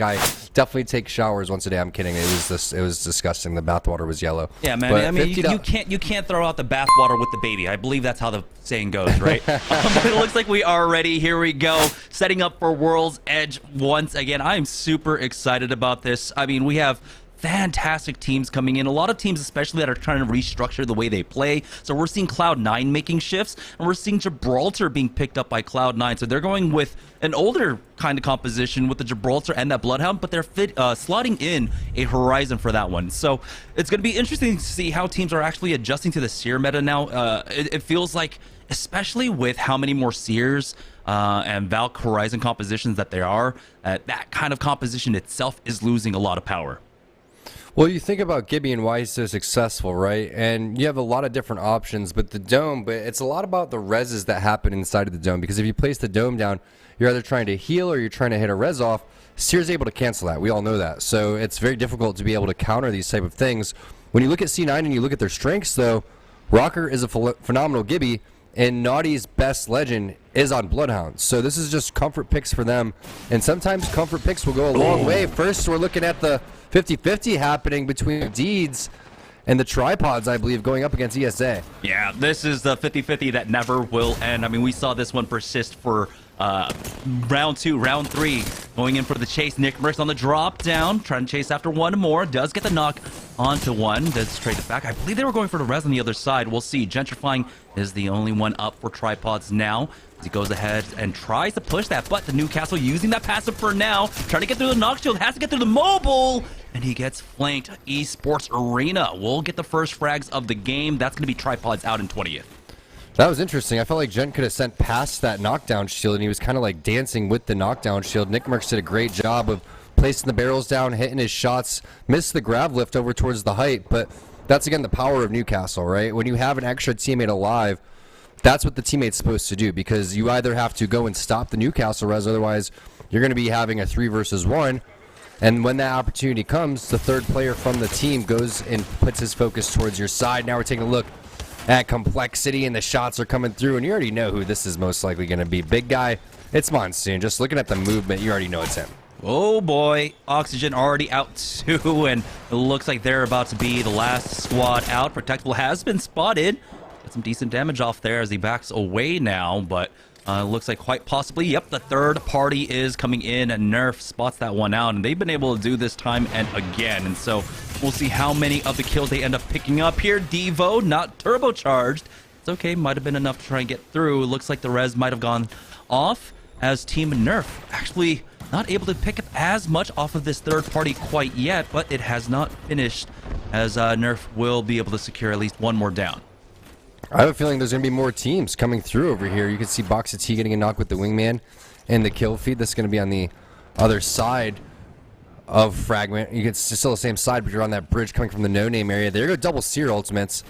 I definitely take showers once a day. I'm kidding. It was disgusting. The bathwater was yellow. Yeah, man. But I mean, you can't throw out the bathwater with the baby. I believe that's how the saying goes, right? But it looks like we are ready. Here we go, setting up for World's Edge once again. I am super excited about this. I mean, we have fantastic teams coming in. A lot of teams, especially that are trying to restructure the way they play. So we're seeing Cloud9 making shifts, and we're seeing Gibraltar being picked up by Cloud9. So they're going with an older kind of composition with the Gibraltar and that Bloodhound, but they're slotting in a Horizon for that one. So it's going to be interesting to see how teams are actually adjusting to the Seer meta now. It feels like, especially with how many more Seers and Valk Horizon compositions that there are, that kind of composition itself is losing a lot of power. Well, you think about Gibby and why he's so successful, right? And you have a lot of different options, but the dome, but it's a lot about the reses that happen inside of the dome, because if you place the dome down, you're either trying to heal or you're trying to hit a res off. Seer's able to cancel that. We all know that. So it's very difficult to be able to counter these type of things. When you look at C9 and you look at their strengths, though, Rocker is a phenomenal Gibby, and Naughty's best legend is on Bloodhound. So this is just comfort picks for them. And sometimes comfort picks will go a long way. First, we're looking at the 50-50 happening between Deeds and the Tripods, I believe, going up against ESA. Yeah, this is the 50-50 that never will end. I mean, we saw this one persist for round 2, round 3, going in for the chase. Nickmercs on the drop down, trying to chase after one more. Does get the knock onto one. Does trade it back. I believe they were going for the res on the other side. We'll see. Gentrifying is the only one up for Tripods now, as he goes ahead and tries to push that, but the Newcastle using that passive for now, trying to get through the knock shield, has to get through the mobile, and he gets flanked. Esports Arena will get the first frags of the game. That's going to be Tripods out in 20th. That was interesting. I felt like Gent could have sent past that knockdown shield, and he was kind of like dancing with the knockdown shield. Nickmercs did a great job of placing the barrels down, hitting his shots, missed the grab lift over towards the height, but that's, again, the power of Newcastle, right? When you have an extra teammate alive, that's what the teammate's supposed to do, because you either have to go and stop the Newcastle res, otherwise you're going to be having a 3 versus 1, and when that opportunity comes, the third player from the team goes and puts his focus towards your side. Now we're taking a look at complexity, and the shots are coming through, and you already know who this is most likely going to be. Big guy, it's Monsoon. Just looking at the movement, you already know it's him. Oh boy, Oxygen already out too, and it looks like they're about to be the last squad out. Protectable has been spotted. Got some decent damage off there as he backs away now, but looks like quite possibly, yep, the third party is coming in, and Nerf spots that one out, and they've been able to do this time and again, and so we'll see how many of the kills they end up picking up here. Devo, not turbocharged. It's okay, might have been enough to try and get through. It looks like the res might have gone off, as Team Nerf actually not able to pick up as much off of this third party quite yet, but it has not finished, as Nerf will be able to secure at least one more down. I have a feeling there's going to be more teams coming through over here. You can see Boxa T getting a knock with the Wingman and the kill feed. That's going to be on the other side of Fragment. You can still the same side, but you're on that bridge coming from the no-name area. There you go, double Seer ultimates.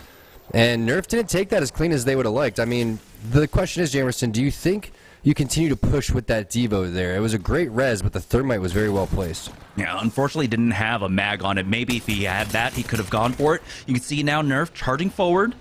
And Nerf didn't take that as clean as they would have liked. I mean, the question is, Jamerson, do you think you continue to push with that Devo there? It was a great res, but the Thermite was very well placed. Yeah, unfortunately didn't have a mag on it. Maybe if he had that, he could have gone for it. You can see now Nerf charging forward.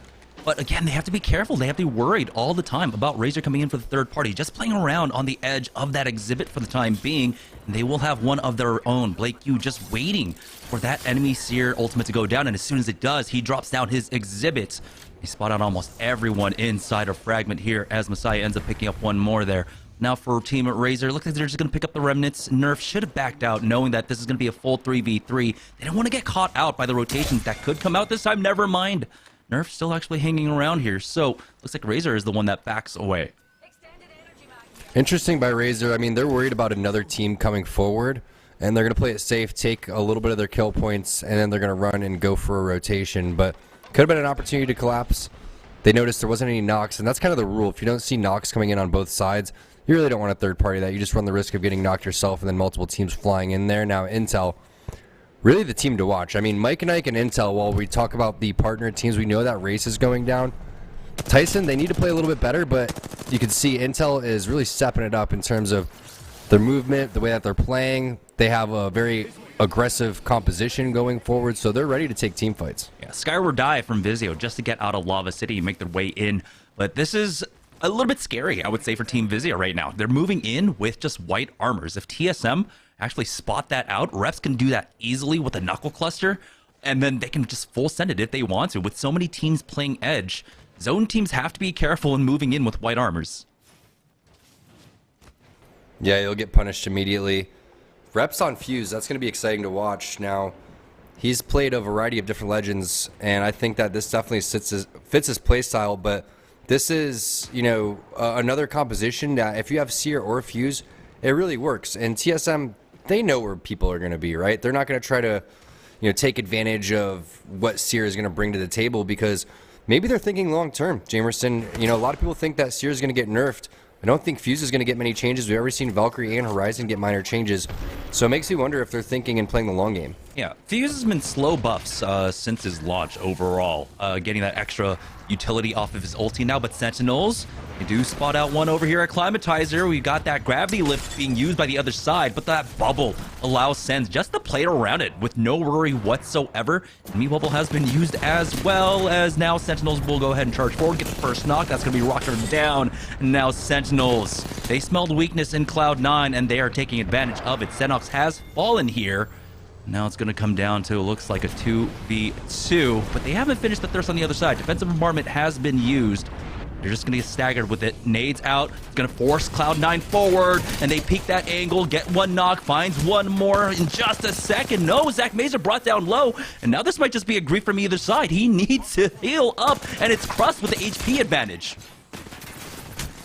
But again, they have to be careful. They have to be worried all the time about Razor coming in for the third party, just playing around on the edge of that exhibit for the time being. And they will have one of their own, Blake Yu, just waiting for that enemy Seer ultimate to go down. And as soon as it does, he drops down his exhibit. He spot out almost everyone inside of Fragment here, as Messiah ends up picking up one more there. Now for Team Razor, looks like they're just going to pick up the remnants. Nerf should have backed out, knowing that this is going to be a full 3v3. They don't want to get caught out by the rotations that could come out this time. Never mind. Nerf still actually hanging around here, so looks like Razor is the one that backs away. Interesting by Razor. I mean, they're worried about another team coming forward, and they're going to play it safe, take a little bit of their kill points, and then they're going to run and go for a rotation. But could have been an opportunity to collapse. They noticed there wasn't any knocks, and that's kind of the rule. If you don't see knocks coming in on both sides, you really don't want a third party that. You just run the risk of getting knocked yourself and then multiple teams flying in there. Now, Intel, really the team to watch. I mean, Mike and Ike and Intel, while we talk about the partner teams, we know that race is going down. Tyson, they need to play a little bit better, but you can see Intel is really stepping it up in terms of their movement, the way that they're playing. They have a very aggressive composition going forward, so they're ready to take team fights. Yeah, Skyward Dive from Vizio just to get out of Lava City and make their way in. But this is a little bit scary, I would say, for Team Vizio right now. They're moving in with just white armors. If TSM actually spot that out. Reps can do that easily with a knuckle cluster, and then they can just full send it if they want to. With so many teams playing edge, zone teams have to be careful in moving in with white armors. Yeah, you'll get punished immediately. Reps on Fuse, that's going to be exciting to watch. Now, he's played a variety of different legends, and I think that this definitely fits his playstyle, but this is, another composition that if you have Seer or Fuse, it really works. And TSM, they know where people are going to be, right? They're not going to try to, take advantage of what Seer is going to bring to the table, because maybe they're thinking long term. Jamerson, a lot of people think that Seer is going to get nerfed. I don't think Fuse is going to get many changes. We've ever seen Valkyrie and Horizon get minor changes. So it makes me wonder if they're thinking and playing the long game. Yeah, Fuse has been slow buffs since his launch overall, getting that extra utility off of his ulti now. But Sentinels, they do spot out one over here at Climatizer. We got that gravity lift being used by the other side, but that bubble allows Sens just to play around it with no worry whatsoever. And bubble has been used as well, as now Sentinels will go ahead and charge forward, get the first knock. That's going to be Rocker down. And now Sentinels, they smelled weakness in Cloud9, and they are taking advantage of it. Xenox has fallen here. Now it's going to come down to, looks like a 2v2, but they haven't finished the thirst on the other side. Defensive bombardment has been used. They're just going to get staggered with it. Nades out. It's going to force Cloud9 forward, and they peek that angle, get one knock, finds one more in just a second. No, Zach Mazer brought down low, and now this might just be a grief from either side. He needs to heal up, and it's Crust with the HP advantage.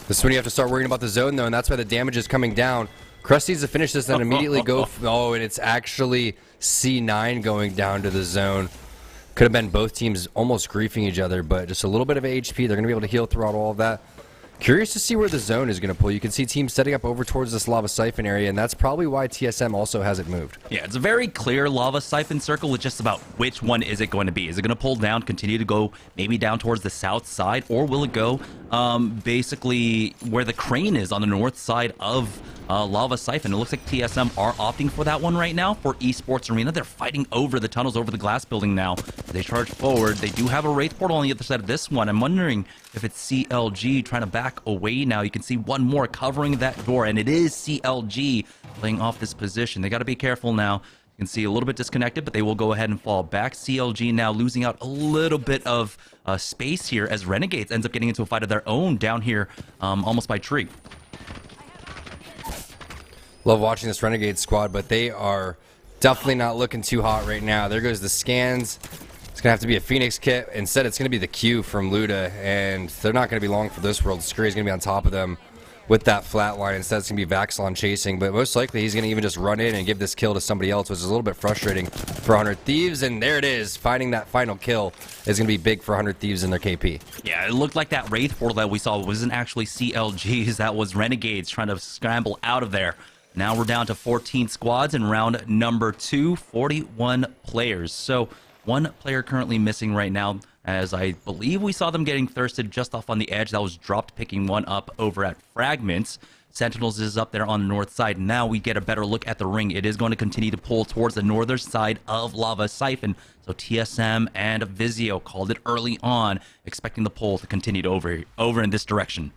This is when you have to start worrying about the zone, though, and that's why the damage is coming down. Crust needs to finish this and immediately go. Oh, and it's actually C9 going down to the zone. Could have been both teams almost griefing each other, but just a little bit of HP. They're going to be able to heal throughout all of that. Curious to see where the zone is going to pull. You can see teams setting up over towards this lava siphon area, and that's probably why TSM also hasn't moved. Yeah, it's a very clear lava siphon circle. It's just about which one is it going to be. Is it going to pull down, continue to go maybe down towards the south side, or will it go basically where the crane is on the north side of lava siphon? It looks like TSM are opting for that one right now for Esports Arena. They're fighting over the tunnels, over the glass building now. They charge forward. They do have a Wraith portal on the other side of this one. I'm wondering if it's CLG trying to back away now. You can see one more covering that door, and it is CLG playing off this position. They got to be careful now. You can see a little bit disconnected, but they will go ahead and fall back. CLG now losing out a little bit of space here as Renegades ends up getting into a fight of their own down here almost by tree. Love watching this Renegade squad, but they are definitely not looking too hot right now. There goes the scans. It's going to have to be a Phoenix kit. Instead, it's going to be the Q from Luda, and they're not going to be long for this world. Scurry's going to be on top of them with that flat line. Instead, it's going to be Vaxilon chasing, but most likely he's going to even just run in and give this kill to somebody else, which is a little bit frustrating for 100 Thieves, and there it is. Finding that final kill is going to be big for 100 Thieves in their KP. Yeah, it looked like that Wraith portal that we saw wasn't actually CLGs. That was Renegades trying to scramble out of there. Now we're down to 14 squads in round number 2, 41 players. So one player currently missing right now, as I believe we saw them getting thirsted just off on the edge. That was dropped, picking one up over at Fragments. Sentinels is up there on the north side. Now we get a better look at the ring. It is going to continue to pull towards the northern side of Lava Siphon. So TSM and Vizio called it early on, expecting the pull to continue to over in this direction.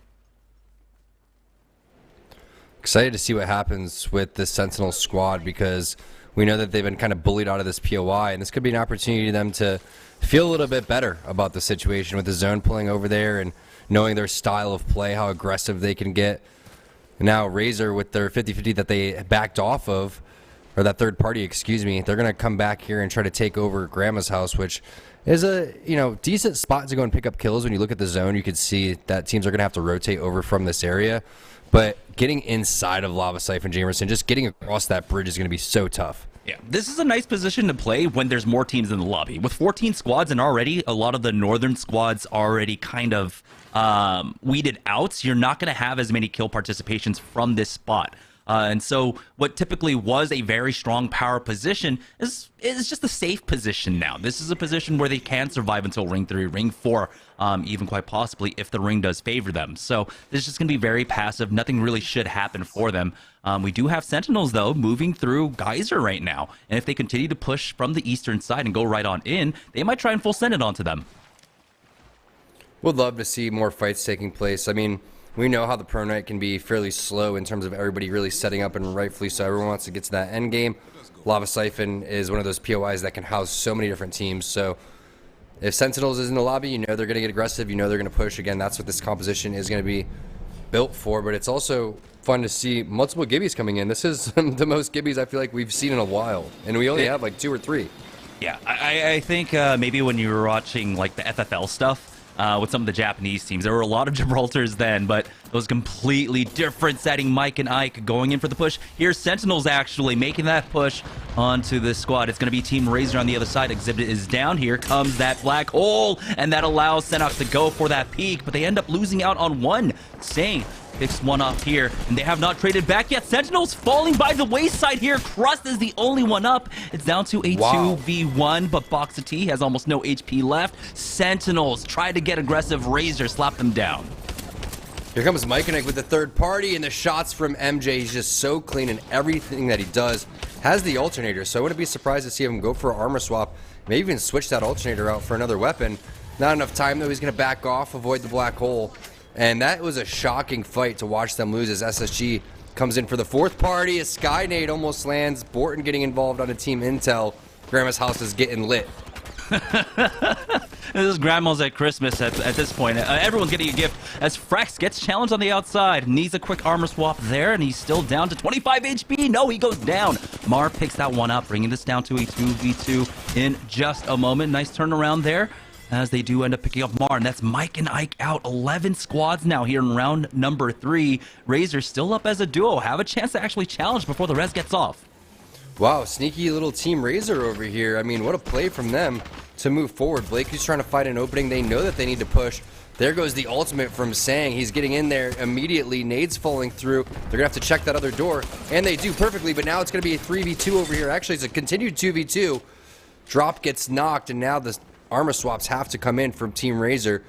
Excited to see what happens with this Sentinel squad, because we know that they've been kind of bullied out of this POI, and this could be an opportunity for them to feel a little bit better about the situation with the zone pulling over there and knowing their style of play, how aggressive they can get. And now Razor with their 50-50 that they backed off of, or that third party, excuse me, they're going to come back here and try to take over Grandma's house, which is a decent spot to go and pick up kills. When you look at the zone, you can see that teams are going to have to rotate over from this area. But getting inside of Lava Siphon, Jamerson, just getting across that bridge is going to be so tough. Yeah, this is a nice position to play when there's more teams in the lobby. With 14 squads, and already a lot of the northern squads already kind of weeded out, you're not going to have as many kill participations from this spot. And so what typically was a very strong power position is just a safe position now. This is a position where they can survive until Ring 3, Ring 4, even quite possibly if the ring does favor them. So this is just going to be very passive. Nothing really should happen for them. We do have Sentinels, though, moving through Geyser right now. And if they continue to push from the eastern side and go right on in, they might try and full send it onto them. Would love to see more fights taking place. I mean, We know how the Pro Night can be fairly slow in terms of everybody really setting up, and rightfully so. Everyone wants to get to that end game. Lava Siphon is one of those POIs that can house so many different teams. So if Sentinels is in the lobby, you know they're going to get aggressive. You know they're going to push. Again, that's what this composition is going to be built for. But it's also fun to see multiple Gibbies coming in. This is the most Gibbies I feel like we've seen in a while. And we only have like 2 or 3. Yeah, I think maybe when you were watching like the FFL stuff, with some of the Japanese teams. There were a lot of Gibraltars then, but it was completely different setting. Mike and Ike going in for the push. Here's Sentinels actually making that push onto this squad. It's going to be Team Razor on the other side. Exhibit is down. Here comes that black hole, and that allows Senox to go for that peak, but they end up losing out on one. Sane picks one up here, and they have not traded back yet. Sentinels falling by the wayside here. Crust is the only one up. It's down to a 2v1, but Boxa T has almost no HP left. Sentinels try to get aggressive. Razor slap them down. Here comes Mike and Ike with the third party, and the shots from MJ. He's just so clean in everything that he does. Has the alternator, so I wouldn't be surprised to see him go for an armor swap. Maybe even switch that alternator out for another weapon. Not enough time, though. He's going to back off, avoid the black hole. And that was a shocking fight to watch them lose as SSG comes in for the fourth party. A Sky Nade almost lands. Borton getting involved on a Team Intel. Grandma's house is getting lit. This is Grandma's at Christmas at this point. Everyone's getting a gift as Frex gets challenged on the outside. Needs a quick armor swap there, and he's still down to 25 HP. No, he goes down. Mar picks that one up, bringing this down to a 2v2 in just a moment. Nice turnaround there, as they do end up picking up Mar, and that's Mike and Ike out. 11 squads now here in round number 3. Razor still up as a duo. Have a chance to actually challenge before the rest gets off. Wow, sneaky little Team Razor over here. I mean, what a play from them to move forward. Blakey's trying to fight an opening. They know that they need to push. There goes the ultimate from Sang. He's getting in there immediately. Nades falling through. They're going to have to check that other door, and they do perfectly, but now it's going to be a 3v2 over here. Actually, it's a continued 2v2. Drop gets knocked, and now the armor swaps have to come in from Team Razor.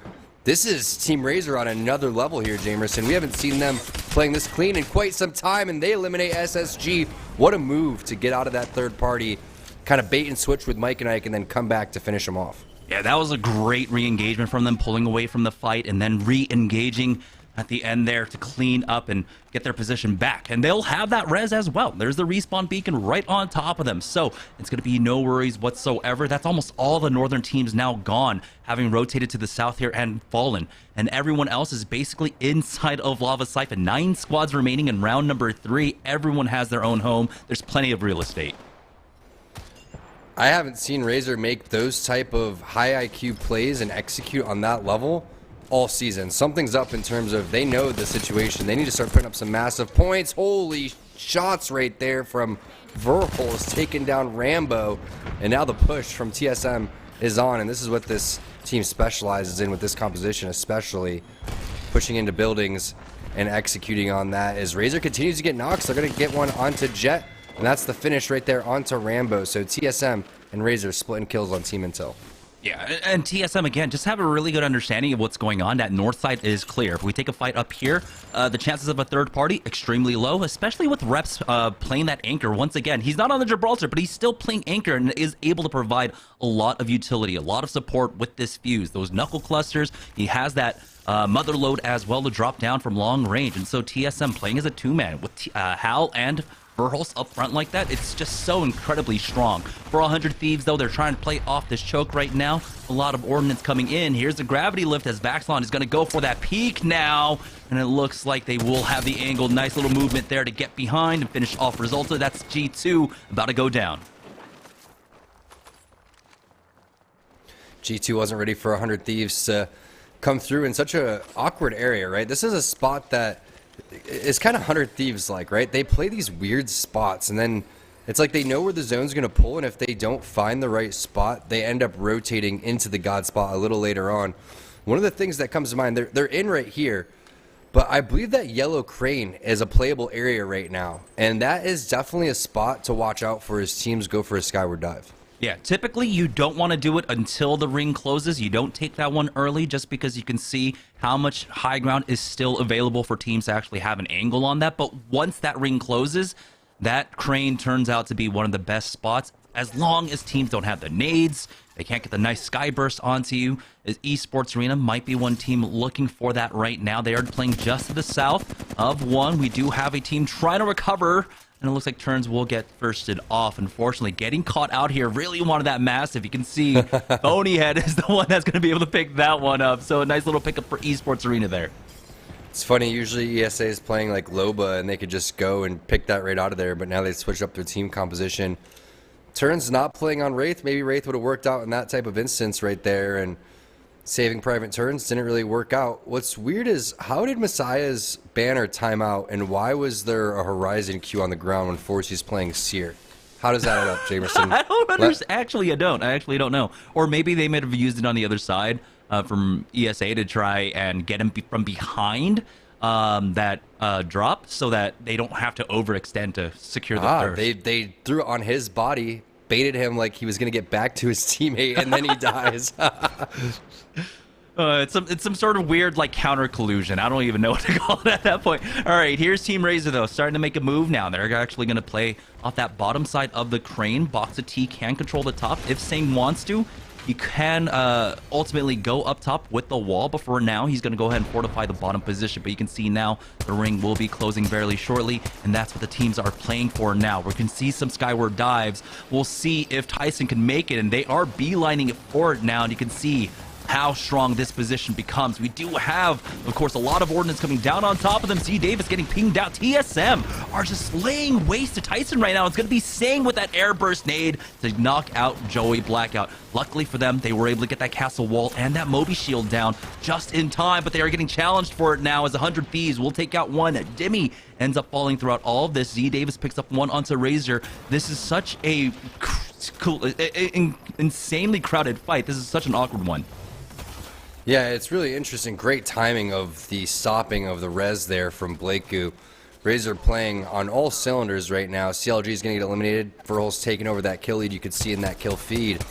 This is Team Razor on another level here, Jamerson. We haven't seen them playing this clean in quite some time, and they eliminate SSG. What a move to get out of that third party, kind of bait and switch with Mike and Ike, and then come back to finish them off. Yeah, that was a great re-engagement from them, pulling away from the fight and then re-engaging at the end there to clean up and get their position back. And they'll have that res as well. There's the respawn beacon right on top of them. So it's going to be no worries whatsoever. That's almost all the northern teams now gone, having rotated to the south here and fallen. And everyone else is basically inside of Lava Siphon. 9 squads remaining in round number 3. Everyone has their own home. There's plenty of real estate. I haven't seen Razor make those type of high IQ plays and execute on that level all season. Something's up in terms of they know the situation. They need to start putting up some massive points. Holy shots right there from Verhols taking down Rambo. And now the push from TSM is on, and this is what this team specializes in with this composition, especially pushing into buildings and executing on that. As Razor continues to get knocks, they're going to get one onto Jet, and that's the finish right there onto Rambo. So TSM and Razor splitting kills on Team Intel. Yeah, and TSM, again, just have a really good understanding of what's going on. That north side is clear. If we take a fight up here, the chances of a third party, extremely low, especially with Reps playing that anchor. Once again, he's not on the Gibraltar, but he's still playing anchor and is able to provide a lot of utility, a lot of support with this fuse. Those knuckle clusters, he has that mother load as well to drop down from long range. And so TSM playing as a 2-man with Hal and Verhols up front like that, it's just so incredibly strong. For 100 Thieves, though, they're trying to play off this choke right now. A lot of ordnance coming in. Here's the gravity lift as Vaxlon is going to go for that peak now. And it looks like they will have the angle. Nice little movement there to get behind and finish off Resulta. That's G2 about to go down. G2 wasn't ready for 100 Thieves to come through in such a awkward area, right? This is a spot that it's kind of 100 Thieves like, right? They play these weird spots, and then it's like they know where the zone's going to pull, and if they don't find the right spot, they end up rotating into the God spot a little later on. One of the things that comes to mind, they're in right here, but I believe that yellow crane is a playable area right now, and that is definitely a spot to watch out for as teams go for a skyward dive. Yeah, typically you don't want to do it until the ring closes. You don't take that one early just because you can see how much high ground is still available for teams to actually have an angle on that. But once that ring closes, that crane turns out to be one of the best spots. as long as teams don't have the nades, they can't get the nice sky burst onto you. As Esports Arena might be one team looking for that right now. They are playing just to the south of one. We do have a team trying to recover, and it looks like Turns will get firsted off. Unfortunately, getting caught out here, really wanted that massive. You can see Phonyhead is the one that's going to be able to pick that one up. So a nice little pickup for Esports Arena there. It's funny, usually ESA is playing like Loba, and they could just go and pick that right out of there, but now they switch up their team composition. Turns not playing on Wraith. Maybe Wraith would have worked out in that type of instance right there, and saving Private Turns didn't really work out. What's weird is, how did Messiah's banner time out, and why was there a Horizon Q on the ground when Forcey's playing Seer? How does that add up, Jamerson? I don't understand. Actually, I actually don't know. Or maybe they might have used it on the other side from ESA to try and get him from behind that drop so that they don't have to overextend to secure the thirst. They threw it on his body, baited him like he was going to get back to his teammate, and then he dies. It's some sort of weird like counter collusion. I don't even know what to call it at that point. All right, here's Team Razor though, starting to make a move now. They're actually going to play off that bottom side of the crane. Boxa T can control the top if Sane wants to. He can ultimately go up top with the wall, but for now, he's going to go ahead and fortify the bottom position. But you can see now the ring will be closing fairly shortly, and that's what the teams are playing for now. We can see some skyward dives. We'll see if Tyson can make it, and they are beelining it forward now, and you can see how strong this position becomes. We do have, of course, a lot of ordnance coming down on top of them. Z Davis getting pinged out. TSM are just laying waste to Tyson right now. It's going to be Sane with that air burst nade to knock out Joey Blackout. Luckily for them, they were able to get that castle wall and that Moby shield down just in time, but they are getting challenged for it now as 100 Thieves will take out one. Dimmy ends up falling throughout all of this. Z Davis picks up one onto Razor. This is such a cool, insanely crowded fight. This is such an awkward one. Yeah, it's really interesting. Great timing of the stopping of the res there from Blakeu. Razor playing on all cylinders right now. CLG is going to get eliminated. Verhol's taking over that kill lead. You could see in that kill feed.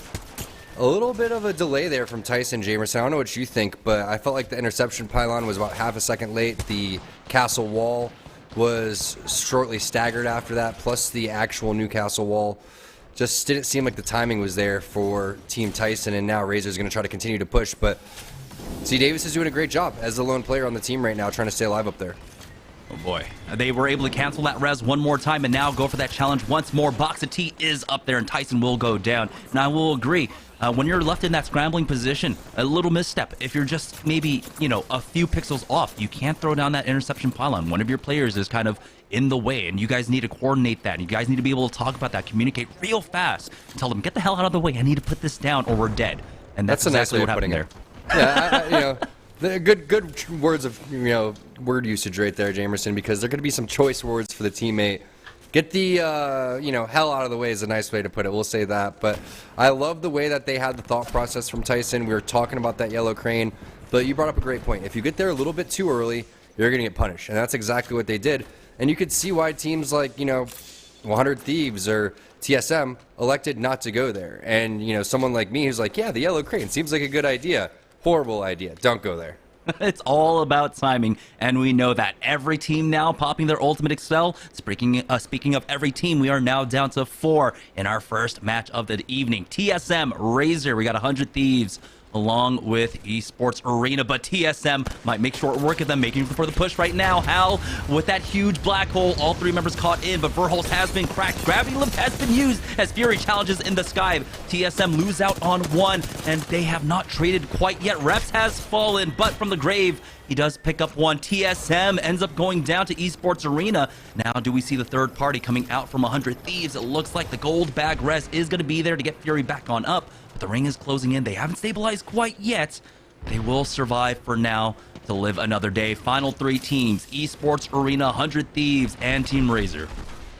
A little bit of a delay there from Tyson, Jamerson. I don't know what you think, but I felt like the interception pylon was about half a second late. The castle wall was shortly staggered after that, plus the actual new castle wall. Just didn't seem like the timing was there for Team Tyson, and now Razor's going to try to continue to push, but C. Davis is doing a great job as the lone player on the team right now, trying to stay alive up there. Oh boy. They were able to cancel that res one more time and now go for that challenge once more. Boxa T is up there and Tyson will go down. And I will agree, when you're left in that scrambling position, a little misstep, if you're just maybe, a few pixels off, you can't throw down that interception pylon. One of your players is kind of in the way, and you guys need to coordinate that. You guys need to be able to talk about that, communicate real fast, and tell them, get the hell out of the way. I need to put this down or we're dead. And that's exactly what happened there. Yeah, the good words of word usage right there, Jamerson, because there are going to be some choice words for the teammate. Get the hell out of the way is a nice way to put it. We'll say that. But I love the way that they had the thought process from Tyson. We were talking about that yellow crane, but you brought up a great point. If you get there a little bit too early, you're going to get punished, and that's exactly what they did. And you could see why teams like 100 Thieves or TSM elected not to go there. And someone like me who's like, yeah, the yellow crane seems like a good idea. Horrible idea. Don't go there. It's all about timing, and we know that. Every team now popping their ultimate Excel. Speaking of every team, we are now down to 4 in our first match of the evening. TSM, Razor, we got 100 Thieves along with Esports Arena, but TSM might make short work of them, making for the push right now. Hal with that huge black hole, all 3 members caught in, but Verholz has been cracked. Gravity lift has been used as Fury challenges in the sky. TSM lose out on 1, and they have not traded quite yet. Reps has fallen, but from the grave, he does pick up 1. TSM ends up going down to Esports Arena. Now, do we see the third party coming out from 100 Thieves? It looks like the gold bag res is going to be there to get Fury back on up. But the ring is closing in. They haven't stabilized quite yet. They will survive for now to live another day. Final 3 teams, Esports Arena, 100 Thieves, and Team Razor.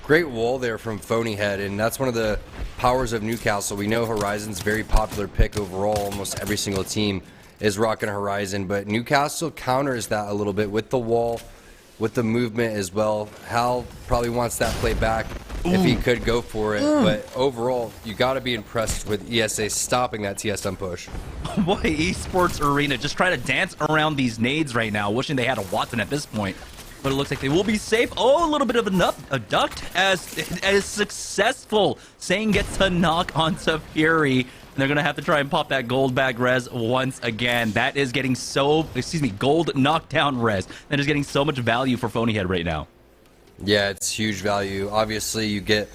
Great wall there from Phonyhead, and that's one of the powers of Newcastle. We know Horizon's very popular pick overall. Almost every single team is rocking Horizon, but Newcastle counters that a little bit with the wall, with the movement as well. Hal probably wants that play back if he could go for it, but overall, you got to be impressed with ESA stopping that TSM push. Boy, Esports Arena just trying to dance around these nades right now, wishing they had a Watson at this point. but it looks like they will be safe. Oh, a little bit of a duct as successful. Sane gets a knock onto Fury. And they're going to have to try and pop that gold bag res once again. That is getting gold knockdown res. That is getting so much value for Phonyhead right now. Yeah, it's huge value. Obviously, you get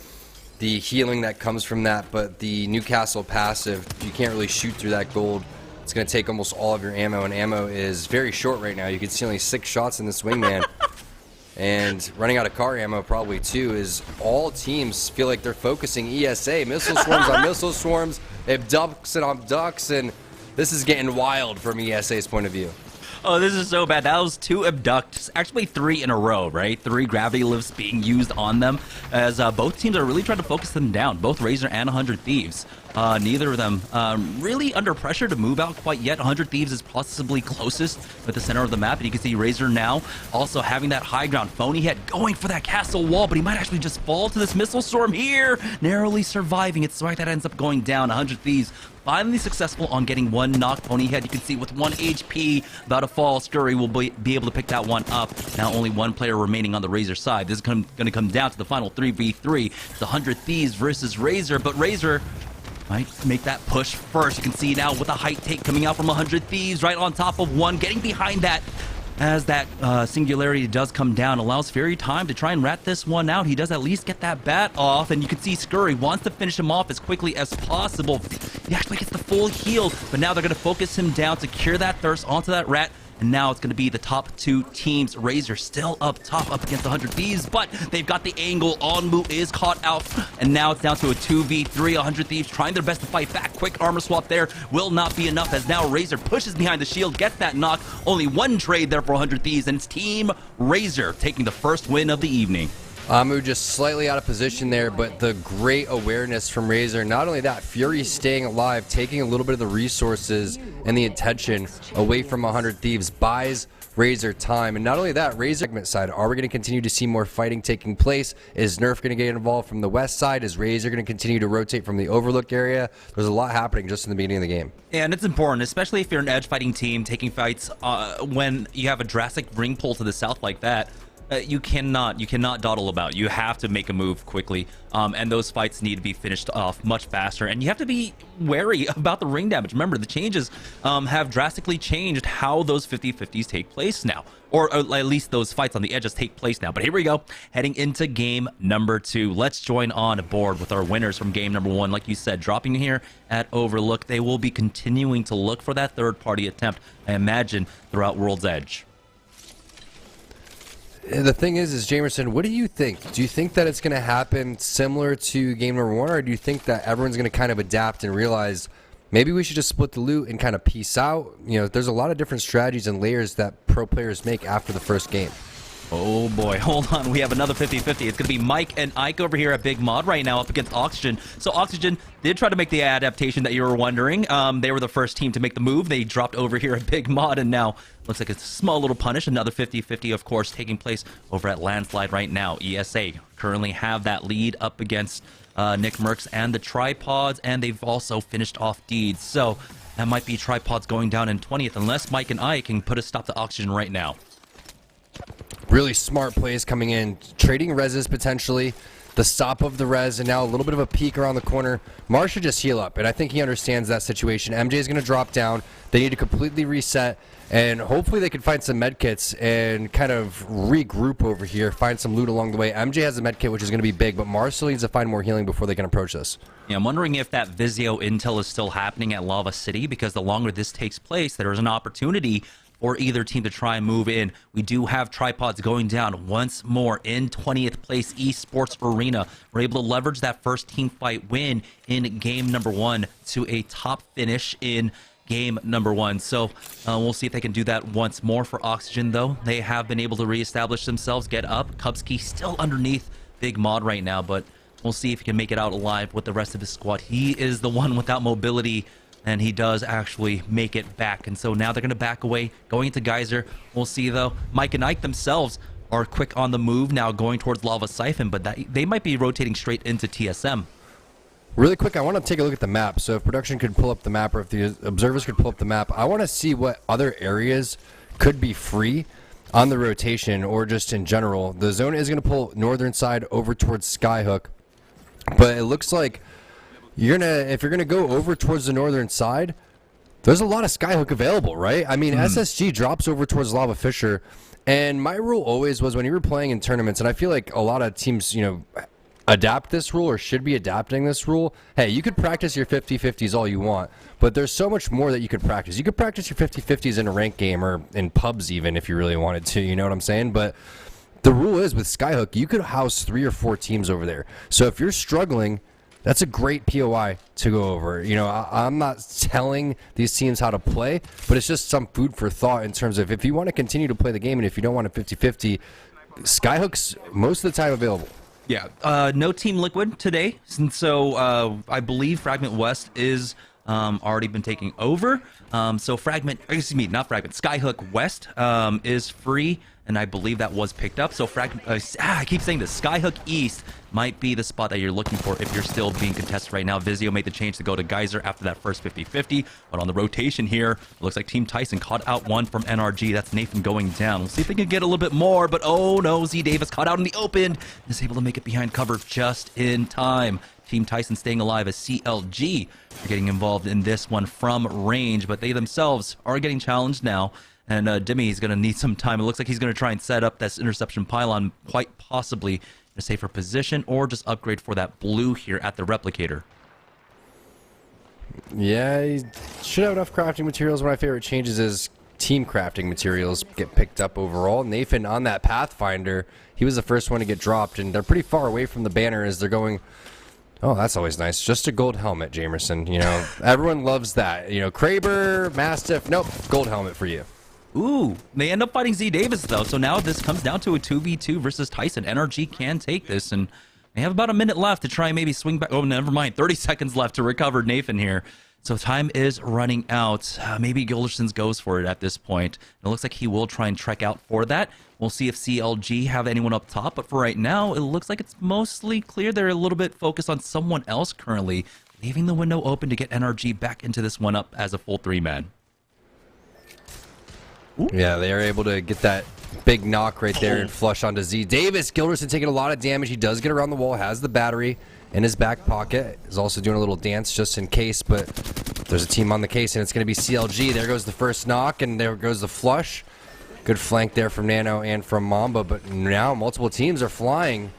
the healing that comes from that, but the Newcastle passive, you can't really shoot through that gold. It's going to take almost all of your ammo, and ammo is very short right now. You can see only 6 shots in this wingman. And running out of car ammo probably too, is all teams feel like they're focusing ESA. Missile swarms on missile swarms, abducts and abducts, and this is getting wild from ESA's point of view. Oh, this is so bad. That was 2 abducts, actually 3 in a row, right? 3 gravity lifts being used on them, as both teams are really trying to focus them down, both Razor and 100 Thieves. Neither of them really under pressure to move out quite yet. 100 Thieves is possibly closest with the center of the map, and you can see Razor now also having that high ground. Phonyhead going for that castle wall, but he might actually just fall to this missile storm here, narrowly surviving. It's Swag that ends up going down. 100 Thieves finally successful on getting 1 knock. Phonyhead, you can see with 1 HP about to fall. Scurry will be able to pick that one up. Now only 1 player remaining on the Razor side. This is going to come down to the final 3v3. It's 100 Thieves versus Razor, but Razor might make that push first. You can see now with a height take coming out from 100 Thieves right on top of 1, getting behind that. As that singularity does come down, allows Fury time to try and rat this one out. He does at least get that bat off, and you can see Scurry wants to finish him off as quickly as possible. He actually gets the full heal, but now they're going to focus him down to cure that thirst onto that rat. And now it's going to be the top 2 teams. Razor still up top up against 100 Thieves, but they've got the angle. Onmu is caught out, and now it's down to a 2v3. 100 Thieves trying their best to fight back. Quick armor swap there will not be enough, as now Razor pushes behind the shield, gets that knock. Only 1 trade there for 100 Thieves, and it's Team Razor taking the first win of the evening. Amu just slightly out of position there, but the great awareness from Razor. Not only that, Fury staying alive, taking a little bit of the resources and the attention away from 100 Thieves, buys Razor time. And not only that, Razor segment side, are we going to continue to see more fighting taking place? Is Nerf going to get involved from the west side? Is Razor going to continue to rotate from the Overlook area? There's a lot happening just in the beginning of the game. Yeah, and it's important, especially if you're an edge fighting team taking fights when you have a drastic ring pull to the south like that. You cannot dawdle about. You have to make a move quickly, and those fights need to be finished off much faster. And you have to be wary about the ring damage. Remember, the changes have drastically changed how those 50-50s take place now, or at least those fights on the edges take place now. But here we go, heading into game number 2. Let's join on board with our winners from game number 1. Like you said, dropping here at Overlook, they will be continuing to look for that third-party attempt, I imagine, throughout World's Edge. The thing is Jamerson, what do you think? Do you think that it's going to happen similar to game number 1, or do you think that everyone's going to kind of adapt and realize maybe we should just split the loot and kind of peace out? You know, there's a lot of different strategies and layers that pro players make after the first game. Oh boy, hold on. We have another 50-50. It's going to be Mike and Ike over here at Big Mod right now up against Oxygen. So Oxygen did try to make the adaptation that you were wondering. They were the first team to make the move. They dropped over here at Big Mod, and now looks like it's a small little punish. Another 50-50, of course, taking place over at Landslide right now. ESA currently have that lead up against Nick Merckx and the Tripods, and they've also finished off Deeds. So that might be Tripods going down in 20th, unless Mike and Ike can put a stop to Oxygen right now. Really smart plays coming in, trading reses potentially, the stop of the res, and now a little bit of a peek around the corner. Mars should just heal up, and I think he understands that situation. MJ is going to drop down. They need to completely reset, and hopefully they can find some medkits and kind of regroup over here, find some loot along the way. MJ has a medkit, which is going to be big, but Mars still needs to find more healing before they can approach this. Yeah, I'm wondering if that Vizio intel is still happening at Lava City, because the longer this takes place, there is an opportunity for either team to try and move in. We do have Tripods going down once more in 20th place Esports Arena. We're able to leverage that first team fight win in game number 1 to a top finish in game number 1. So we'll see if they can do that once more for Oxygen, though. They have been able to reestablish themselves, get up. Kubsky still underneath Big Mod right now, but we'll see if he can make it out alive with the rest of his squad. He is the one without mobility, and he does actually make it back. And so now they're going to back away, going into Geyser. We'll see, though. Mike and Ike themselves are quick on the move now, going towards Lava Siphon, but they might be rotating straight into TSM. Really quick, I want to take a look at the map. So if production could pull up the map, or if the observers could pull up the map, I want to see what other areas could be free. on the rotation or just in general, the zone is going to pull northern side over towards Skyhook. But it looks like if you're gonna go over towards the northern side, there's a lot of Skyhook available, right? I mean, SSG drops over towards Lava Fisher, and my rule always was when you were playing in tournaments, and I feel like a lot of teams, adapt this rule or should be adapting this rule. Hey, you could practice your 50-50s all you want, but there's so much more that you could practice. You could practice your 50-50s in a ranked game or in pubs even if you really wanted to, you know what I'm saying? But the rule is with Skyhook, you could house 3 or 4 teams over there. So if you're struggling, that's a great POI to go over. I'm not telling these teams how to play, but it's just some food for thought in terms of if you want to continue to play the game and if you don't want a 50-50, Skyhook's most of the time available. Yeah, no Team Liquid today, and so I believe Fragment West is already been taking over. So Skyhook West is free, and I believe that was picked up. So I keep saying this. Skyhook East might be the spot that you're looking for if you're still being contested right now. Vizio made the change to go to Geyser after that first 50-50, but on the rotation here, it looks like Team Tyson caught out one from NRG. That's Nathan going down. We'll see if they can get a little bit more, but oh no, Z Davis caught out in the open and is able to make it behind cover just in time. Team Tyson staying alive as CLG are getting involved in this one from range, but they themselves are getting challenged now. And Dimmy is going to need some time. It looks like he's going to try and set up this interception pylon quite possibly in a safer position or just upgrade for that blue here at the replicator. Yeah, he should have enough crafting materials. One of my favorite changes is team crafting materials get picked up overall. Nathan on that Pathfinder, he was the first one to get dropped, and they're pretty far away from the banner as they're going. Oh, that's always nice. Just a gold helmet, Jamerson. Everyone loves that. Kraber, Mastiff, nope, gold helmet for you. Ooh, they end up fighting Z Davis, though. So now this comes down to a 2v2 versus Tyson. NRG can take this, and they have about a minute left to try and maybe swing back. Oh, never mind. 30 seconds left to recover Nathan here. So time is running out. Maybe Gilderson's goes for it at this point. It looks like he will try and trek out for that. We'll see if CLG have anyone up top, but for right now, it looks like it's mostly clear. They're a little bit focused on someone else currently, leaving the window open to get NRG back into this one up as a full 3-man. Yeah, they are able to get that big knock right there and flush onto Z Davis. Gilderson taking a lot of damage. He does get around the wall, has the battery in his back pocket. Is also doing a little dance just in case, but there's a team on the case, and it's going to be CLG. There goes the first knock, and there goes the flush. Good flank there from Nano and from Mamba, but now multiple teams are flying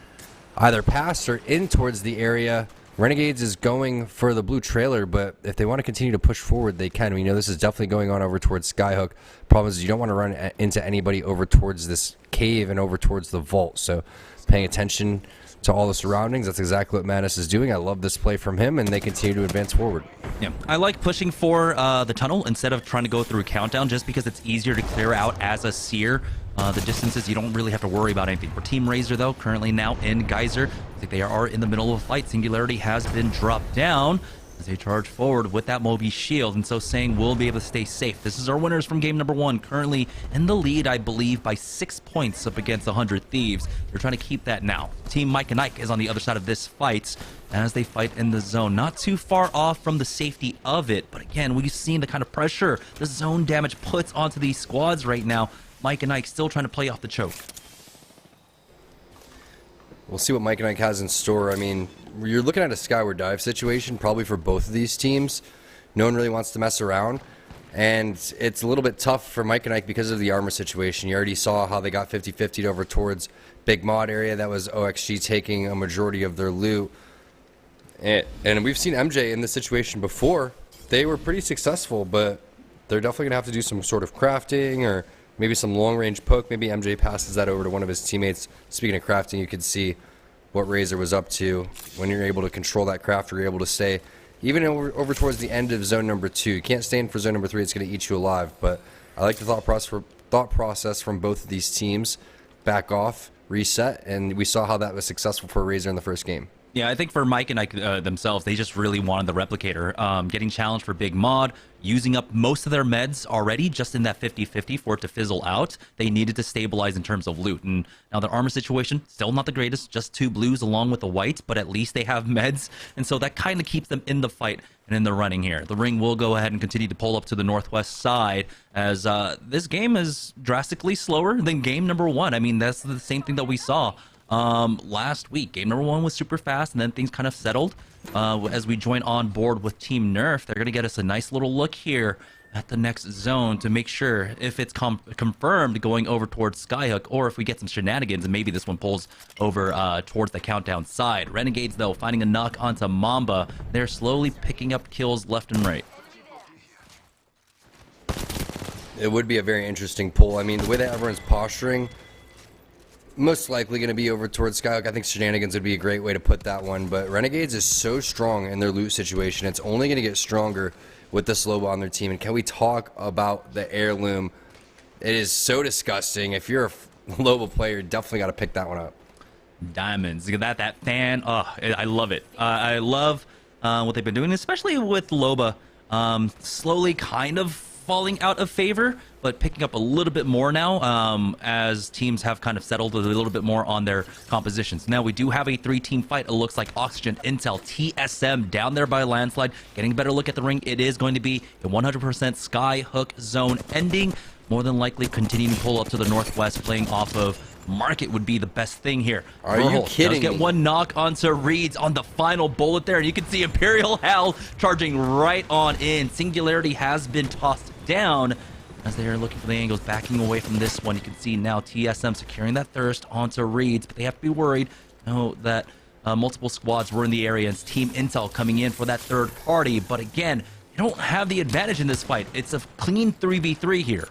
either past or in towards the area. Renegades is going for the blue trailer, but if they want to continue to push forward, they can. We know this is definitely going on over towards Skyhook. Problem is you don't want to run into anybody over towards this cave and over towards the vault. So paying attention to all the surroundings, that's exactly what Madness is doing. I love this play from him, and they continue to advance forward. Yeah, I like pushing for the tunnel instead of trying to go through Countdown, just because it's easier to clear out as a seer. The distances, you don't really have to worry about anything. For Team Razor, though, currently now in Geyser, I think they are in the middle of a fight. Singularity has been dropped down as they charge forward with that Moby shield, and so saying we'll be able to stay safe. This is our winners from game number 1, currently in the lead, I believe, by 6 points up against 100 Thieves. They're trying to keep that now. Team Mike and Ike is on the other side of this fight as they fight in the zone. Not too far off from the safety of it, but again, we've seen the kind of pressure the zone damage puts onto these squads right now. Mike and Ike still trying to play off the choke. We'll see what Mike and Ike has in store. I mean, you're looking at a skyward dive situation probably for both of these teams. No one really wants to mess around, and it's a little bit tough for Mike and Ike because of the armor situation. You already saw how they got 50-50'd over towards Big Mod area. That was OXG taking a majority of their loot. And we've seen MJ in this situation before. They were pretty successful, but they're definitely going to have to do some sort of crafting or maybe some long-range poke. Maybe MJ passes that over to one of his teammates. Speaking of crafting, you could see what Razor was up to. When you're able to control that craft, you're able to stay even over towards the end of zone number 2. You can't stay in for zone number 3. It's going to eat you alive. But I like the thought process from both of these teams. Back off, reset, and we saw how that was successful for Razor in the first game. Yeah, I think for Mike and Ike themselves, they just really wanted the replicator. Getting challenged for big mod, using up most of their meds already just in that 50-50 for it to fizzle out. They needed to stabilize in terms of loot. And now their armor situation, still not the greatest, just 2 blues along with the whites, but at least they have meds. And so that kind of keeps them in the fight and in the running here. The ring will go ahead and continue to pull up to the northwest side as this game is drastically slower than game number 1. I mean, that's the same thing that we saw last week. Game number 1 was super fast, and then things kind of settled as we join on board with Team Nerf. They're going to get us a nice little look here at the next zone to make sure if it's confirmed going over towards Skyhook, or if we get some shenanigans and maybe this one pulls over towards the countdown side. Renegades, though, finding a knock onto Mamba. They're slowly picking up kills left and right. It would be a very interesting pull. I mean, the way that everyone's posturing, most likely going to be over towards Skyhook. I think shenanigans would be a great way to put that one, but Renegades is so strong in their loot situation. It's only going to get stronger with this Loba on their team. And can we talk about the heirloom? It is so disgusting. If you're a Loba player, definitely got to pick that one up. Diamonds. Look at that fan. Oh, I love it. I love what they've been doing, especially with Loba slowly kind of falling out of favor, but picking up a little bit more now as teams have kind of settled a little bit more on their compositions. Now we do have a 3-team fight. It looks like Oxygen, Intel, TSM down there by landslide. Getting a better look at the ring. It is going to be a 100% Skyhook zone ending. More than likely continuing to pull up to the northwest, playing off of Market would be the best thing here. Are you kidding does get me? one knock onto Reeds on the final bullet there, and you can see Imperial Hell charging right on in. Singularity has been tossed down as they are looking for the angles, backing away from this one. You can see now TSM securing that thirst onto Reeds, but they have to be worried. Know that multiple squads were in the area, and it's Team Intel coming in for that third party, but again, they don't have the advantage in this fight. It's a clean 3v3 here.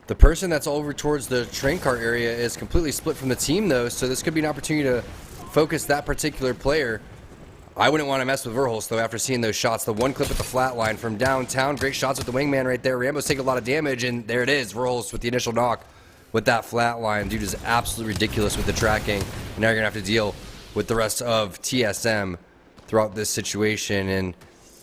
The person that's over towards the train car area is completely split from the team, though, so this could be an opportunity to focus that particular player. I wouldn't want to mess with Verholst, though, after seeing those shots. The one clip at the flat line from downtown. Great shots with the wingman right there. Rambo's taking a lot of damage, and there it is. Verholst with the initial knock with that flat line. Dude is absolutely ridiculous with the tracking. And now you're going to have to deal with the rest of TSM throughout this situation, and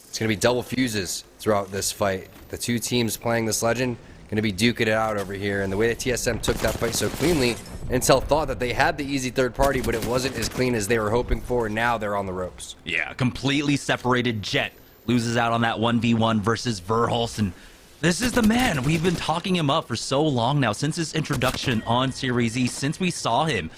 it's going to be double fuses throughout this fight. The two teams playing this legend going to be duking it out over here, and the way that TSM took that fight so cleanly, Intel thought that they had the easy third party, but it wasn't as clean as they were hoping for, and now they're on the ropes. Yeah, completely separated. Jet loses out on that 1v1 versus Verholst, and this is the man. We've been talking him up for so long now, since his introduction on Series E, since we saw him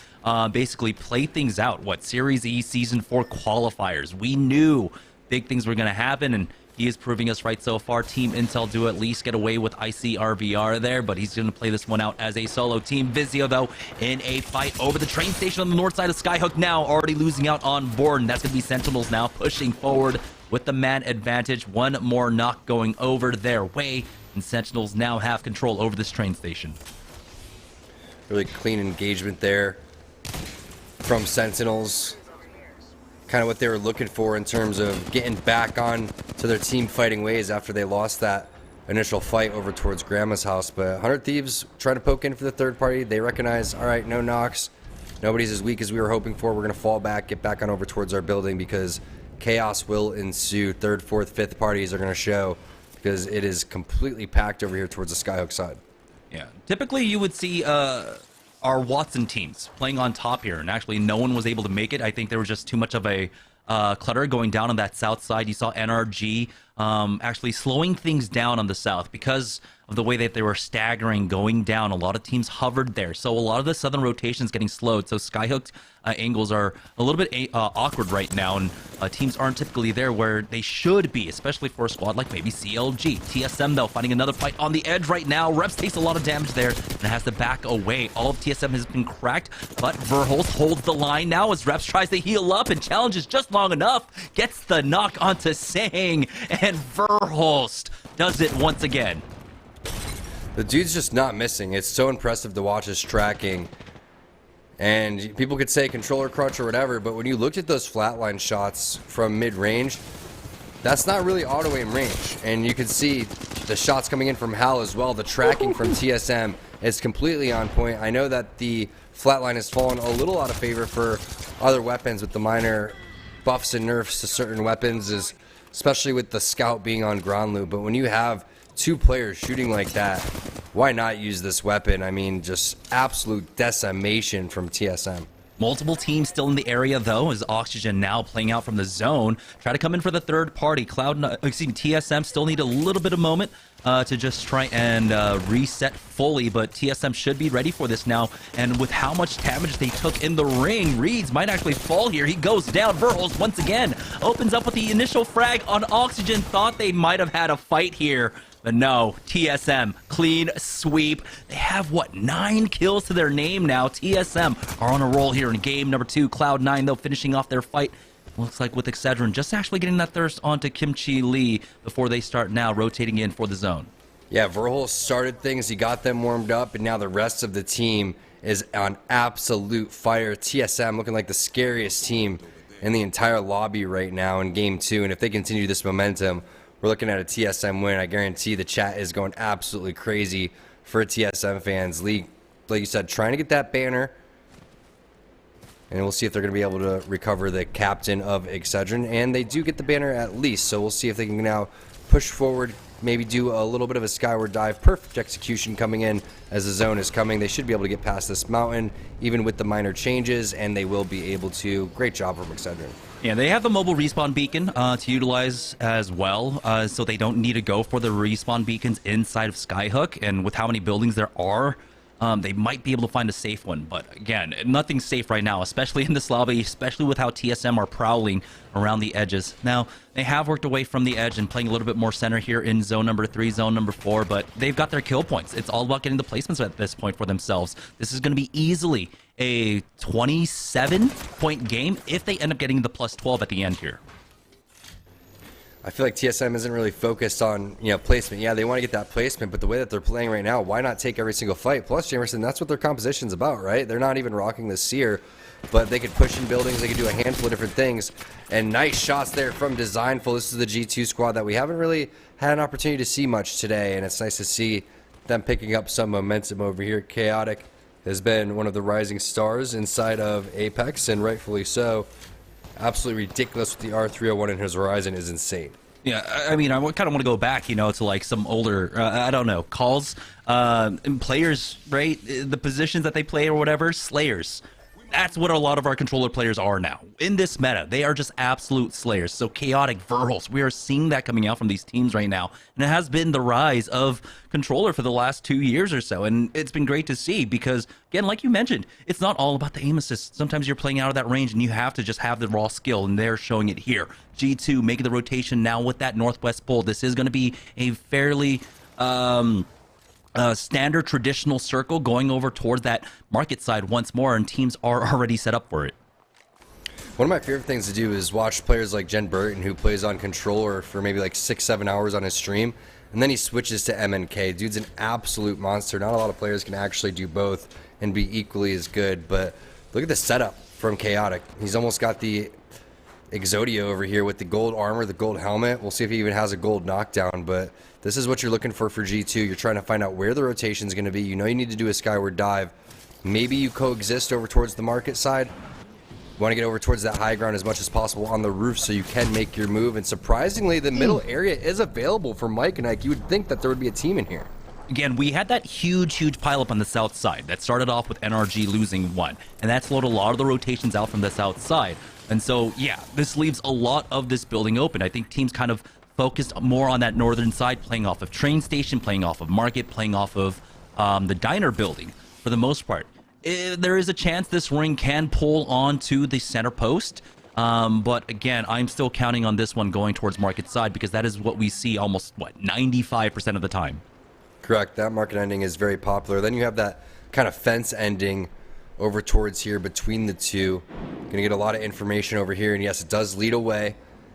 basically play things out. Series E Season 4 qualifiers. We knew big things were going to happen, and he is proving us right so far. Team Intel do at least get away with ICRBR there, but he's going to play this one out as a solo. Team Vizio, though, in a fight over the train station on the north side of Skyhook now, already losing out on board, and that's going to be Sentinels now pushing forward with the man advantage. One more knock going over their way, and Sentinels now have control over this train station. Really clean engagement there from Sentinels. Kind of what they were looking for in terms of getting back on to their team fighting ways after they lost that initial fight over towards Grandma's house. But 100 Thieves trying to poke in for the third party. They recognize, all right, no knocks. Nobody's as weak as we were hoping for. We're going to fall back, get back on over towards our building because chaos will ensue. Third, fourth, fifth parties are going to show because it is completely packed over here towards the Skyhook side. Yeah, typically you would see our Watson teams playing on top here, and actually no one was able to make it. I think there was just too much of a clutter going down on that south side. You saw NRG actually slowing things down on the south because of the way that they were staggering going down. A lot of teams hovered there, so a lot of the southern rotations getting slowed. So Skyhook's angles are a little bit awkward right now, and teams aren't typically there where they should be, especially for a squad like maybe CLG. TSM, though, finding another fight on the edge right now. Reps takes a lot of damage there and has to back away. All of TSM has been cracked, but Verholst holds the line now as Reps tries to heal up and challenges just long enough. Gets the knock onto Sang, and Verholst does it once again. The dude's just not missing. It's so impressive to watch his tracking. And people could say controller crunch or whatever, but when you looked at those flatline shots from mid-range, that's not really auto-aim range. And you can see the shots coming in from Hal as well, the tracking from TSM is completely on point. I know that the flatline has fallen a little out of favor for other weapons with the minor buffs and nerfs to certain weapons, especially with the scout being on ground loop. But when you have two players shooting like that, why not use this weapon? I mean, just absolute decimation from TSM. Multiple teams still in the area, though, as Oxygen now playing out from the zone. Try to come in for the third party. TSM still need a little bit of moment to just try and reset fully, but TSM should be ready for this now. And with how much damage they took in the ring, Reeds might actually fall here. He goes down. Verholz once again opens up with the initial frag on Oxygen. Thought they might have had a fight here. But no, TSM, clean sweep. They have, what, 9 kills to their name now. TSM are on a roll here in game number 2. Cloud9, though, finishing off their fight. Looks like with Excedrin just actually getting that thirst onto Kimchi Lee before they start now rotating in for the zone. Yeah, Verholz started things. He got them warmed up, and now the rest of the team is on absolute fire. TSM looking like the scariest team in the entire lobby right now in game 2. And if they continue this momentum, we're looking at a TSM win. I guarantee the chat is going absolutely crazy for TSM fans. League, like you said, trying to get that banner. And we'll see if they're going to be able to recover the captain of Excedrin. And they do get the banner at least. So we'll see if they can now push forward, maybe do a little bit of a skyward dive. Perfect execution coming in as the zone is coming. They should be able to get past this mountain, even with the minor changes. And they will be able to. Great job from Excedrin. Yeah, they have the mobile respawn beacon to utilize as well, so they don't need to go for the respawn beacons inside of Skyhook. And with how many buildings there are, they might be able to find a safe one. But again, nothing's safe right now, especially in this lobby, especially with how TSM are prowling around the edges. Now, they have worked away from the edge and playing a little bit more center here in zone number 3, zone number 4, but they've got their kill points. It's all about getting the placements at this point for themselves. This is going to be easily a 27-point game if they end up getting the plus 12 at the end here. I feel like TSM isn't really focused on, placement. Yeah, they want to get that placement, but the way that they're playing right now, why not take every single fight? Plus, Jamerson, that's what their composition's about, right? They're not even rocking the Seer, but they could push in buildings, they could do a handful of different things. And nice shots there from Designful. This is the G2 squad that we haven't really had an opportunity to see much today, and it's nice to see them picking up some momentum over here. Chaotic has been one of the rising stars inside of Apex, and rightfully so. Absolutely ridiculous with the R301 in his Horizon is insane. Yeah, I mean, I kind of want to go back, to like some older, I don't know, calls, and players, right? The positions that they play or whatever, slayers. That's what a lot of our controller players are now. In this meta, they are just absolute slayers. So Chaotic, Verholz, we are seeing that coming out from these teams right now. And it has been the rise of controller for the last 2 years or so. And it's been great to see because, again, like you mentioned, it's not all about the aim assist. Sometimes you're playing out of that range and you have to just have the raw skill, and they're showing it here. G2 making the rotation now with that northwest pull. This is going to be a fairly standard traditional circle going over towards that market side once more, and teams are already set up for it. One of my favorite things to do is watch players like Jen Burton, who plays on controller for maybe like 6-7 hours on his stream, and then he switches to MNK. Dude's an absolute monster. Not a lot of players can actually do both and be equally as good, but look at the setup from Chaotic. He's almost got the Exodia over here with the gold armor, the gold helmet. We'll see if he even has a gold knockdown, but this is what you're looking for G2. You're trying to find out where the rotation is going to be. You know you need to do a skyward dive. Maybe you coexist over towards the market side. You want to get over towards that high ground as much as possible on the roof so you can make your move. And surprisingly, the middle area is available for Mike and Ike. You would think that there would be a team in here. Again, we had that huge pileup on the south side that started off with NRG losing 1, and that slowed a lot of the rotations out from the south side. And so, yeah, this leaves a lot of this building open. I think teams kind of focused more on that northern side, playing off of train station, playing off of market, playing off of the diner building for the most part. There is a chance this ring can pull onto the center post. But again, I'm still counting on this one going towards market side because that is what we see almost, 95% of the time. Correct. That market ending is very popular. Then you have that kind of fence ending over towards here between the two. Going to get a lot of information over here. And yes, it does lead away.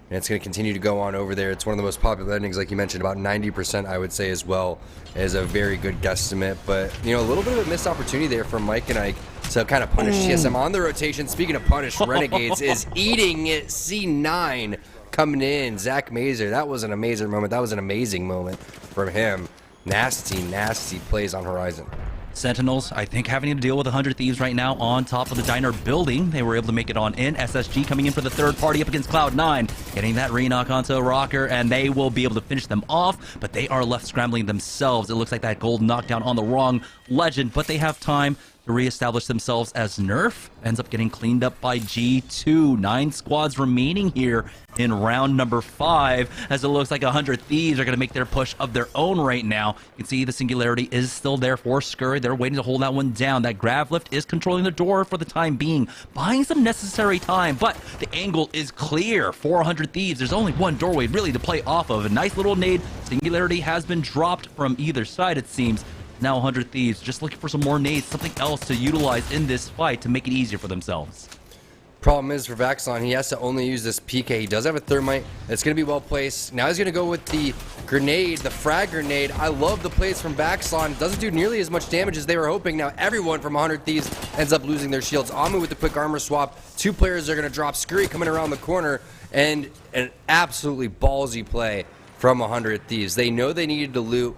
And it's going to continue to go on over there. It's one of the most popular endings, like you mentioned, about 90%, I would say, as well, is a very good guesstimate. But, a little bit of a missed opportunity there from Mike and Ike to kind of punish TSM on the rotation. Speaking of punish, Renegades is eating it. C9 coming in. Zach Mazer, that was an amazing moment. That was an amazing moment from him. Nasty plays on Horizon. Sentinels, I think, having to deal with 100 Thieves right now on top of the Diner building. They were able to make it on in. SSG coming in for the third party up against Cloud9, getting that re-knock onto a Rocker, and they will be able to finish them off, but they are left scrambling themselves. It looks like that gold knockdown on the wrong Legend, but they have time to reestablish themselves as Nerf. Ends up getting cleaned up by G2. 9 squads remaining here in round number 5, as it looks like 100 Thieves are going to make their push of their own right now. You can see the Singularity is still there for Scurry. They're waiting to hold that one down. That Grav Lift is controlling the door for the time being, buying some necessary time, but the angle is clear for 100 Thieves. There's only one doorway really to play off of. A nice little nade. Singularity has been dropped from either side, it seems. Now 100 Thieves just looking for some more nades, something else to utilize in this fight to make it easier for themselves. Problem is for Vaxlon, he has to only use this PK. He does have a thermite. It's going to be well placed. Now he's going to go with the grenade, the frag grenade. I love the plays from Vaxlon. Doesn't do nearly as much damage as they were hoping. Now everyone from 100 Thieves ends up losing their shields. Amu with the quick armor swap. 2 players are going to drop. Scurry coming around the corner, and an absolutely ballsy play from 100 Thieves. They know they needed to loot.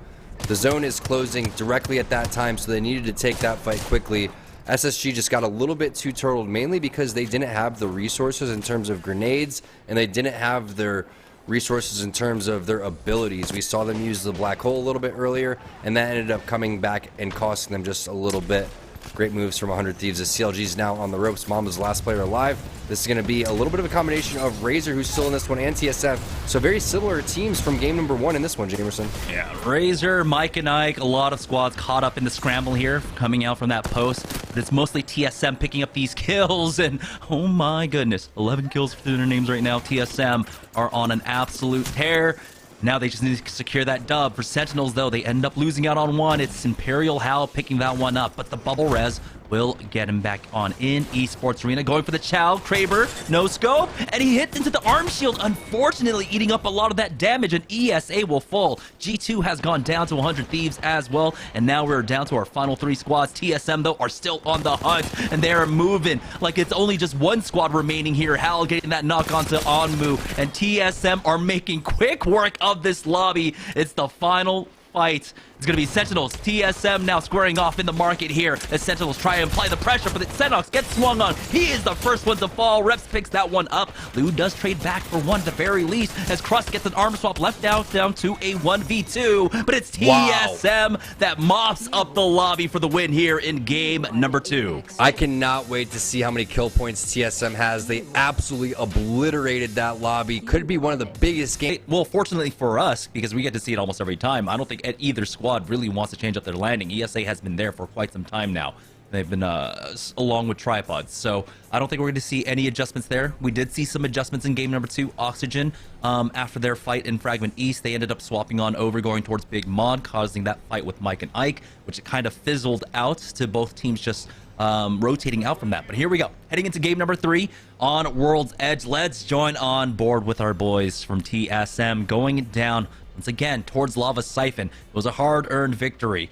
The zone is closing directly at that time, so they needed to take that fight quickly. SSG just got a little bit too turtled, mainly because they didn't have the resources in terms of grenades, and they didn't have their resources in terms of their abilities. We saw them use the black hole a little bit earlier, and that ended up coming back and costing them just a little bit. Great moves from 100 Thieves. The CLG's now on the ropes. Mama's the last player alive. This is going to be a little bit of a combination of Razor, who's still in this one, and TSF. So very similar teams from game number 1 in this one, Jamerson. Yeah, Razor, Mike and Ike, a lot of squads caught up in the scramble here, coming out from that post. But it's mostly TSM picking up these kills, and oh my goodness, 11 kills for their names right now. TSM are on an absolute tear. Now they just need to secure that dub. For Sentinels, though, they end up losing out on one. It's Imperial Hal picking that one up, but the bubble res will get him back on in Esports Arena. Going for the Chow, Kraber, no scope, and he hits into the arm shield, unfortunately eating up a lot of that damage, and ESA will fall. G2 has gone down to 100 Thieves as well, and now we're down to our final 3 squads. TSM, though, are still on the hunt, and they are moving like it's only just one squad remaining here. Hal getting that knock onto Onmu, and TSM are making quick work of this lobby. It's the final fight. It's going to be Sentinels. TSM now squaring off in the market here as Sentinels try and apply the pressure, but Senox gets swung on. He is the first one to fall. Reps picks that one up. Lou does trade back for one at the very least as Crust gets an arm swap left down to a 1v2, but it's TSM that mops up the lobby for the win here in game number 2. I cannot wait to see how many kill points TSM has. They absolutely obliterated that lobby. Could be one of the biggest games. Well, fortunately for us, because we get to see it almost every time, I don't think either squad really wants to change up their landing. ESA has been there for quite some time now. They've been along with tripods, so I don't think we're going to see any adjustments there. We did see some adjustments in game number 2. Oxygen, after their fight in Fragment East, they ended up swapping on over, going towards Big Mod, causing that fight with Mike and Ike, which it kind of fizzled out to both teams just rotating out from that. But here we go, heading into game number 3 on World's Edge. Let's join on board with our boys from TSM, going down once again towards Lava Siphon. It was a hard-earned victory,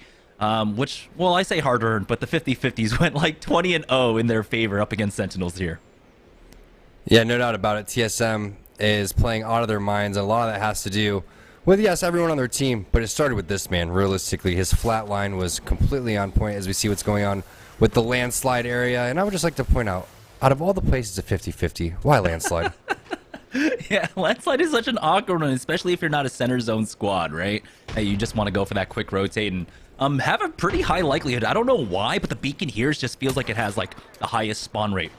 which, well, I say hard-earned, but the 50-50s went like 20-0 in their favor up against Sentinels here. Yeah, no doubt about it. TSM is playing out of their minds, and a lot of that has to do with, yes, everyone on their team, but it started with this man. Realistically, his flat line was completely on point as we see what's going on with the landslide area. And I would just like to point out of all the places a 50-50, why landslide? Yeah, landslide is such an awkward one, especially if you're not a center zone squad, right? You just want to go for that quick rotate and have a pretty high likelihood. I don't know why, but the beacon here just feels like it has like the highest spawn rate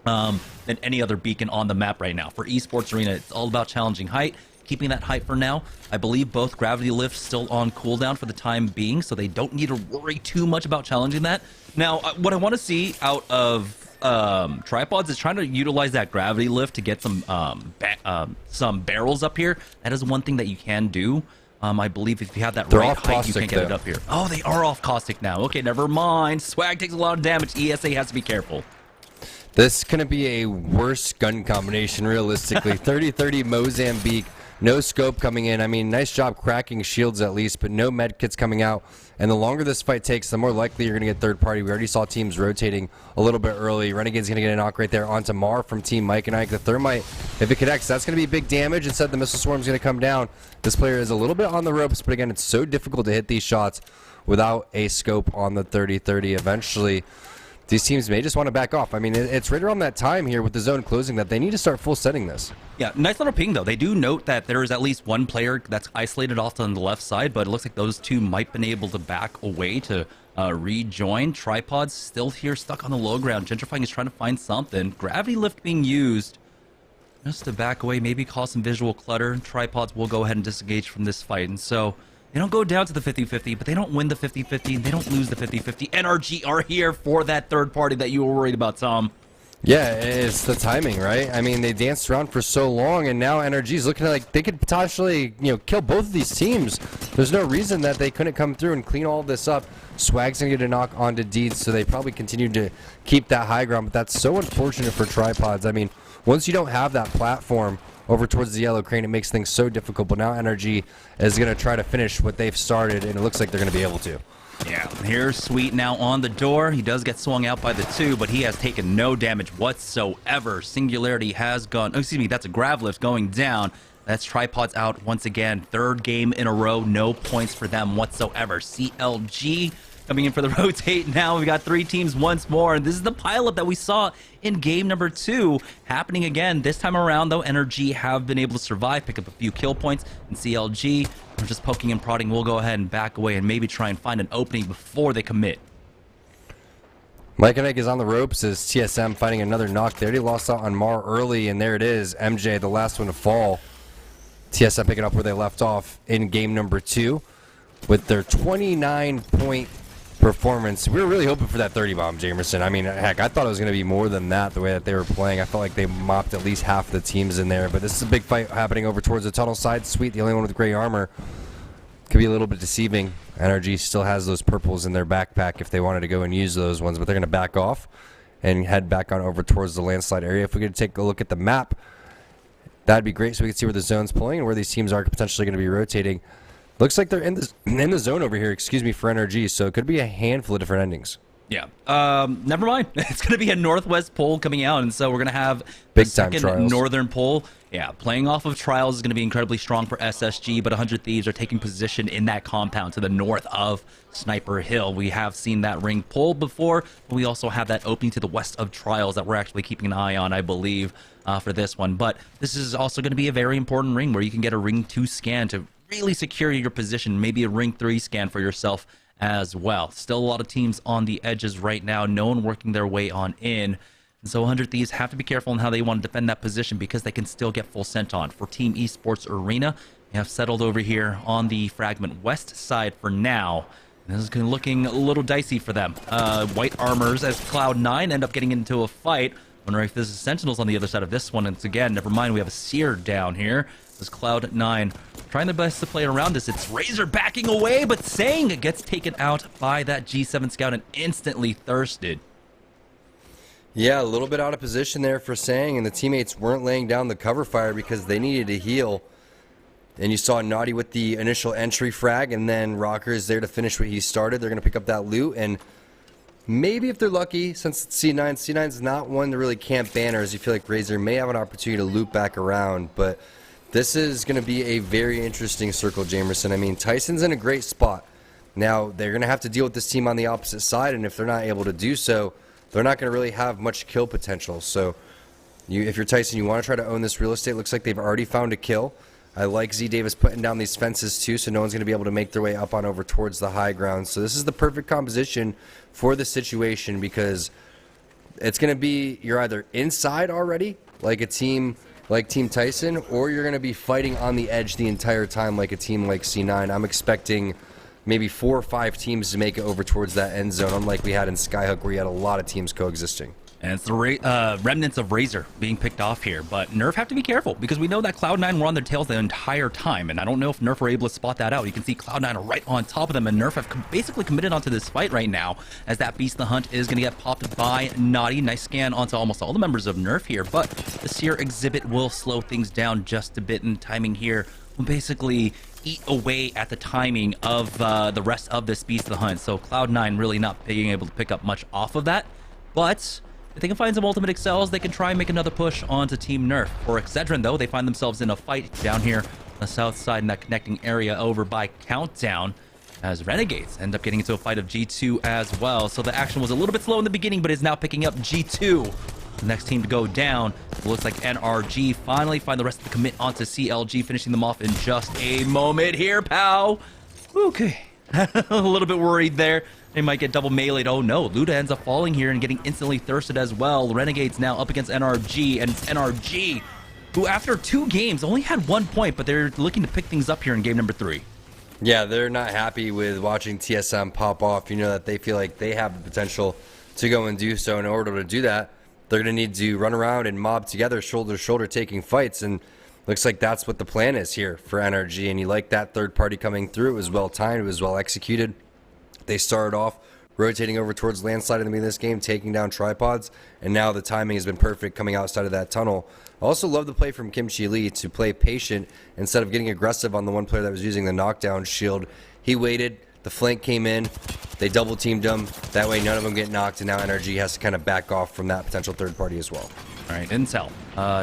than any other beacon on the map right now. For Esports Arena, it's all about challenging height, keeping that height for now. I believe both gravity lifts still on cooldown for the time being, so they don't need to worry too much about challenging that. Now, what I want to see out of tripods is trying to utilize that gravity lift to get some barrels up here. That is one thing that you can do. I believe if you have that right height, you can get it up here. Oh, they are off caustic now. Okay, never mind. Swag takes a lot of damage. ESA has to be careful. This is going to be a worse gun combination, realistically. 30-30 Mozambique No scope coming in. I mean, nice job cracking shields at least, but no med kits coming out. And the longer this fight takes, the more likely you're going to get third party. We already saw teams rotating a little bit early. Renegade's going to get a knock right there onto Mar from Team Mike and Ike. The Thermite, if it connects, that's going to be big damage. Instead, the Missile Swarm's going to come down. This player is a little bit on the ropes, but again, it's so difficult to hit these shots without a scope on the 30-30. Eventually, these teams may just want to back off. I mean, it's right around that time here with the zone closing that they need to start full setting this. Yeah, nice little ping, though. They do note that there is at least one player that's isolated off on the left side, but it looks like those two might have been able to back away to rejoin. Tripod's still here, stuck on the low ground. Gentrifying is trying to find something. Gravity lift being used just to back away, maybe cause some visual clutter. Tripods will go ahead and disengage from this fight, and so they don't go down to the 50-50, but they don't win the 50-50, and they don't lose the 50-50. NRG are here for that third party that you were worried about, Tom. Yeah, it's the timing, right? I mean, they danced around for so long, and now NRG is looking like they could potentially, kill both of these teams. There's no reason that they couldn't come through and clean all this up. Swag's going to get a knock onto Deeds, so they probably continue to keep that high ground, but that's so unfortunate for Tripods. I mean, once you don't have that platform over towards the yellow crane, it makes things so difficult, but now NRG is going to try to finish what they've started, and it looks like they're going to be able to. Yeah, here's Sweet now on the door. He does get swung out by the two, but he has taken no damage whatsoever. Singularity has gone, oh, excuse me, that's a grav lift going down. That's Tripods out once again. Third game in a row, no points for them whatsoever. CLG coming in for the rotate now. We got three teams once more, and this is the pileup that we saw in game number 2 happening again. This time around, though, NRG have been able to survive, pick up a few kill points, and CLG, we're just poking and prodding. We'll go ahead and back away and maybe try and find an opening before they commit. Mike and Ike is on the ropes as TSM fighting another knock. They already lost out on Mar early, and there it is. MJ, the last one to fall. TSM picking up where they left off in game number 2 with their 29-point performance. We were really hoping for that 30 bomb, Jamerson. I mean, heck, I thought it was going to be more than that the way that they were playing. I felt like they mopped at least half the teams in there, but this is a big fight happening over towards the tunnel side. Sweet, the only one with gray armor. Could be a little bit deceiving. NRG still has those purples in their backpack if they wanted to go and use those ones, but they're going to back off and head back on over towards the landslide area. If we could take a look at the map, that'd be great so we can see where the zone's pulling and where these teams are potentially going to be rotating. Looks like they're in the zone over here, excuse me, for NRG, so it could be a handful of different endings. Yeah. Never mind. It's going to be a northwest pole coming out, and so we're going to have big the time second Trials. northern pole. Yeah, playing off of Trials is going to be incredibly strong for SSG, but 100 Thieves are taking position in that compound to the north of Sniper Hill. We have seen that ring pull before, but we also have that opening to the west of Trials that we're actually keeping an eye on, I believe, for this one. But this is also going to be a very important ring where you can get a ring 2 scan to really secure your position, maybe a ring 3 scan for yourself as well. Still a lot of teams on the edges right now, no one working their way on in. And so 100 Thieves have to be careful in how they want to defend that position because they can still get full sent on. For Team Esports Arena, we have settled over here on the Fragment West side for now. And this is looking a little dicey for them. White armors as Cloud9 end up getting into a fight. Wonder if there's Sentinels on the other side of this one. And again, never mind, we have a Seer down here. This Cloud9 trying their best to play around this. It's Razor backing away, but Sang gets taken out by that G7 scout and instantly thirsted. Yeah, a little bit out of position there for Sang, and the teammates weren't laying down the cover fire because they needed to heal. And you saw Naughty with the initial entry frag, and then Rocker is there to finish what he started. They're going to pick up that loot, and maybe if they're lucky, since it's C9 is not one to really camp banners, you feel like Razor may have an opportunity to loop back around, but this is going to be a very interesting circle, Jamerson. I mean, Tyson's in a great spot. Now, they're going to have to deal with this team on the opposite side, and if they're not able to do so, they're not going to really have much kill potential. So, if you're Tyson, you want to try to own this real estate. Looks like they've already found a kill. I like Z Davis putting down these fences too, so no one's going to be able to make their way up on over towards the high ground. So this is the perfect composition for the situation because it's going to be you're either inside already, like a team like Team Tyson, or you're going to be fighting on the edge the entire time like a team like C9. I'm expecting maybe 4 or 5 teams to make it over towards that end zone, unlike we had in Skyhook where you had a lot of teams coexisting. And it's the remnants of Razor being picked off here. But Nerf have to be careful because we know that Cloud9 were on their tails the entire time. And I don't know if Nerf were able to spot that out. You can see Cloud9 right on top of them. And Nerf have basically committed onto this fight right now as that Beast the Hunt is going to get popped by Naughty. Nice scan onto almost all the members of Nerf here. But the Seer exhibit will slow things down just a bit. And timing here will basically eat away at the timing of the rest of this Beast the Hunt. So Cloud9 really not being able to pick up much off of that. But if they can find some ultimate excels, they can try and make another push onto Team Nerf. For Excedrin, though, they find themselves in a fight down here on the south side in that connecting area over by Countdown, as Renegades end up getting into a fight of G2 as well. So the action was a little bit slow in the beginning, but is now picking up G2. The next team to go down, it looks like NRG finally find the rest of the commit onto CLG, finishing them off in just a moment here, pal. Okay, a little bit worried there. They might get double meleeed. Oh no, Luda ends up falling here and getting instantly thirsted as well. Renegades now up against NRG, and it's NRG, who after 2 games only had 1 point, but they're looking to pick things up here in game number 3. Yeah, they're not happy with watching TSM pop off. You know that they feel like they have the potential to go and do so. In order to do that, they're going to need to run around and mob together, shoulder to shoulder, taking fights. And looks like that's what the plan is here for NRG. And you like that third party coming through. It was well timed. It was well executed. They started off rotating over towards landslide in the beginning of this game, taking down tripods, and now the timing has been perfect coming outside of that tunnel. I also love the play from Kimchi Lee to play patient instead of getting aggressive on the one player that was using the knockdown shield. He waited, the flank came in, they double teamed him. That way none of them get knocked, and now NRG has to kind of back off from that potential third party as well. All right, intel.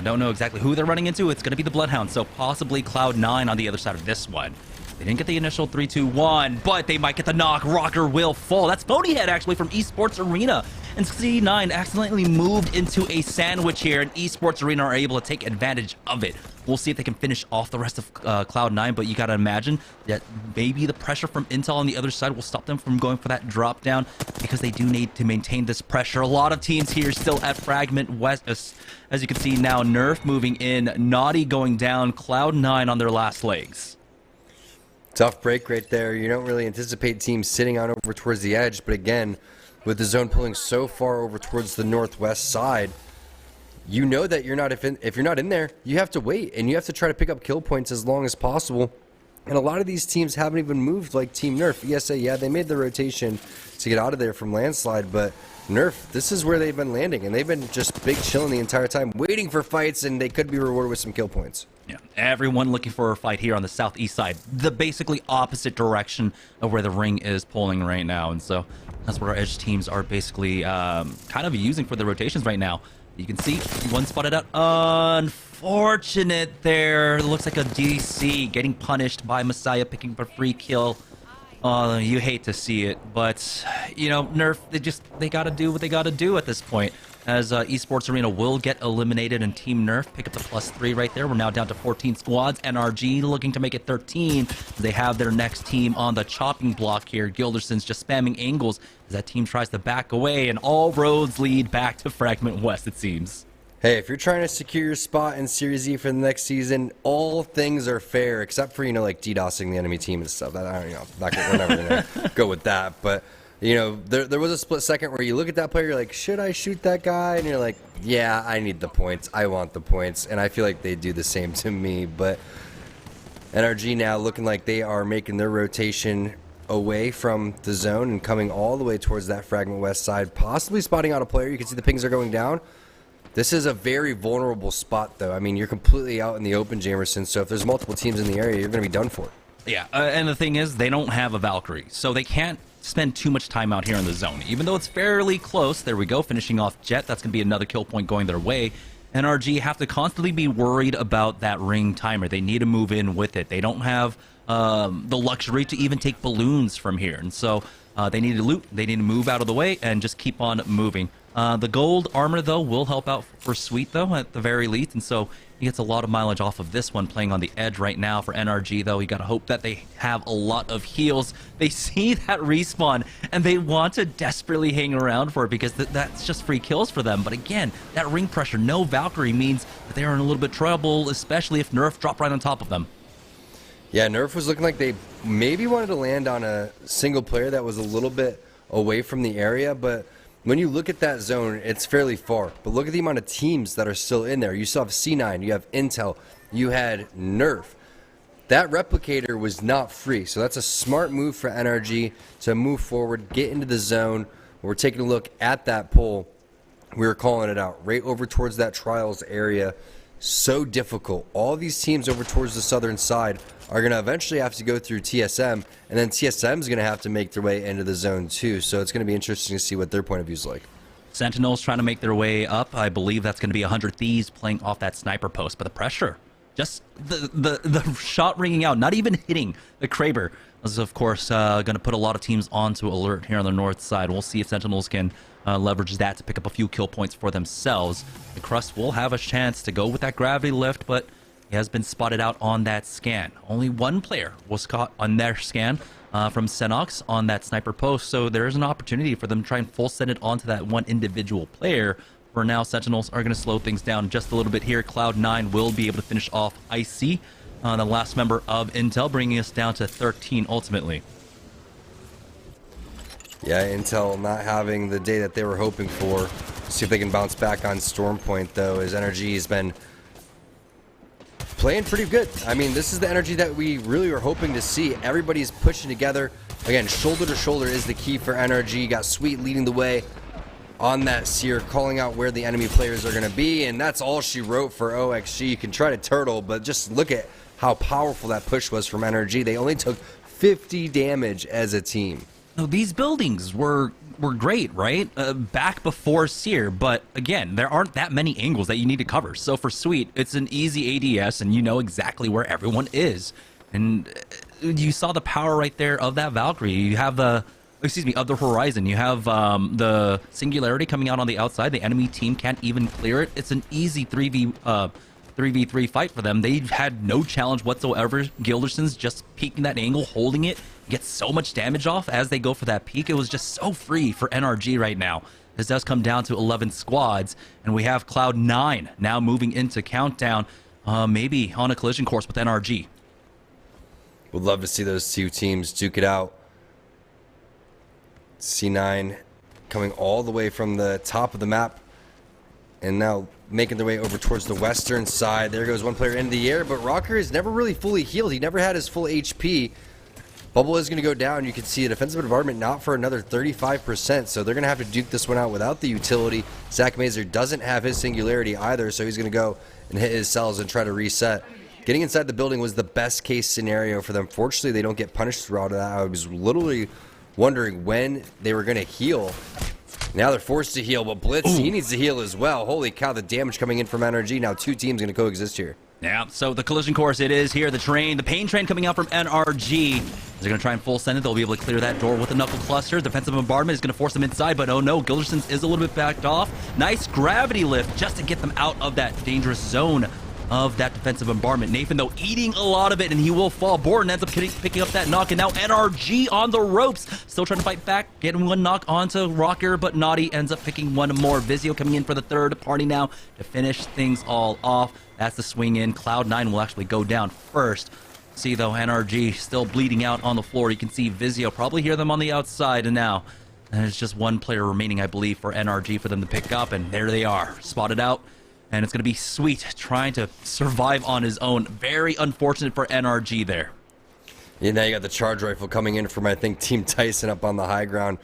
Don't know exactly who they're running into. It's going to be the Bloodhound, so possibly Cloud9 on the other side of this one. They didn't get the initial 3-2-1, but they might get the knock. Rocker will fall. That's Phonyhead, actually, from Esports Arena. And C9 accidentally moved into a sandwich here, and Esports Arena are able to take advantage of it. We'll see if they can finish off the rest of Cloud9, but you got to imagine that maybe the pressure from Intel on the other side will stop them from going for that drop down, because they do need to maintain this pressure. A lot of teams here still at Fragment West. As you can see now, Nerf moving in, Naughty going down, Cloud9 on their last legs. Tough break right there. You don't really anticipate teams sitting on over towards the edge, but again, with the zone pulling so far over towards the northwest side, you know that if you're not in there, you have to wait, and you have to try to pick up kill points as long as possible. And a lot of these teams haven't even moved like Team Nerf. ESA, yeah, they made the rotation to get out of there from landslide, but Nerf, this is where they've been landing, and they've been just big chilling the entire time, waiting for fights, and they could be rewarded with some kill points. Yeah, everyone looking for a fight here on the southeast side, the basically opposite direction of where the ring is pulling right now. And so that's what our edge teams are basically kind of using for the rotations right now. You can see one spotted out. Unfortunate there. It looks like a DC getting punished by Messiah, picking up a free kill. You hate to see it, but you know, Nerf, they gotta do what they gotta do at this point, as Esports Arena will get eliminated, and Team Nerf pick up the +3 right there. We're now down to 14 squads. NRG looking to make it 13. They have their next team on the chopping block here. Gilderson's just spamming angles as that team tries to back away, and all roads lead back to Fragment West, it seems. Hey, if you're trying to secure your spot in Series E for the next season, all things are fair, except for, you know, like DDoSing the enemy team and stuff. That, I don't know, we're never going to go with that. But, you know, there was a split second where you look at that player, you're like, should I shoot that guy? And you're like, yeah, I need the points. I want the points. And I feel like they do the same to me. But NRG now looking like they are making their rotation away from the zone and coming all the way towards that Fragment West side, possibly spotting out a player. You can see the pings are going down. This is a very vulnerable spot, though. I mean, you're completely out in the open, Jamerson, so if there's multiple teams in the area, you're going to be done for. Yeah, and the thing is, they don't have a Valkyrie, so they can't spend too much time out here in the zone. Even though it's fairly close, there we go, finishing off Jet. That's going to be another kill point going their way. NRG have to constantly be worried about that ring timer. They need to move in with it. They don't have the luxury to even take balloons from here, and so they need to loot. They need to move out of the way and just keep on moving. The gold armor, though, will help out for Sweet, though, at the very least. And so he gets a lot of mileage off of this one, playing on the edge right now for NRG, though. You got to hope that they have a lot of heals. They see that respawn, and they want to desperately hang around for it because that's just free kills for them. But again, that ring pressure, no Valkyrie, means that they are in a little bit of trouble, especially if Nerf drop right on top of them. Yeah, Nerf was looking like they maybe wanted to land on a single player that was a little bit away from the area, but when you look at that zone, it's fairly far. But look at the amount of teams that are still in there. You still have C9, you have Intel, you had Nerf. That replicator was not free. So that's a smart move for NRG to move forward, get into the zone. We're taking a look at that pole. We were calling it out right over towards that trials area. So difficult. All these teams over towards the southern side are going to eventually have to go through TSM, and then TSM is going to have to make their way into the zone too. So it's going to be interesting to see what their point of view is like. Sentinels trying to make their way up. I believe that's going to be 100 Thieves playing off that sniper post, but the pressure, just the shot ringing out, not even hitting the Kraber. This is, of course, going to put a lot of teams onto alert here on the north side. We'll see if Sentinels can leverage that to pick up a few kill points for themselves. The Crust will have a chance to go with that gravity lift, but he has been spotted out on that scan. Only one player was caught on their scan from Senox on that sniper post, so there is an opportunity for them to try and full send it onto that one individual player. For now, Sentinels are going to slow things down just a little bit here. Cloud9 will be able to finish off Icy, the last member of Intel, bringing us down to 13 ultimately. Yeah, Intel not having the day that they were hoping for. See if they can bounce back on Storm Point, though, as NRG has been playing pretty good. I mean, this is the energy that we really were hoping to see. Everybody's pushing together. Again, shoulder to shoulder is the key for NRG. Got Sweet leading the way on that Seer, calling out where the enemy players are going to be, and that's all she wrote for OXG. You can try to turtle, but just look at how powerful that push was from NRG. They only took 50 damage as a team. No, these buildings were great, right? Back before Seer, but again, there aren't that many angles that you need to cover. So for Sweet, it's an easy ADS, and you know exactly where everyone is. And you saw the power right there of that Valkyrie. You have the, of the Horizon. You have the Singularity coming out on the outside. The enemy team can't even clear it. It's an easy 3v3 fight for them. They've had no challenge whatsoever. Gilderson's just peeking that angle, holding it, gets so much damage off as they go for that peek. It was just so free for NRG right now. This does come down to 11 squads, and we have Cloud9 now moving into Countdown, maybe on a collision course with NRG. Would love to see those two teams duke it out. C9 coming all the way from the top of the map and now making their way over towards the western side. There goes one player into the air, but Rocker is never really fully healed. He never had his full HP. Bubble is going to go down. You can see a defensive bombardment not for another 35%, so they're going to have to duke this one out without the utility. Zach Mazer doesn't have his Singularity either, so he's going to go and hit his cells and try to reset. Getting inside the building was the best case scenario for them. Fortunately, they don't get punished throughout that. I was literally wondering when they were going to heal. Now they're forced to heal, but Blitz, he needs to heal as well. Holy cow, the damage coming in from NRG. Now two teams going to coexist here. Yeah, so the collision course it is here. The train, the pain train coming out from NRG. They're going to try and full send it. They'll be able to clear that door with a knuckle cluster. Defensive bombardment is going to force them inside, but oh no, Gilderson's is a little bit backed off. Nice gravity lift just to get them out of that dangerous zone of that defensive bombardment. Nathan, though, eating a lot of it, and he will fall. Borden ends up picking up that knock, and now NRG on the ropes. Still trying to fight back, getting one knock onto Rocker, but Naughty ends up picking one more. Vizio coming in for the third party now to finish things all off. That's the swing in. Cloud9 will actually go down first. See, though, NRG still bleeding out on the floor. You can see Vizio probably hear them on the outside, and now there's just one player remaining, I believe, for NRG for them to pick up, and there they are, spotted out. And it's going to be Sweet trying to survive on his own. Very unfortunate for NRG there. Yeah, now you got the charge rifle coming in from, I think, Team Tyson up on the high ground.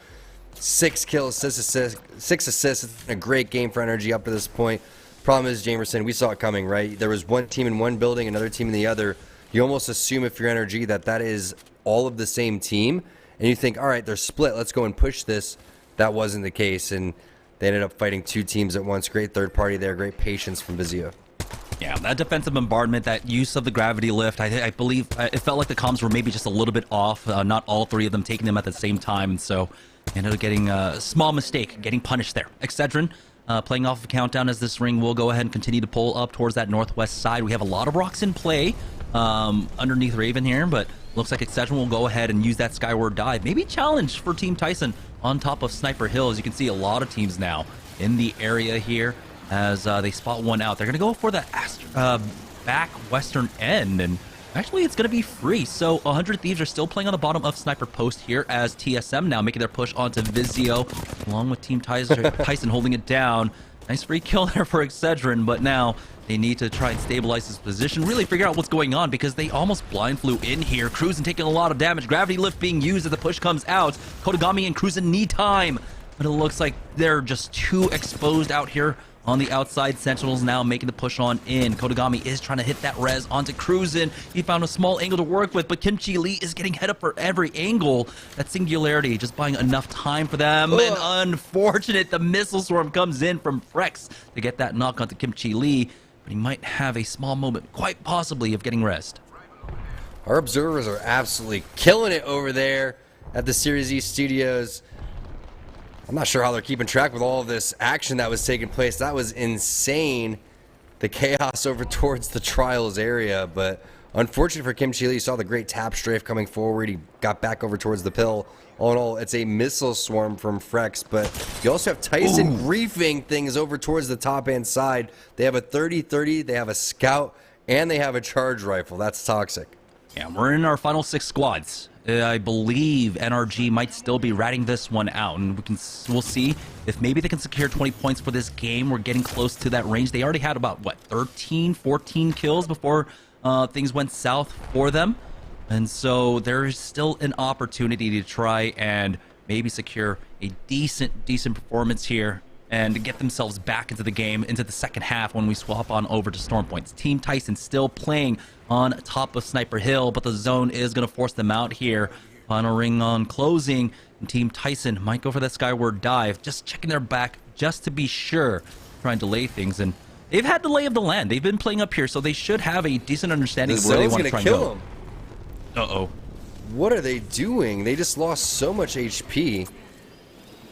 6 kills, 6 assists. It's been a great game for NRG up to this point. Problem is, Jamerson, we saw it coming, right? There was one team in one building, another team in the other. You almost assume if you're NRG that is all of the same team. And you think, all right, they're split. Let's go and push this. That wasn't the case. And they ended up fighting two teams at once. Great third party there. Great patience from Vizio. Yeah, that defensive bombardment, that use of the gravity lift, I believe it felt like the comms were maybe just a little bit off. Not all three of them taking them at the same time. And so ended up getting a small mistake, getting punished there. Excedrin playing off of Countdown as this ring will go ahead and continue to pull up towards that northwest side. We have a lot of rocks in play underneath Raven here, but looks like Excedrin will go ahead and use that skyward dive. Maybe challenge for Team Tyson on top of Sniper Hill. As you can see, a lot of teams now in the area here as they spot one out. They're going to go for the back western end, and Actually, it's going to be free. So 100 Thieves are still playing on the bottom of Sniper Post here as TSM now making their push onto Vizio, along with Team Tyson holding it down. Nice free kill there for Excedrin, but now they need to try and stabilize his position, really figure out what's going on because they almost blind flew in here. Cruisin taking a lot of damage. Gravity Lift being used as the push comes out. Kodagami and Cruisin need time, but it looks like they're just too exposed out here on the outside. Sentinels now making the push on in. Kodagami is trying to hit that res onto Cruisin. He found a small angle to work with, but Kimchi Lee is getting head up for every angle. That Singularity just buying enough time for them. And unfortunate, the missile swarm comes in from Frex to get that knock onto Kimchi Lee, but he might have a small moment, quite possibly, of getting rest. Our observers are absolutely killing it over there at the Series E studios. I'm not sure how they're keeping track with all of this action that was taking place. That was insane. The chaos over towards the trials area, but unfortunate for Kim Chi Lee. Saw the great tap strafe coming forward. He got back over towards the pill. All in all, it's a missile swarm from Frex, but you also have Tyson griefing things over towards the top end side. They have a 30-30, they have a scout, and they have a charge rifle. That's toxic. Yeah, we're in our final 6 squads. I believe NRG might still be ratting this one out, and we'll see if maybe they can secure 20 points for this game. We're getting close to that range. They already had about, what, 13, 14 kills before things went south for them. And so there's still an opportunity to try and maybe secure a decent performance here and get themselves back into the game, into the second half when we swap on over to Storm Points. Team Tyson still playing on top of Sniper Hill, but the zone is going to force them out here. Final ring on closing, and Team Tyson might go for that skyward dive, just checking their back just to be sure, trying to delay things. And they've had the lay of the land. They've been playing up here, so they should have a decent understanding of where they want to try and go. Uh-oh. What are they doing? They just lost so much HP.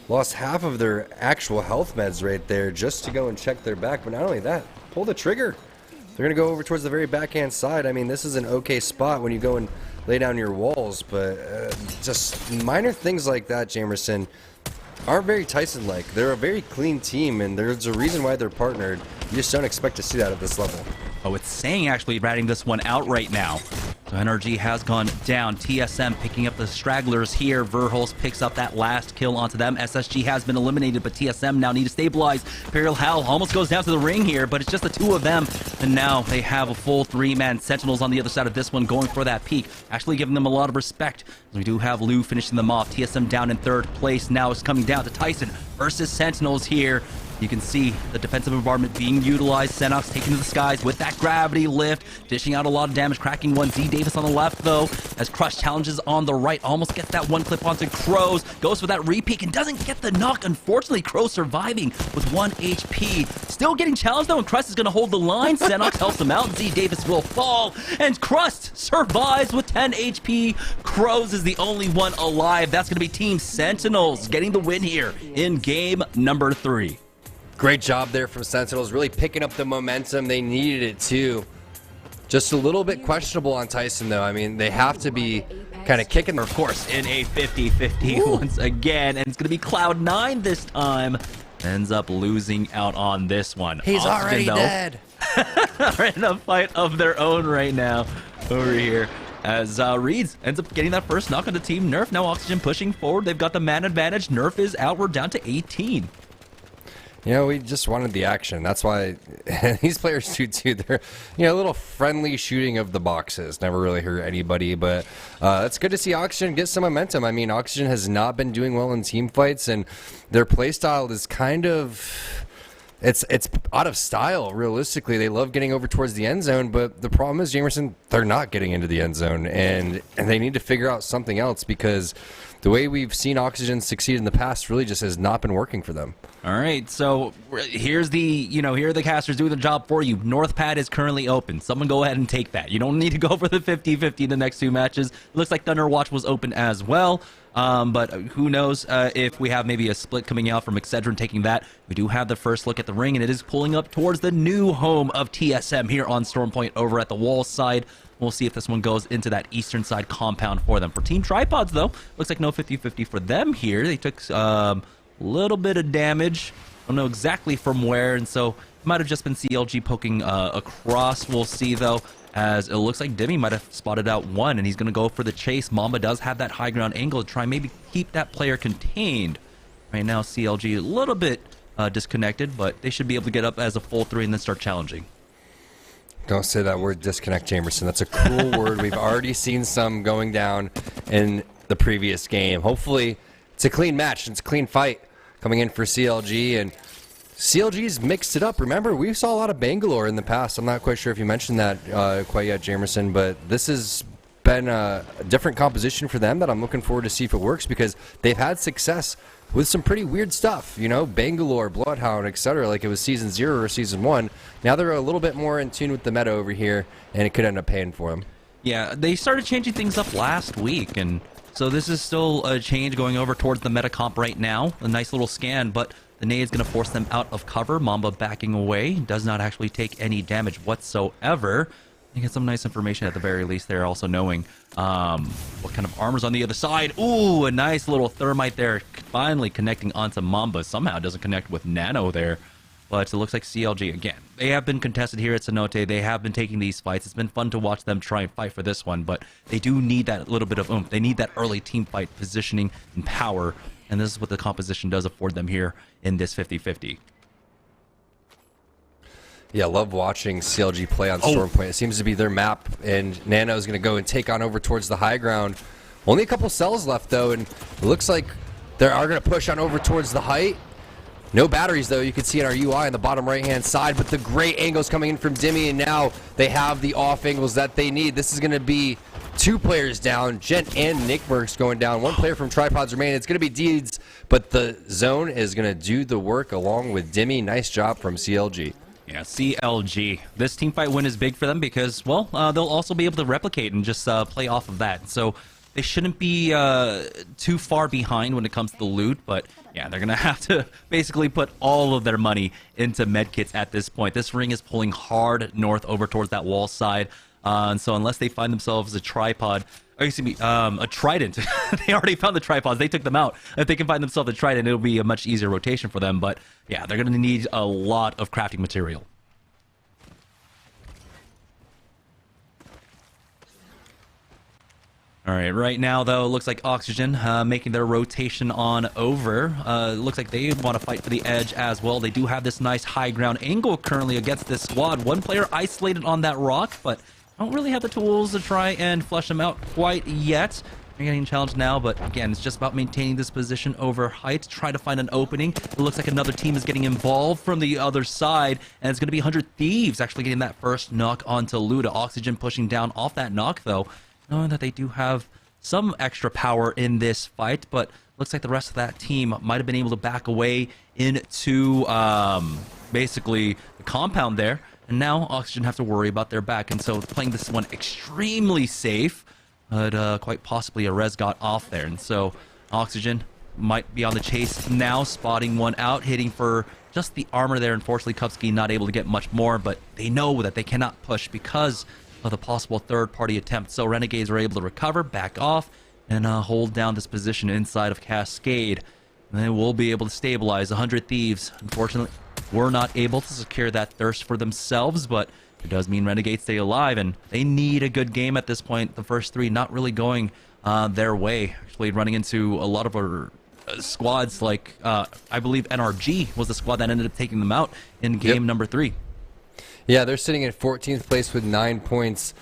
Lost half of their actual health meds right there just to go and check their back. But not only that, pull the trigger. They're going to go over towards the very backhand side. I mean, this is an okay spot when you go and lay down your walls. But just minor things like that, Jamerson, aren't very Tyson-like. They're a very clean team, and there's a reason why they're partnered. You just don't expect to see that at this level. Oh, it's Sang actually ratting this one out right now. So NRG has gone down. TSM picking up the stragglers here. Verholz picks up that last kill onto them. SSG has been eliminated, but TSM now need to stabilize. Imperial Hell almost goes down to the ring here, but it's just the two of them. And now they have a full 3-man Sentinels on the other side of this one going for that peak. Actually giving them a lot of respect. We do have Lou finishing them off. TSM down in 3rd place. Now it's coming down to Tyson versus Sentinels here. You can see the defensive bombardment being utilized. Senox taking to the skies with that gravity lift, dishing out a lot of damage, cracking one. Z Davis on the left, though, as Crush challenges on the right. Almost gets that one clip onto Crows. Goes for that re-peek and doesn't get the knock. Unfortunately, Crow surviving with 1 HP. Still getting challenged, though, and Crust is going to hold the line. Senox helps him out. Z Davis will fall, and Crust survives with 10 HP. Crows is the only one alive. That's going to be Team Sentinels getting the win here in game number 3. Great job there from Sentinels, really picking up the momentum. They needed it too. Just a little bit questionable on Tyson, though. I mean, they have to be kind of kicking. Of course, in a 50-50 once again, and it's going to be Cloud9 this time. Ends up losing out on this one. He's already dead. Are in a fight of their own right now over here. As Reeds ends up getting that first knock on the team. Nerf now Oxygen pushing forward. They've got the man advantage. Nerf is out. We're down to 18. You know, we just wanted the action. That's why these players do too. They're, you know, a little friendly shooting of the boxes. Never really hurt anybody, but it's good to see Oxygen get some momentum. I mean, Oxygen has not been doing well in team fights, and their playstyle is kind of... It's out of style, realistically. They love getting over towards the end zone, but the problem is, Jamerson, they're not getting into the end zone, and they need to figure out something else because the way we've seen Oxygen succeed in the past really just has not been working for them. All right, so here's the, here are the casters doing the job for you. North pad is currently open. Someone go ahead and take that. You don't need to go for the 50-50 in the next 2 matches. It looks like Thunder Watch was open as well. But who knows if we have maybe a split coming out from Excedrin taking that. We do have the first look at the ring, and it is pulling up towards the new home of TSM here on Storm Point over at the wall side. We'll see if this one goes into that eastern side compound for them. For Team Tripods, though, looks like no 50-50 for them here. They took a little bit of damage. Don't know exactly from where, and so it might have just been CLG poking across. We'll see, though. as it looks like Demi might have spotted out one, and he's going to go for the chase. Mamba does have that high ground angle to try and maybe keep that player contained. Right now, CLG a little bit disconnected, but they should be able to get up as a full 3 and then start challenging. Don't say that word, disconnect, Jamerson. That's a cruel word. We've already seen some going down in the previous game. Hopefully, it's a clean match. It's a clean fight coming in for CLG, and CLG's mixed it up. Remember, we saw a lot of Bangalore in the past. I'm not quite sure if you mentioned that quite yet, Jamerson, but this has been a different composition for them that I'm looking forward to see if it works, because they've had success with some pretty weird stuff, you know, Bangalore, Bloodhound, etc., like it was Season 0 or Season 1. Now they're a little bit more in tune with the meta over here, and it could end up paying for them. Yeah, they started changing things up last week, and so this is still a change going over towards the meta comp right now. A nice little scan, but the nade's going to force them out of cover. Mamba backing away, does not actually take any damage whatsoever. You get some nice information at the very least there, also knowing what kind of armor's on the other side. Ooh, a nice little thermite there, finally connecting onto Mamba. Somehow it doesn't connect with Nano there, but it looks like CLG, again, they have been contested here at Cenote. They have been taking these fights. It's been fun to watch them try and fight for this one, but they do need that little bit of oomph. They need that early team fight positioning and power, and this is what the composition does afford them here in this 50-50. Yeah, love watching CLG play on Stormpoint. It seems to be their map, and Nano's going to go and take on over towards the high ground. Only a couple cells left, though, and it looks like they are going to push on over towards the height. No batteries, though. You can see in our UI on the bottom right-hand side, but the great angles coming in from Demi, and now they have the off angles that they need. This is going to be 2 players down. Gent and Nickmerks going down. 1 player from Tripods remaining. It's going to be Deeds, but the zone is going to do the work along with Demi. Nice job from CLG. Yeah, CLG. This team fight win is big for them because, well, they'll also be able to replicate and just play off of that. So they shouldn't be too far behind when it comes to the loot, but yeah, they're going to have to basically put all of their money into medkits at this point. This ring is pulling hard north over towards that wall side, and so unless they find themselves a tripod, or excuse me, a trident. They already found the tripods. They took them out. If they can find themselves a trident, it'll be a much easier rotation for them. But yeah, they're going to need a lot of crafting material. All right, right now, though, it looks like Oxygen making their rotation on over. It looks like they want to fight for the edge as well. They do have this nice high ground angle currently against this squad. 1 player isolated on that rock, but don't really have the tools to try and flush them out quite yet. They're getting challenged now, but again, it's just about maintaining this position over height, try to find an opening. It looks like another team is getting involved from the other side, and it's going to be 100 Thieves actually getting that first knock onto Luda. Oxygen pushing down off that knock, though, knowing that they do have some extra power in this fight, but looks like the rest of that team might have been able to back away into basically the compound there. And now Oxygen have to worry about their back, and so playing this one extremely safe, but quite possibly a res got off there. And so Oxygen might be on the chase now, spotting one out, hitting for just the armor there. Unfortunately, Kupski not able to get much more, but they know that they cannot push because of the possible third-party attempt. So Renegades are able to recover, back off, and hold down this position inside of Cascade. And they will be able to stabilize 100 Thieves. Unfortunately, were not able to secure that thirst for themselves, but it does mean Renegades stay alive, and they need a good game at this point. The first 3 not really going their way. Actually running into a lot of our squads like, I believe NRG was the squad that ended up taking them out in game number 3. Yeah, they're sitting in 14th place with 9 points.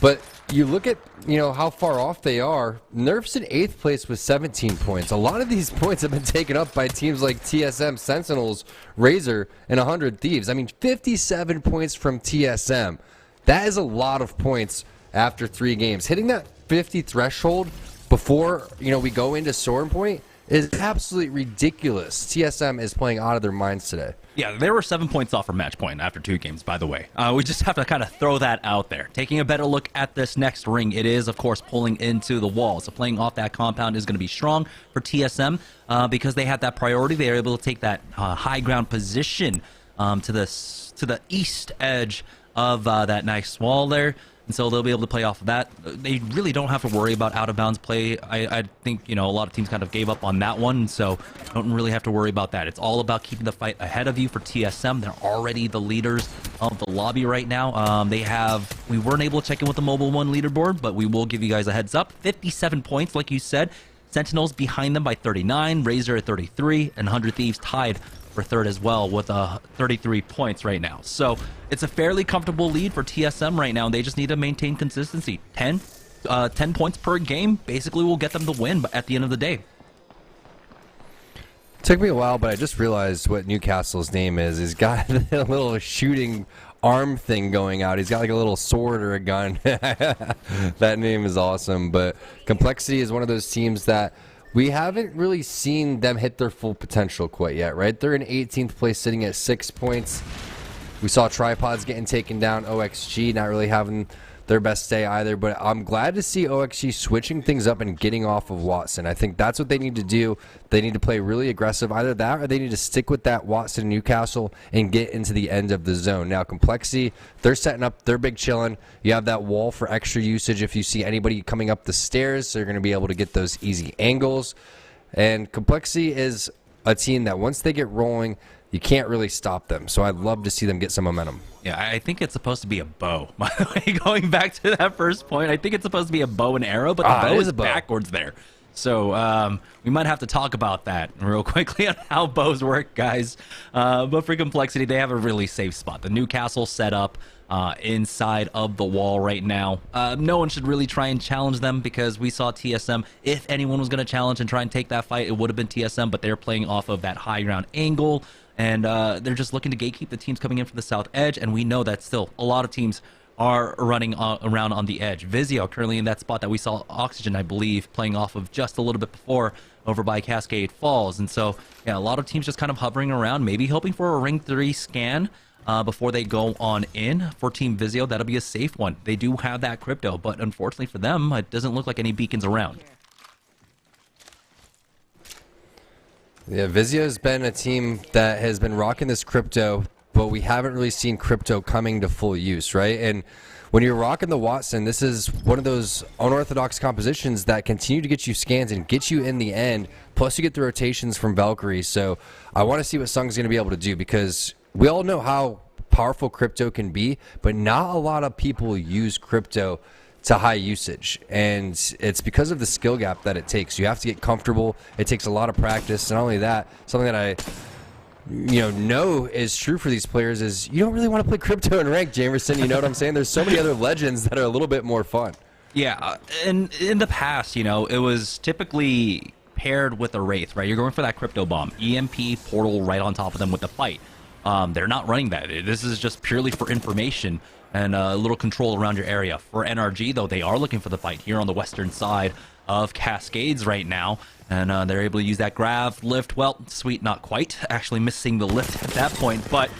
But you look at, you know, how far off they are. Nerf's in 8th place with 17 points. A lot of these points have been taken up by teams like TSM, Sentinels, Razor, and 100 Thieves. I mean, 57 points from TSM. That is a lot of points after 3 games. Hitting that 50 threshold before, you know, we go into Stormpoint is absolutely ridiculous. TSM is playing out of their minds today. Yeah, they were 7 points off from match point after 2 games, by the way. We just have to kind of throw that out there. Taking a better look at this next ring, it is, of course, pulling into the wall. So playing off that compound is going to be strong for TSM because they had that priority. They were able to take that high ground position to the east edge of that nice wall there. and so they'll be able to play off of that. They really don't have to worry about out of bounds play. I think, you know, a lot of teams kind of gave up on that one, so don't really have to worry about that. It's all about keeping the fight ahead of you for TSM. They're already the leaders of the lobby right now. We weren't able to check in with the Mobile One leaderboard, but we will give you guys a heads up. 57 points, like you said. Sentinels behind them by 39, Razor at 33, and 100 Thieves tied for third as well with 33 points right now. So it's a fairly comfortable lead for TSM right now. They just need to maintain consistency. 10 points per game basically will get them the win at the end of the day. Took me a while, but I just realized what Newcastle's name is. He's got a little shooting arm thing going out. He's got like a little sword or a gun. That name is awesome. But Complexity is one of those teams that we haven't really seen them hit their full potential quite yet, right? They're in 18th place sitting at 6 points. We saw Tripods getting taken down. OXG not really having their best day either, but I'm glad to see OXG switching things up and getting off of Watson. I think that's what they need to do. They need to play really aggressive. Either that or they need to stick with that Watson Newcastle and get into the end of the zone. Now, Complexity, they're setting up, they're big chilling. You have that wall for extra usage if you see anybody coming up the stairs, so you're going to be able to get those easy angles. And Complexity is a team that once they get rolling, you can't really stop them. So I'd love to see them get some momentum. Yeah, I think it's supposed to be a bow. By the way, going back to that first point, I think it's supposed to be a bow and arrow, but the bow is backwards there. So we might have to talk about that real quickly on how bows work, guys. But for Complexity, they have a really safe spot. The Newcastle set up inside of the wall right now. No one should really try and challenge them because we saw TSM. If anyone was going to challenge and try and take that fight, it would have been TSM, but they're playing off of that high ground angle. And they're just looking to gatekeep the teams coming in from the south edge. And we know that still a lot of teams are running around on the edge. Vizio currently in that spot that we saw Oxygen, I believe, playing off of just a little bit before over by Cascade Falls. And so, yeah, a lot of teams just kind of hovering around, maybe hoping for a Ring 3 scan before they go on in. For Team Vizio, that'll be a safe one. They do have that crypto, but unfortunately for them, it doesn't look like any beacons around. Yeah, Vizio has been a team that has been rocking this crypto, but we haven't really seen crypto coming to full use, right? And when you're rocking the Watson, this is one of those unorthodox compositions that continue to get you scans and get you in the end, plus you get the rotations from Valkyrie. So I want to see what Sung's going to be able to do, because we all know how powerful crypto can be, but not a lot of people use crypto to high usage, and it's because of the skill gap that it takes. You have to get comfortable. It takes a lot of practice. Not only that, something that I know is true for these players is you don't really want to play crypto in ranked, Jamerson. You know what I'm saying? There's so many other legends that are a little bit more fun. Yeah, and in the past, it was typically paired with a Wraith, right? You're going for that crypto bomb, EMP portal right on top of them with the fight. They're not running that. This is just purely for information and a little control around your area. For NRG, though, they are looking for the fight here on the western side of Cascades right now, and they're able to use that grav lift. Well, sweet, not quite. Actually missing the lift at that point, but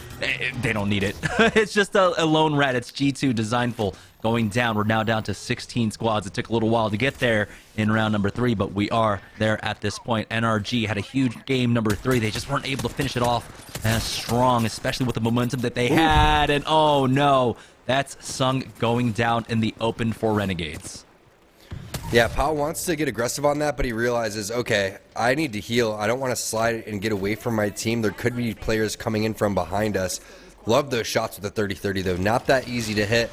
they don't need it. It's just a lone rat. It's G2 Designful going down. We're now down to 16 squads. It took a little while to get there in round number 3, but we are there at this point. NRG had a huge game number 3. They just weren't able to finish it off as strong, especially with the momentum that they had. And oh no, that's Sung going down in the open for Renegades. Yeah, Pao wants to get aggressive on that, but he realizes, okay, I need to heal. I don't want to slide and get away from my team. There could be players coming in from behind us. Love those shots with the 30-30, though. Not that easy to hit.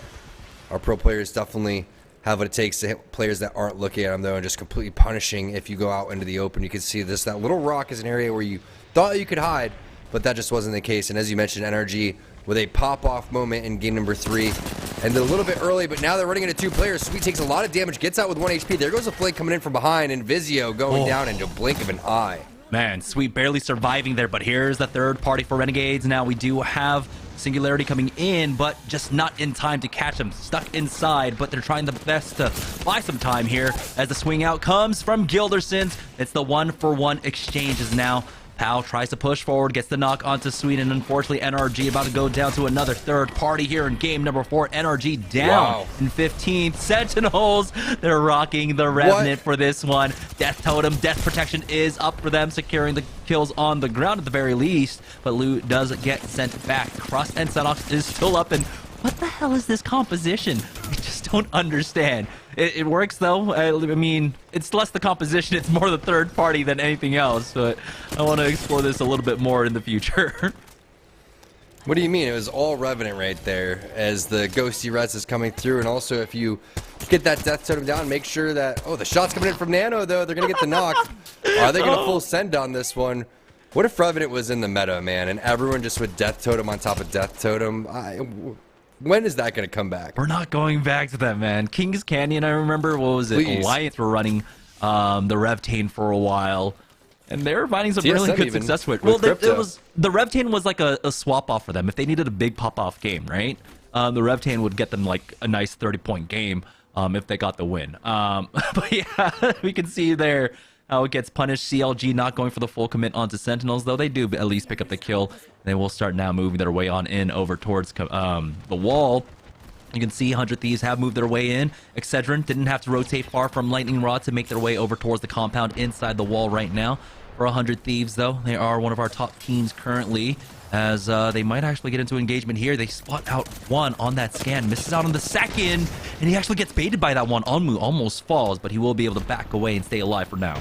Our pro players definitely have what it takes to hit players that aren't looking at them, though, and just completely punishing if you go out into the open. You can see this. That little rock is an area where you thought you could hide, but that just wasn't the case. And as you mentioned, NRG with a pop-off moment in game number 3. Ended a little bit early, but now they're running into 2 players. Sweet takes a lot of damage, gets out with 1 HP. There goes a flank coming in from behind, and Vizio going down into a blink of an eye. Man, Sweet barely surviving there, but here's the third party for Renegades. Now we do have Singularity coming in, but just not in time to catch him. Stuck inside, but they're trying the best to buy some time here as the swing out comes from Gildersons. It's the 1-for-1 exchanges now. Pao tries to push forward, gets the knock onto Sweet, and unfortunately NRG about to go down to another third party here in game number 4. NRG down in 15th. Sentinels, they're rocking the Revenant for this one. Death Totem, Death Protection is up for them, securing the kills on the ground at the very least, but loot does get sent back. Crust and Sunox is still up, and what the hell is this composition? I just just don't understand. It works though. I mean, it's less the composition, it's more the third party than anything else. But I want to explore this a little bit more in the future. What do you mean? It was all Revenant right there as the ghosty res is coming through. And also, if you get that death totem down, make sure that... Oh, the shot's coming in from Nano, though. They're going to get the knock. Are they going to full send on this one? What if Revenant was in the meta, man, and everyone just with death totem on top of death totem? When is that going to come back? We're not going back to that, man. King's Canyon, I remember. What was it? Please. Alliance were running the Revtane for a while. And they were finding some really good success with it. Well, the Revtane was like a swap off for them. If they needed a big pop-off game, right? The Revtane would get them like a nice 30-point game if they got the win. But yeah, we can see there how it gets punished. CLG not going for the full commit onto Sentinels, though they do at least pick up the kill. They will start now moving their way on in over towards the wall. You can see 100 Thieves have moved their way in. Excedrin didn't have to rotate far from Lightning Rod to make their way over towards the compound inside the wall right now. For 100 Thieves, though, they are one of our top teams currently, as they might actually get into engagement here. They spot out one on that scan, misses out on the second, and he actually gets baited by that one. Onmu almost falls, but he will be able to back away and stay alive for now.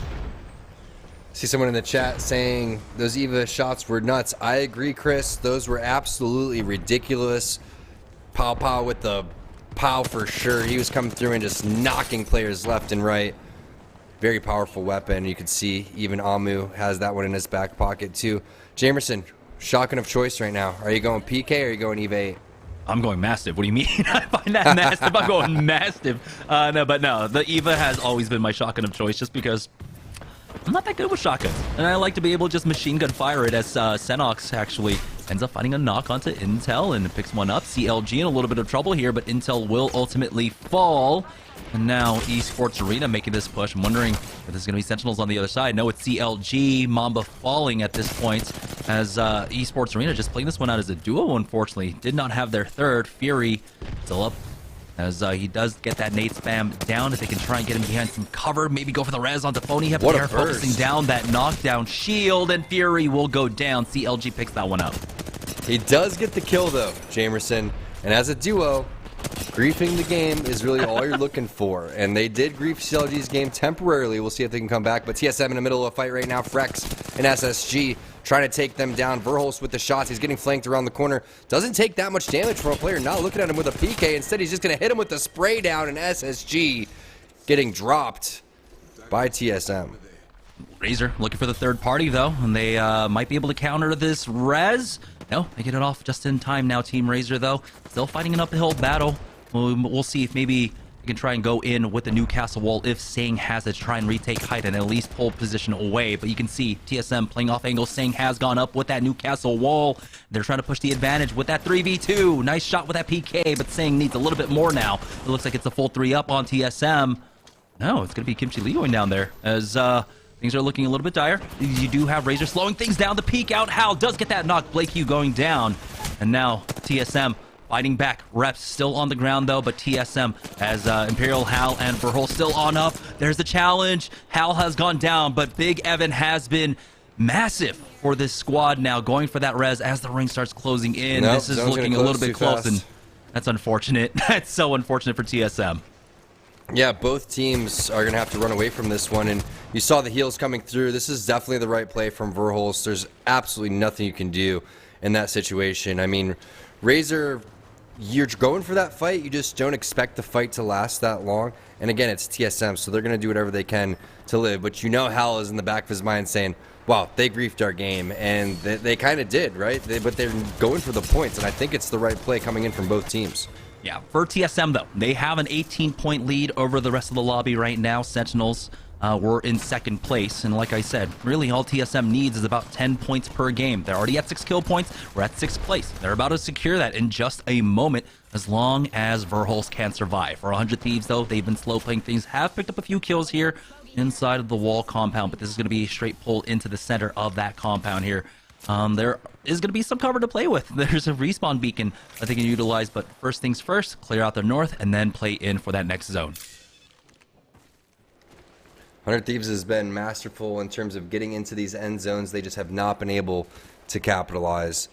See someone in the chat saying those Eva shots were nuts. I agree, Chris. Those were absolutely ridiculous. Pow with the pow for sure. He was coming through and just knocking players left and right. Very powerful weapon. You can see even Amu has that one in his back pocket too. Jamerson, shotgun of choice right now. Are you going PK or are you going Eva 8? I'm going Mastiff. What do you mean? I find that Mastiff. I'm going Mastiff. No, the Eva has always been my shotgun of choice just because I'm not that good with shotguns. And I like to be able to just machine gun fire it, as Senox actually ends up finding a knock onto Intel and picks one up. CLG in a little bit of trouble here, but Intel will ultimately fall. And now Esports Arena making this push. I'm wondering if there's going to be Sentinels on the other side. No, it's CLG. Mamba falling at this point as Esports Arena just playing this one out as a duo, unfortunately. Did not have their third. Fury still up as he does get that nade spam down. If they can try and get him behind some cover, maybe go for the res onto Phony. They are focusing down that knockdown shield, and Fury will go down. CLG picks that one up. He does get the kill, though, Jamerson. And as a duo, griefing the game is really all you're looking for. And they did grief CLG's game temporarily. We'll see if they can come back. But TSM in the middle of a fight right now. Frex and SSG trying to take them down. Verholst with the shots. He's getting flanked around the corner. Doesn't take that much damage from a player. Not looking at him with a PK. Instead, he's just going to hit him with the spray down. And SSG getting dropped by TSM. Razor looking for the third party, though. And they might be able to counter this res. No, they get it off just in time now, Team Razor, though. Still fighting an uphill battle. We'll see if maybe they can try and go in with the Newcastle wall if Sang has it, try and retake height and at least pull position away. But you can see TSM playing off angle. Sang has gone up with that Newcastle wall. They're trying to push the advantage with that 3v2. Nice shot with that PK, but Sang needs a little bit more now. It looks like it's a full 3 up on TSM. No, it's going to be Kimchi Lee going down there as things are looking a little bit dire. You do have Razor slowing things down. The peek out. Hal does get that knock. Blake Hugh going down. And now TSM fighting back. Reps still on the ground, though, but TSM as Imperial, Hal, and Verhol still on up. There's the challenge. Hal has gone down, but Big Evan has been massive for this squad now, going for that res as the ring starts closing in. Nope, this is looking a little bit close, and that's unfortunate. That's so unfortunate for TSM. Yeah, both teams are going to have to run away from this one, and you saw the heals coming through. This is definitely the right play from Verholst. There's absolutely nothing you can do in that situation. I mean, Razor, you're going for that fight. You just don't expect the fight to last that long. And again, it's TSM, so they're going to do whatever they can to live. But you know Hal is in the back of his mind saying, wow, they griefed our game, and they kind of did, right? But they're going for the points, and I think it's the right play coming in from both teams. Yeah, for TSM, though, they have an 18-point lead over the rest of the lobby right now. Sentinels were in second place, and like I said, really all TSM needs is about 10 points per game. They're already at 6 kill points. We're at 6th place. They're about to secure that in just a moment, as long as Verholst can survive. For 100 Thieves, though, they've been slow playing things, have picked up a few kills here inside of the wall compound, but this is going to be a straight pull into the center of that compound here. There is going to be some cover to play with. There's a respawn beacon that they can utilize, but first things first, clear out the north and then play in for that next zone. 100 Thieves has been masterful in terms of getting into these end zones. They just have not been able to capitalize,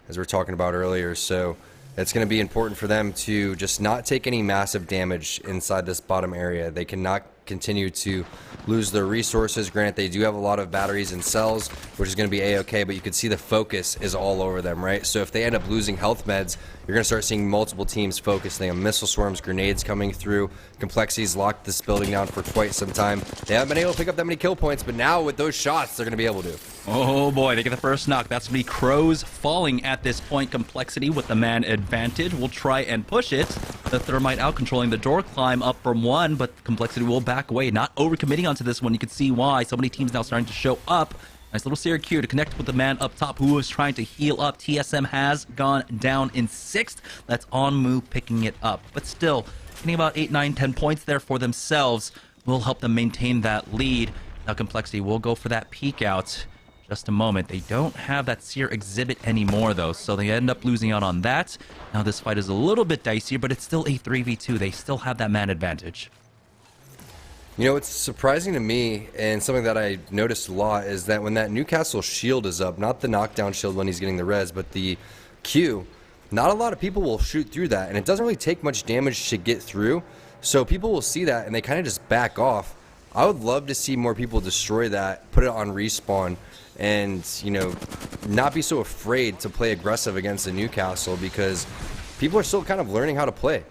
as we were talking about earlier. So It's going to be important for them to just not take any massive damage inside this bottom area. They cannot continue to lose their resources. Granted, they do have a lot of batteries and cells, which is going to be a-okay, but you can see the focus is all over them, right? So if they end up losing health meds, you're going to start seeing multiple teams focusing on missile swarms, grenades coming through. Complexity's locked this building down for quite some time. They haven't been able to pick up that many kill points, but now with those shots, they're going to be able to. Oh boy, they get the first knock. That's going to be Crows falling at this point. Complexity with the man advantage will try and push it. The Thermite out controlling the door climb up from 1, but Complexity will back away. Not overcommitting onto this one. You can see why. So many teams now starting to show up. Nice little Seer Q to connect with the man up top who was trying to heal up. TSM has gone down in 6th. That's on move picking it up. But still, getting about 8, 9, 10 points there for themselves will help them maintain that lead. Now Complexity will go for that peek out. Just a moment. They don't have that Seer exhibit anymore, though, so they end up losing out on that. Now this fight is a little bit dicier, but it's still a 3v2. They still have that man advantage. You know, what's surprising to me, and something that I noticed a lot, is that when that Newcastle shield is up, not the knockdown shield when he's getting the res, but the Q, not a lot of people will shoot through that, and it doesn't really take much damage to get through, so people will see that, and they kind of just back off. I would love to see more people destroy that, put it on respawn, and, you know, not be so afraid to play aggressive against the Newcastle, because people are still kind of learning how to play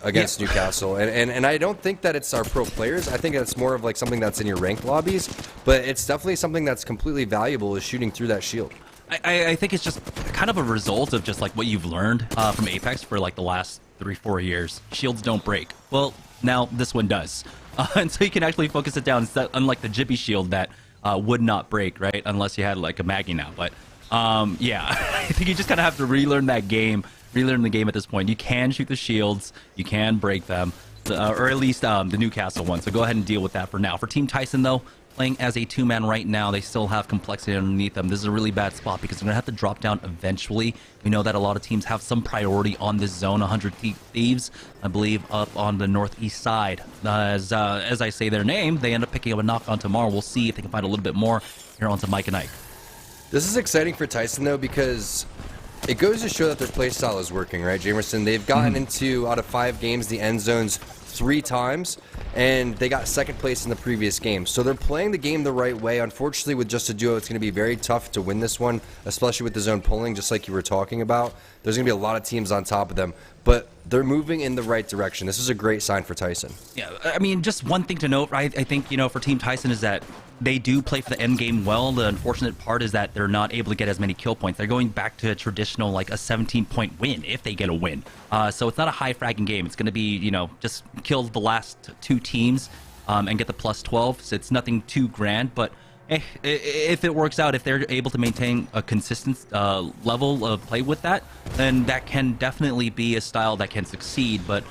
against Newcastle, and I don't think that it's our pro players. I think it's more of like something that's in your ranked lobbies, but it's definitely something that's completely valuable, is shooting through that shield. I think it's just kind of a result of just like what you've learned from Apex for like the last 3-4 years. Shields don't break. Well, now this one does. And so you can actually focus it down, instead, unlike the Jibby shield that would not break, right? Unless you had like a Maggie now. But yeah, I think you just kind of have to relearn that game, relearn the game at this point. You can shoot the shields, you can break them, or at least the Newcastle one. So go ahead and deal with that for now. For Team Tyson, though, playing as a 2-man right now, they still have Complexity underneath them. This is a really bad spot because they're going to have to drop down eventually. We know that a lot of teams have some priority on this zone. 100 Thieves, I believe, up on the northeast side. As I say their name, they end up picking up a knock on tomorrow. We'll see if they can find a little bit more here onto Mike and Ike. This is exciting for Tyson, though, because it goes to show that their playstyle is working, right, Jamerson? They've gotten into, out of 5 games, the end zones 3 times, and they got 2nd place in the previous game. So they're playing the game the right way. Unfortunately, with just a duo, it's going to be very tough to win this one, especially with the zone pulling, just like you were talking about. There's going to be a lot of teams on top of them, but they're moving in the right direction. This is a great sign for Tyson. Yeah, I mean, just one thing to note, right? I think, you know, for Team Tyson is that they do play for the end game well. The unfortunate part is that they're not able to get as many kill points. They're going back to a traditional, like, a 17-point win if they get a win. So it's not a high-fragging game. It's going to be, you know, just kill the last 2 teams and get the plus 12. So it's nothing too grand, but if it works out, if they're able to maintain a consistent level of play with that, then that can definitely be a style that can succeed. But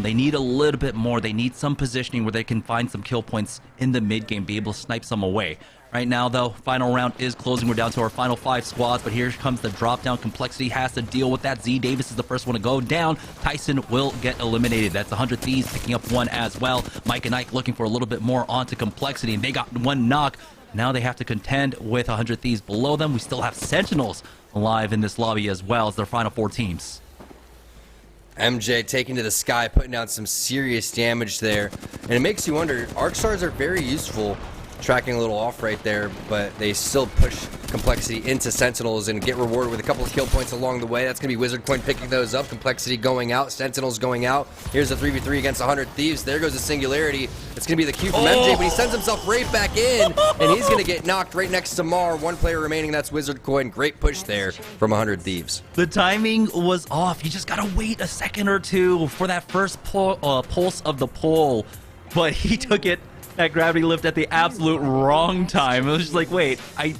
they need a little bit more. They need some positioning where they can find some kill points in the mid game, be able to snipe some away. Right now, though, final round is closing. We're down to our final 5 squads, but here comes the drop down. Complexity has to deal with that. Z Davis is the first one to go down. Tyson will get eliminated. That's 100 Thieves picking up 1 as well. Mike and Ike looking for a little bit more onto Complexity, and they got 1 knock. Now they have to contend with 100 Thieves below them. We still have Sentinels alive in this lobby as well as their final 4 teams. MJ taking to the sky, putting down some serious damage there. And it makes you wonder, Arc Stars are very useful, tracking a little off right there, but they still push Complexity into Sentinels and get rewarded with a couple of kill points along the way. That's going to be Wizard Coin picking those up. Complexity going out, Sentinels going out. Here's a 3v3 against 100 Thieves. There goes the Singularity. It's going to be the Q from MJ, but he sends himself right back in, and he's going to get knocked right next to Mar. 1 player remaining, that's Wizard Coin. Great push there from 100 Thieves. The timing was off. You just got to wait a second or two for that first pulse of the pull, but he took it, that gravity lift, at the absolute wrong time. It was just like, wait, I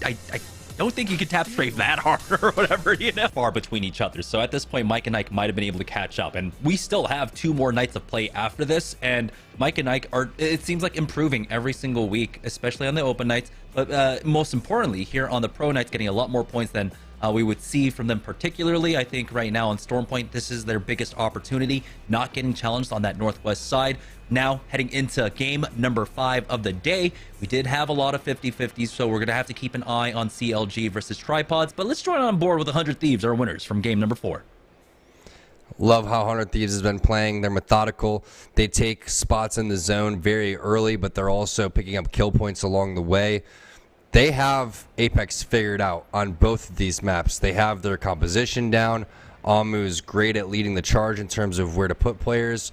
don't think you could tap straight that hard or whatever, you know. Far between each other. So at this point, Mike and Ike might have been able to catch up. And we still have 2 more nights of play after this. And Mike and Ike are, it seems like, improving every single week, especially on the open nights. But most importantly, here on the pro nights, getting a lot more points than we would see from them particularly. I think right now on Stormpoint, this is their biggest opportunity, not getting challenged on that northwest side. Now heading into game number 5 of the day. We did have a lot of 50-50s, so we're going to have to keep an eye on CLG versus Tripods. But let's join on board with 100 Thieves, our winners from game number 4. Love how 100 Thieves has been playing. They're methodical. They take spots in the zone very early, but they're also picking up kill points along the way. They have Apex figured out on both of these maps. They have their composition down. Amu's great at leading the charge in terms of where to put players.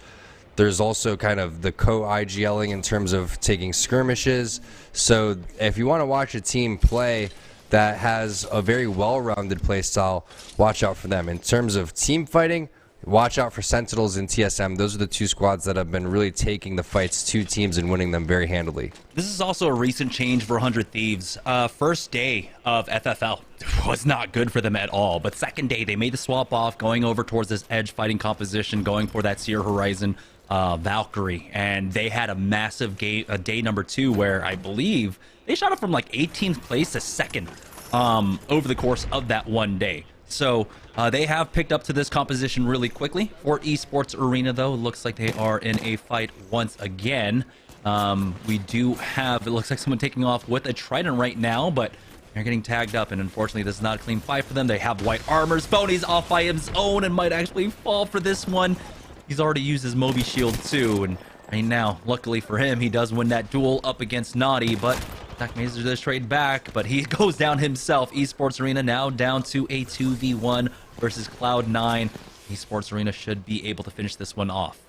There's also kind of the co-IGLing in terms of taking skirmishes. So if you want to watch a team play that has a very well-rounded play style, watch out for them. In terms of team fighting, watch out for Sentinels and TSM. Those are the two squads that have been really taking the fights to teams and winning them very handily. This is also a recent change for 100 Thieves. First day of FFL was not good for them at all, but second day they made the swap off, going over towards this edge fighting composition, going for that Seer Horizon Valkyrie, and they had a massive day number 2 where I believe they shot up from like 18th place to 2nd over the course of that one day. So they have picked up to this composition really quickly. For Esports Arena, though, it looks like they are in a fight once again. We do have, it looks like someone taking off with a Trident right now, but they're getting tagged up, and unfortunately this is not a clean fight for them. They have white armors. Boney's off by his own and might actually fall for this one. He's already used his Moby shield too, and right now, luckily for him, he does win that duel up against Naughty, but Zach Mazer does trade back, but he goes down himself. Esports Arena now down to a 2v1 versus Cloud9. Esports Arena should be able to finish this one off.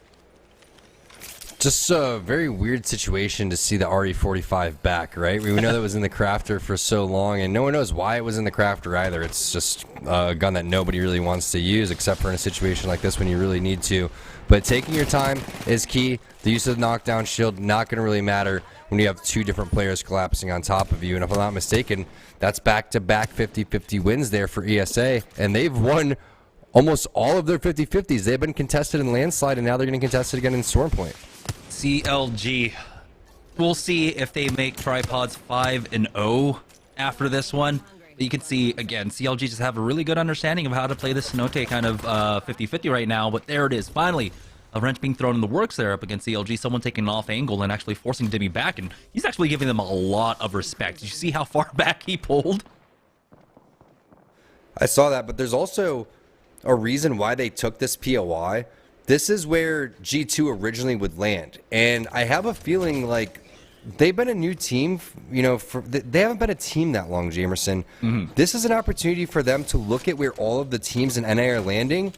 Just a very weird situation to see the RE45 back, right? We know that was in the crafter for so long, and no one knows why it was in the crafter either. It's just a gun that nobody really wants to use, except for in a situation like this when you really need to. But taking your time is key. The use of the knockdown shield, not going to really matter when you have two different players collapsing on top of you. And if I'm not mistaken, that's back-to-back 50-50 wins there for ESA, and they've won almost all of their 50-50s. They've been contested in Landslide, and now they're getting contested again in Stormpoint. CLG. We'll see if they make Tripods 5-0 after this one. But you can see, again, CLG just have a really good understanding of how to play this Cenote kind of 50-50 right now. But there it is. Finally, a wrench being thrown in the works there up against CLG. Someone taking an off angle and actually forcing Dimmy back. And he's actually giving them a lot of respect. Did you see how far back he pulled? I saw that, but there's also a reason why they took this POI. This is where G2 originally would land, and I have a feeling like they've been a new team, you know, they haven't been a team that long, Jamerson. This is an opportunity for them to look at where all of the teams in NA are landing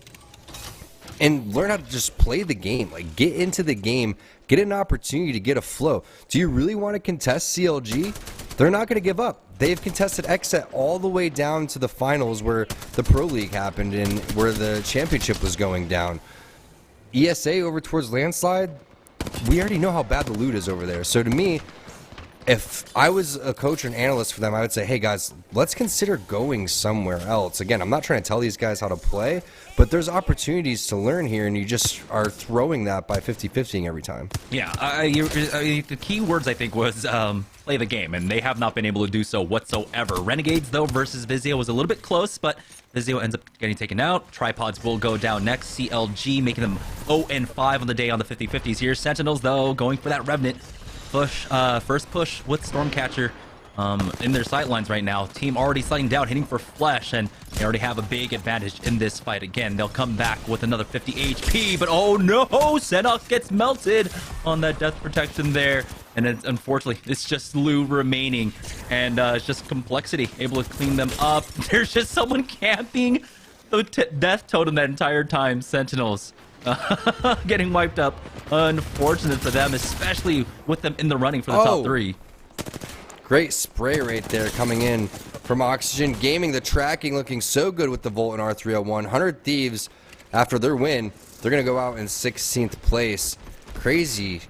and learn how to just play the game, like get into the game, get an opportunity to get a flow. Do you really want to contest CLG? They're not going to give up. They've contested XSET all the way down to the finals where the Pro League happened and where the championship was going down. ESA over towards Landslide, we already know how bad the loot is over there. So to me, if I was a coach or an analyst for them, I would say, hey guys, let's consider going somewhere else. Again, I'm not trying to tell these guys how to play, but there's opportunities to learn here, and you just are throwing that by 50-50ing every time. Yeah, the key words I think was play the game, and they have not been able to do so whatsoever. Renegades, though, versus Vizio was a little bit close, but Vizio ends up getting taken out. Tripods will go down next. CLG making them 0-5 on the day on the 50-50s here. Sentinels, though, going for that Revenant push, first push with Stormcatcher in their sightlines right now. Team already sliding down, hitting for Flesh, and they already have a big advantage in this fight. Again, they'll come back with another 50 HP, but oh no, Senok gets melted on that death protection there. And it's, unfortunately, it's just Lou remaining, and it's just Complexity able to clean them up. There's just someone camping the death totem that entire time. Sentinels getting wiped up. Unfortunate for them, especially with them in the running for the top 3. Great spray right there coming in from Oxygen Gaming. The tracking looking so good with the Volt and R301. 100 Thieves, after their win, they're going to go out in 16th place. Crazy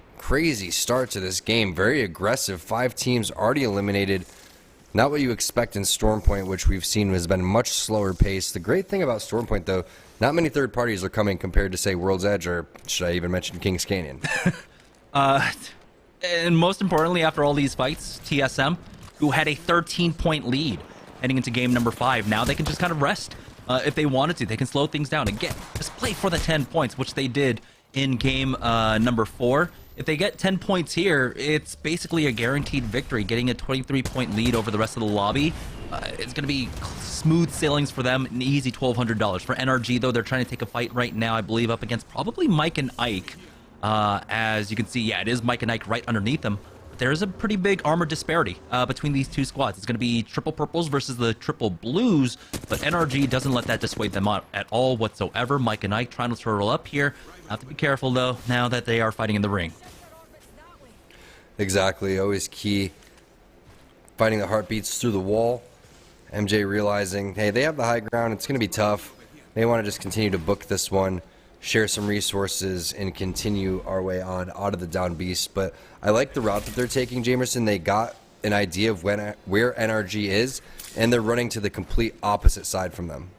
start to this game. Very aggressive. 5 teams already eliminated. Not what you expect in Stormpoint, which we've seen has been much slower pace. The great thing about Stormpoint, though, not many third parties are coming compared to, say, World's Edge, or should I even mention Kings Canyon? And most importantly, after all these fights, TSM, who had a 13-point lead heading into game number 5, now they can just kind of rest. If they wanted to, they can slow things down and just play for the 10 points, which they did in game number 4. If they get 10 points here, it's basically a guaranteed victory, getting a 23-point lead over the rest of the lobby. It's going to be smooth sailings for them, an easy $1,200. For NRG, though, they're trying to take a fight right now, I believe, up against probably Mike and Ike. As you can see, yeah, it is Mike and Ike right underneath them. There's a pretty big armor disparity between these two squads. It's going to be triple purples versus the triple blues, but NRG doesn't let that dissuade them out at all whatsoever. Mike and Ike trying to turtle up here. Have to be careful, though, now that they are fighting in the ring. Exactly, always key. Fighting the heartbeats through the wall. MJ realizing, hey, they have the high ground. It's going to be tough. They want to just continue to book this one, share some resources, and continue our way on out of the down beast. But I like the route that they're taking, Jamerson. They got an idea of where NRG is, and they're running to the complete opposite side from them.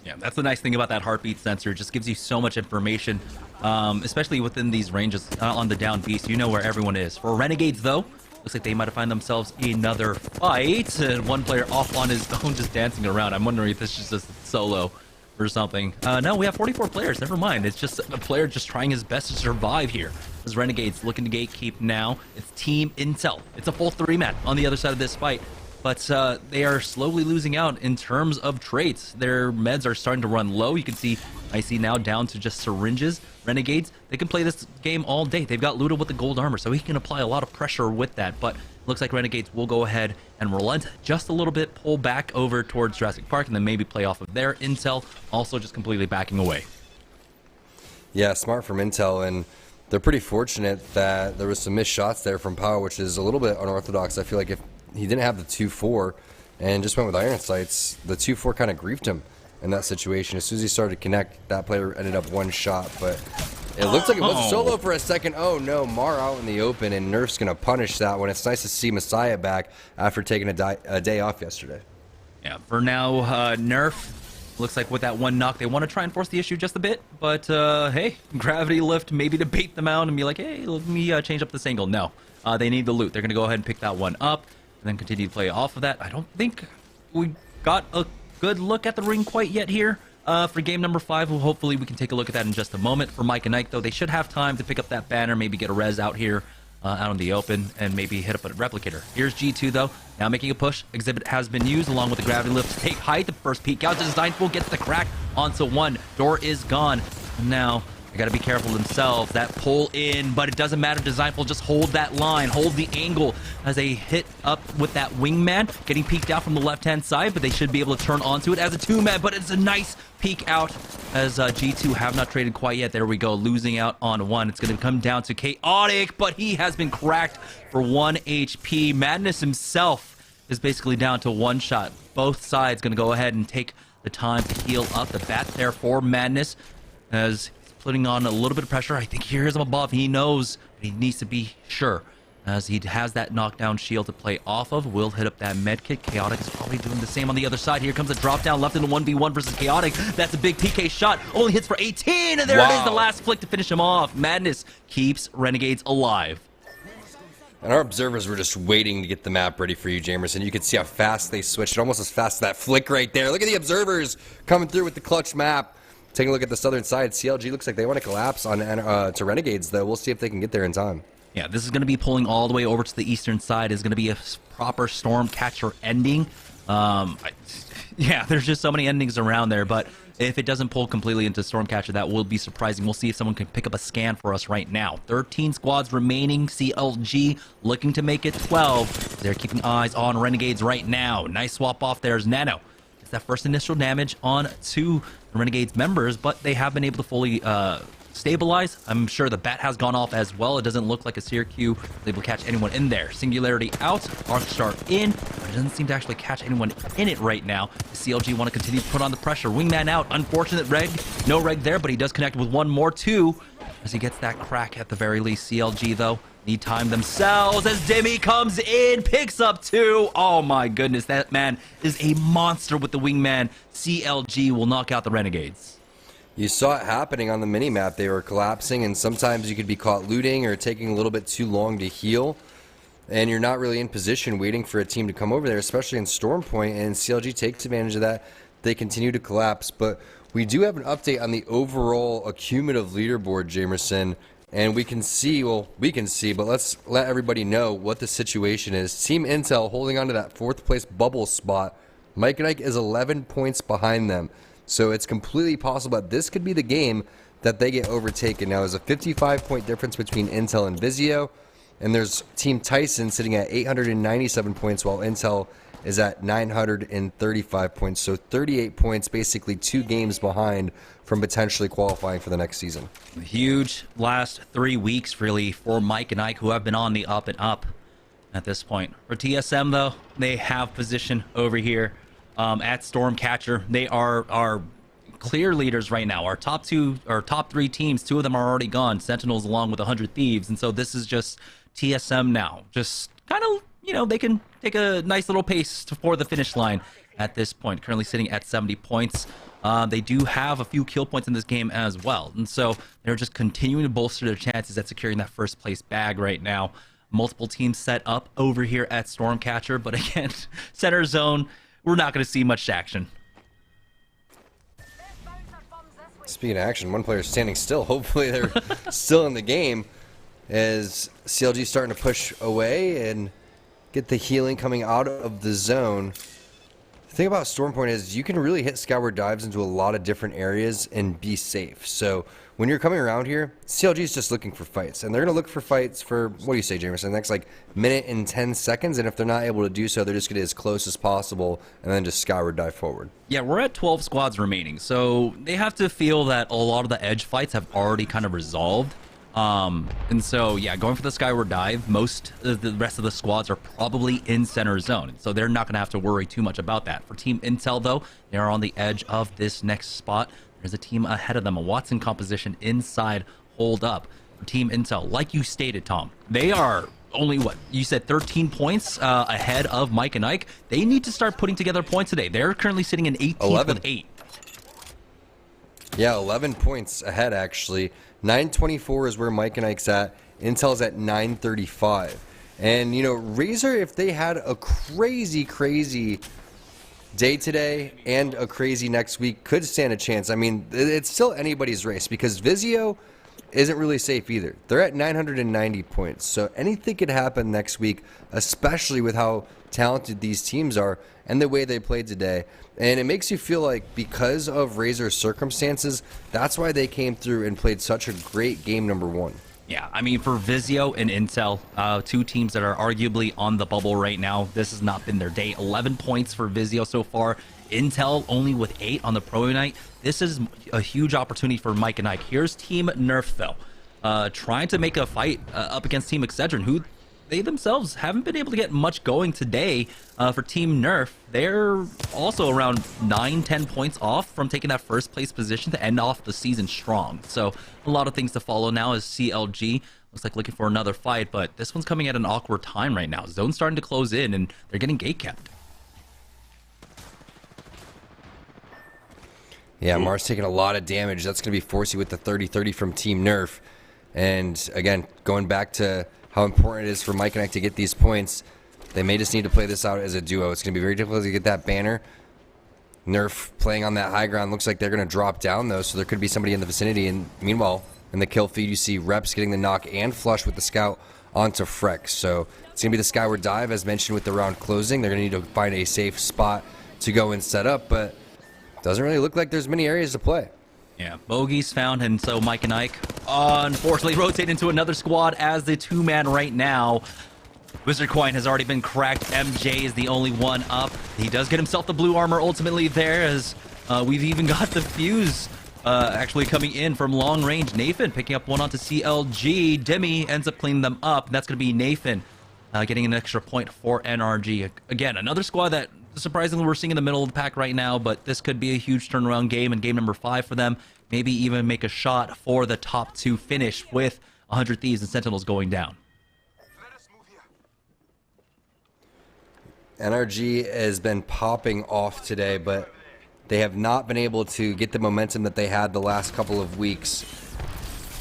Yeah, that's the nice thing about that heartbeat sensor. It just gives you so much information, especially within these ranges on the down beast. You know where everyone is. For Renegades, though, looks like they might have found themselves another fight. And one player off on his own just dancing around. I'm wondering if this is just solo or something. No, we have 44 players. Never mind. It's just a player just trying his best to survive here. As Renegades looking to gatekeep now. It's Team Intel. It's a full 3-man on the other side of this fight. But they are slowly losing out in terms of traits. Their meds are starting to run low. You can see Icy now down to just syringes. Renegades, they can play this game all day. They've got Ludo with the gold armor, so he can apply a lot of pressure with that. But looks like Renegades will go ahead and relent just a little bit, pull back over towards Jurassic Park, and then maybe play off of their intel, also just completely backing away. Yeah, smart from Intel, and they're pretty fortunate that there was some missed shots there from Power, which is a little bit unorthodox. I feel like if he didn't have the 2-4 and just went with iron sights, the 2-4 kind of griefed him in that situation. As soon as he started to connect, that player ended up one shot, but it looked like it was solo for a second. Oh no, Mar out in the open, and Nerf's going to punish that one. It's nice to see Messiah back after taking a day off yesterday. Yeah, for now, Nerf looks like with that one knock, they want to try and force the issue just a bit, but hey, gravity lift maybe to bait them out and be like, hey, let me change up this angle. No, they need the loot. They're going to go ahead and pick that one up and then continue to play off of that. I don't think we got a good look at the ring quite yet here. For game number 5, well, hopefully we can take a look at that in just a moment. For Mike and Ike, though, they should have time to pick up that banner, maybe get a res out here, out in the open, and maybe hit up a replicator. Here's G2, though, now making a push. Exhibit has been used along with the gravity lift to take height. The first peek out to Designful gets the crack onto one. Door is gone. Now, they got to be careful themselves. That pull in, but it doesn't matter. Designful just hold that line, hold the angle as they hit up with that wingman, getting peeked out from the left-hand side, but they should be able to turn onto it as a 2-man, but it's a nice peek out as G2 have not traded quite yet. There we go, losing out on one. It's going to come down to Chaotic, but he has been cracked for 1 HP. Madness himself is basically down to 1 shot. Both sides going to go ahead and take the time to heal up. The bat there for Madness as putting on a little bit of pressure. I think he hears him above. He knows, but he needs to be sure as he has that knockdown shield to play off of. Will hit up that med kit. Chaotic is probably doing the same on the other side. Here comes a drop down left in the 1v1 versus Chaotic. That's a big PK shot. Only hits for 18, and there it is, the last flick to finish him off. Madness keeps Renegades alive. And our observers were just waiting to get the map ready for you, Jamerson. You could see how fast they switched. Almost as fast as that flick right there. Look at the observers coming through with the clutch map. Taking a look at the southern side, CLG looks like they want to collapse on to Renegades, though. We'll see if they can get there in time. Yeah, this is going to be pulling all the way over to the eastern side. Is going to be a proper Stormcatcher ending. Yeah, there's just so many endings around there, but if it doesn't pull completely into Stormcatcher, that will be surprising. We'll see if someone can pick up a scan for us right now. 13 squads remaining. CLG looking to make it 12. They're keeping eyes on Renegades right now. Nice swap off. There's Nano. It's that first initial damage on 2 Renegades members, but they have been able to fully stabilize. I'm sure the bat has gone off as well. It doesn't look like a Syracuse is able to catch anyone in there. Singularity out, Arcstar in, but it doesn't seem to actually catch anyone in it right now. The CLG want to continue to put on the pressure. Wingman out, unfortunate reg, no reg there, but he does connect with one more too, as he gets that crack at the very least. CLG though, need time themselves as Demi comes in, picks up 2. Oh my goodness, that man is a monster with the wingman. CLG will knock out the Renegades. You saw it happening on the mini-map. They were collapsing, and sometimes you could be caught looting or taking a little bit too long to heal, and you're not really in position waiting for a team to come over there, especially in Storm Point, and CLG takes advantage of that. They continue to collapse, but we do have an update on the overall accumulative leaderboard, Jamerson, And we can see, but let's let everybody know what the situation is. Team Intel holding on to that 4th place bubble spot. Mike and Ike is 11 points behind them. So it's completely possible that this could be the game that they get overtaken. Now, there's a 55-point difference between Intel and Vizio. And there's Team Tyson sitting at 897 points, while Intel is at 935 points. So 38 points, basically 2 games behind from potentially qualifying for the next season. Huge last 3 weeks, really, for Mike and Ike, who have been on the up and up at this point. For TSM, though, they have position over here at Stormcatcher. They are our clear leaders right now. Our top 3 teams, 2 of them are already gone. Sentinels along with 100 Thieves. And so this is just TSM now. Just kind of, they can take a nice little pace for the finish line at this point. Currently sitting at 70 points. They do have a few kill points in this game as well. And so they're just continuing to bolster their chances at securing that first place bag right now. Multiple teams set up over here at Stormcatcher. But again, center zone, we're not going to see much action. Speaking of action, one player standing still. Hopefully they're still in the game as CLG starting to push away and get the healing coming out of the zone. The thing about Stormpoint is you can really hit skyward dives into a lot of different areas and be safe. So when you're coming around here, CLG is just looking for fights. And they're going to look for fights for, what do you say, Jamerson, the next minute and 10 seconds. And if they're not able to do so, they're just going to get as close as possible and then just skyward dive forward. Yeah, we're at 12 squads remaining. So they have to feel that a lot of the edge fights have already kind of resolved. And so, yeah, going for the skyward dive, most of the rest of the squads are probably in center zone. So they're not going to have to worry too much about that. For Team Intel, though, they are on the edge of this next spot. There's a team ahead of them, a Watson composition inside hold up. For Team Intel, like you stated, Tom, they are only, what, you said 13 points ahead of Mike and Ike. They need to start putting together points today. They're currently sitting in 18th with 8. Yeah, 11 points ahead, actually. 924 is where Mike and Ike's at. Intel's at 935. And, Razor, if they had a crazy day today and a crazy next week, could stand a chance. I mean, it's still anybody's race because Vizio isn't really safe either. They're at 990 points. So anything could happen next week, especially with how talented these teams are and the way they played today. And it makes you feel like because of Razor's circumstances, that's why they came through and played such a great game number 1. Yeah, I mean, for Vizio and Intel, 2 teams that are arguably on the bubble right now, this has not been their day. 11 points for Vizio so far. Intel only with 8 on the pro night. This is a huge opportunity for Mike and Ike. Here's Team Nerf, though, trying to make a fight up against Team Excedrin, who they themselves haven't been able to get much going today. For Team Nerf, they're also around 9-10 points off from taking that first place position to end off the season strong. So a lot of things to follow now as CLG looks like looking for another fight, but this one's coming at an awkward time right now. Zone's starting to close in and they're getting gate kept. Yeah, Mars taking a lot of damage. That's going to be Forcey with the 30-30 from Team Nerf. And again, going back to how important it is for Mike and Ike to get these points, they may just need to play this out as a duo. It's going to be very difficult to get that banner. Nerf playing on that high ground. Looks like they're going to drop down, though, so there could be somebody in the vicinity. And meanwhile, in the kill feed, you see Reps getting the knock and flush with the scout onto Freck. So it's going to be the skyward dive, as mentioned, with the round closing. They're going to need to find a safe spot to go and set up, but doesn't really look like there's many areas to play. Yeah, bogeys found, and so Mike and Ike unfortunately rotate into another squad as the 2-man right now. Wizard Coin has already been cracked. MJ is the only one up. He does get himself the blue armor ultimately there, as we've even got the fuse actually coming in from long range. Nathan picking up one onto CLG. Demi ends up cleaning them up. That's going to be Nathan getting an extra point for NRG. Again, another squad that surprisingly we're seeing in the middle of the pack right now, but this could be a huge turnaround game and game number 5 for them. Maybe even make a shot for the top 2 finish with 100 Thieves and Sentinels going down. NRG has been popping off today, but they have not been able to get the momentum that they had the last couple of weeks.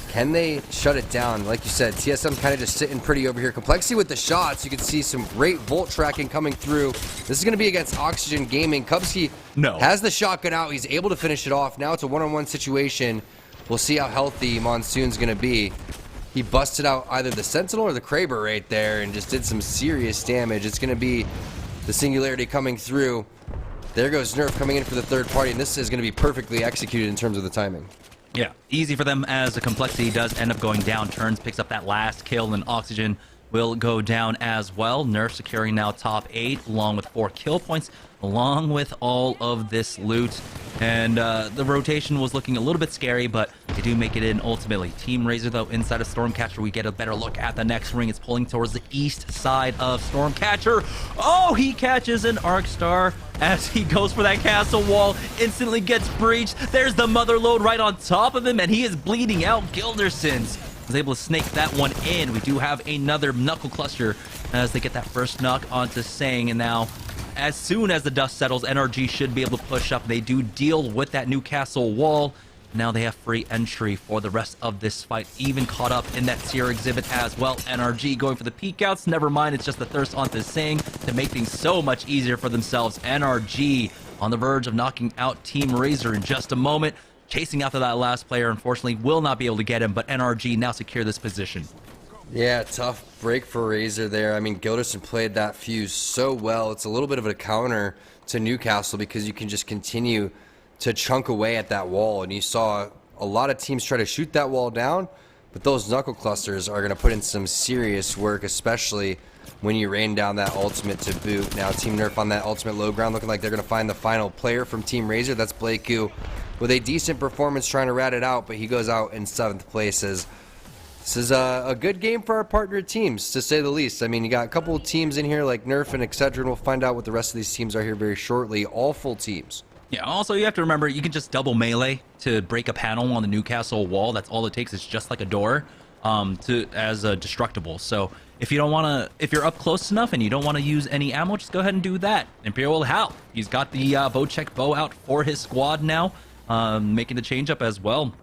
Can they shut it down? Like you said, TSM kind of just sitting pretty over here. Complexity with the shots. You can see some great volt tracking coming through. This is going to be against Oxygen Gaming. Kubsky has the shotgun out. He's able to finish it off. Now it's a one-on-one situation. We'll see how healthy Monsoon's going to be. He busted out either the Sentinel or the Kraber right there and just did some serious damage. It's going to be the Singularity coming through. There goes Nerf coming in for the third party, and this is going to be perfectly executed in terms of the timing. Yeah, easy for them as the complexity does end up going down. Turns picks up that last kill, and Oxygen will go down as well. Nerf securing now top 8 along with 4 kill points, along with all of this loot. And the rotation was looking a little bit scary, but they do make it in ultimately. Team Razor, though, inside of Stormcatcher, we get a better look at the next ring. It's pulling towards the east side of Stormcatcher. Oh, he catches an Arc Star as he goes for that castle wall. Instantly gets breached. There's the Mother Load right on top of him, and he is bleeding out. Gildersons was able to snake that one in. We do have another Knuckle Cluster as they get that first knock onto Sang, and now as soon as the dust settles, NRG should be able to push up. They do deal with that Newcastle wall. Now they have free entry for the rest of this fight, even caught up in that tier exhibit as well. NRG going for the peek outs. Never mind, it's just the thirst onto Sang to make things so much easier for themselves. NRG on the verge of knocking out Team Razor in just a moment. Chasing after that last player, unfortunately, will not be able to get him, but NRG now secure this position. Yeah, tough break for Razor there. I mean, Gilderson played that fuse so well. It's a little bit of a counter to Newcastle because you can just continue to chunk away at that wall. And you saw a lot of teams try to shoot that wall down, but those Knuckle Clusters are going to put in some serious work, especially when you rain down that ultimate to boot. Now, Team Nerf on that ultimate low ground, looking like they're going to find the final player from Team Razor. That's Blakeu with a decent performance trying to rat it out, but he goes out in 7th place. As this is a good game for our partner teams, to say the least. I mean, you got a couple of teams in here like Nerf and etc., and we'll find out what the rest of these teams are here very shortly. All full teams. Yeah, also you have to remember, you can just double melee to break a panel on the Newcastle wall. That's all it takes. It's just like a door as a destructible. So if you don't want to, if you're up close enough and you don't want to use any ammo, just go ahead and do that. Imperial Hal, he's got the bow check bow out for his squad now, making the change up as well.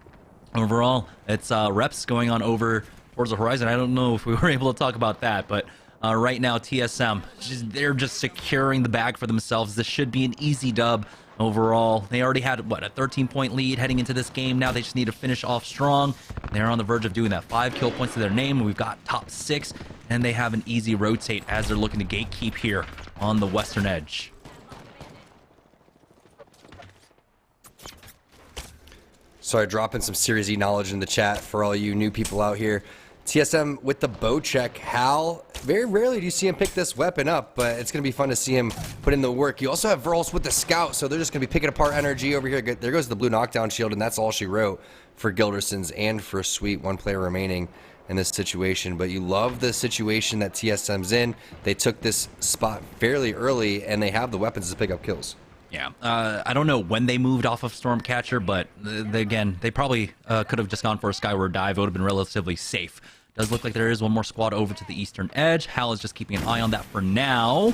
Overall, it's reps going on over towards the horizon. I don't know if we were able to talk about that, but right now TSM, they're just securing the bag for themselves. This should be an easy dub overall. They already had, what, a 13-point lead heading into this game. Now they just need to finish off strong. They're on the verge of doing that. 5 kill points to their name. We've got top 6, and they have an easy rotate as they're looking to gatekeep here on the western edge. Sorry, dropping some Series E knowledge in the chat for all you new people out here. TSM with the bow check. Hal, very rarely do you see him pick this weapon up, but it's going to be fun to see him put in the work. You also have Verls with the scout, so they're just going to be picking apart NRG over here. There goes the blue knockdown shield, and that's all she wrote for Gildersons and for Sweet. 1 player remaining in this situation, but you love the situation that TSM's in. They took this spot fairly early, and they have the weapons to pick up kills. Yeah, I don't know when they moved off of Stormcatcher, but again, they probably could have just gone for a Skyward Dive. It would have been relatively safe. Does look like there is one more squad over to the eastern edge. Hal is just keeping an eye on that for now.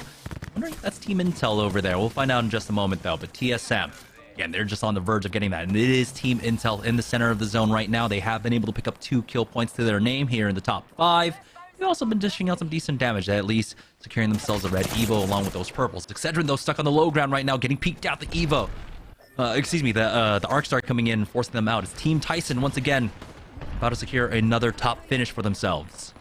Wondering if that's Team Intel over there. We'll find out in just a moment, though. But TSM, again, they're just on the verge of getting that. And it is Team Intel in the center of the zone right now. They have been able to pick up 2 kill points to their name here in the top 5. They've also been dishing out some decent damage, at least securing themselves a red Evo along with those purples. Excedrin, though, stuck on the low ground right now, getting peeked out the Evo. The Arc Star coming in, forcing them out. It's Team Tyson once again about to secure another top finish for themselves.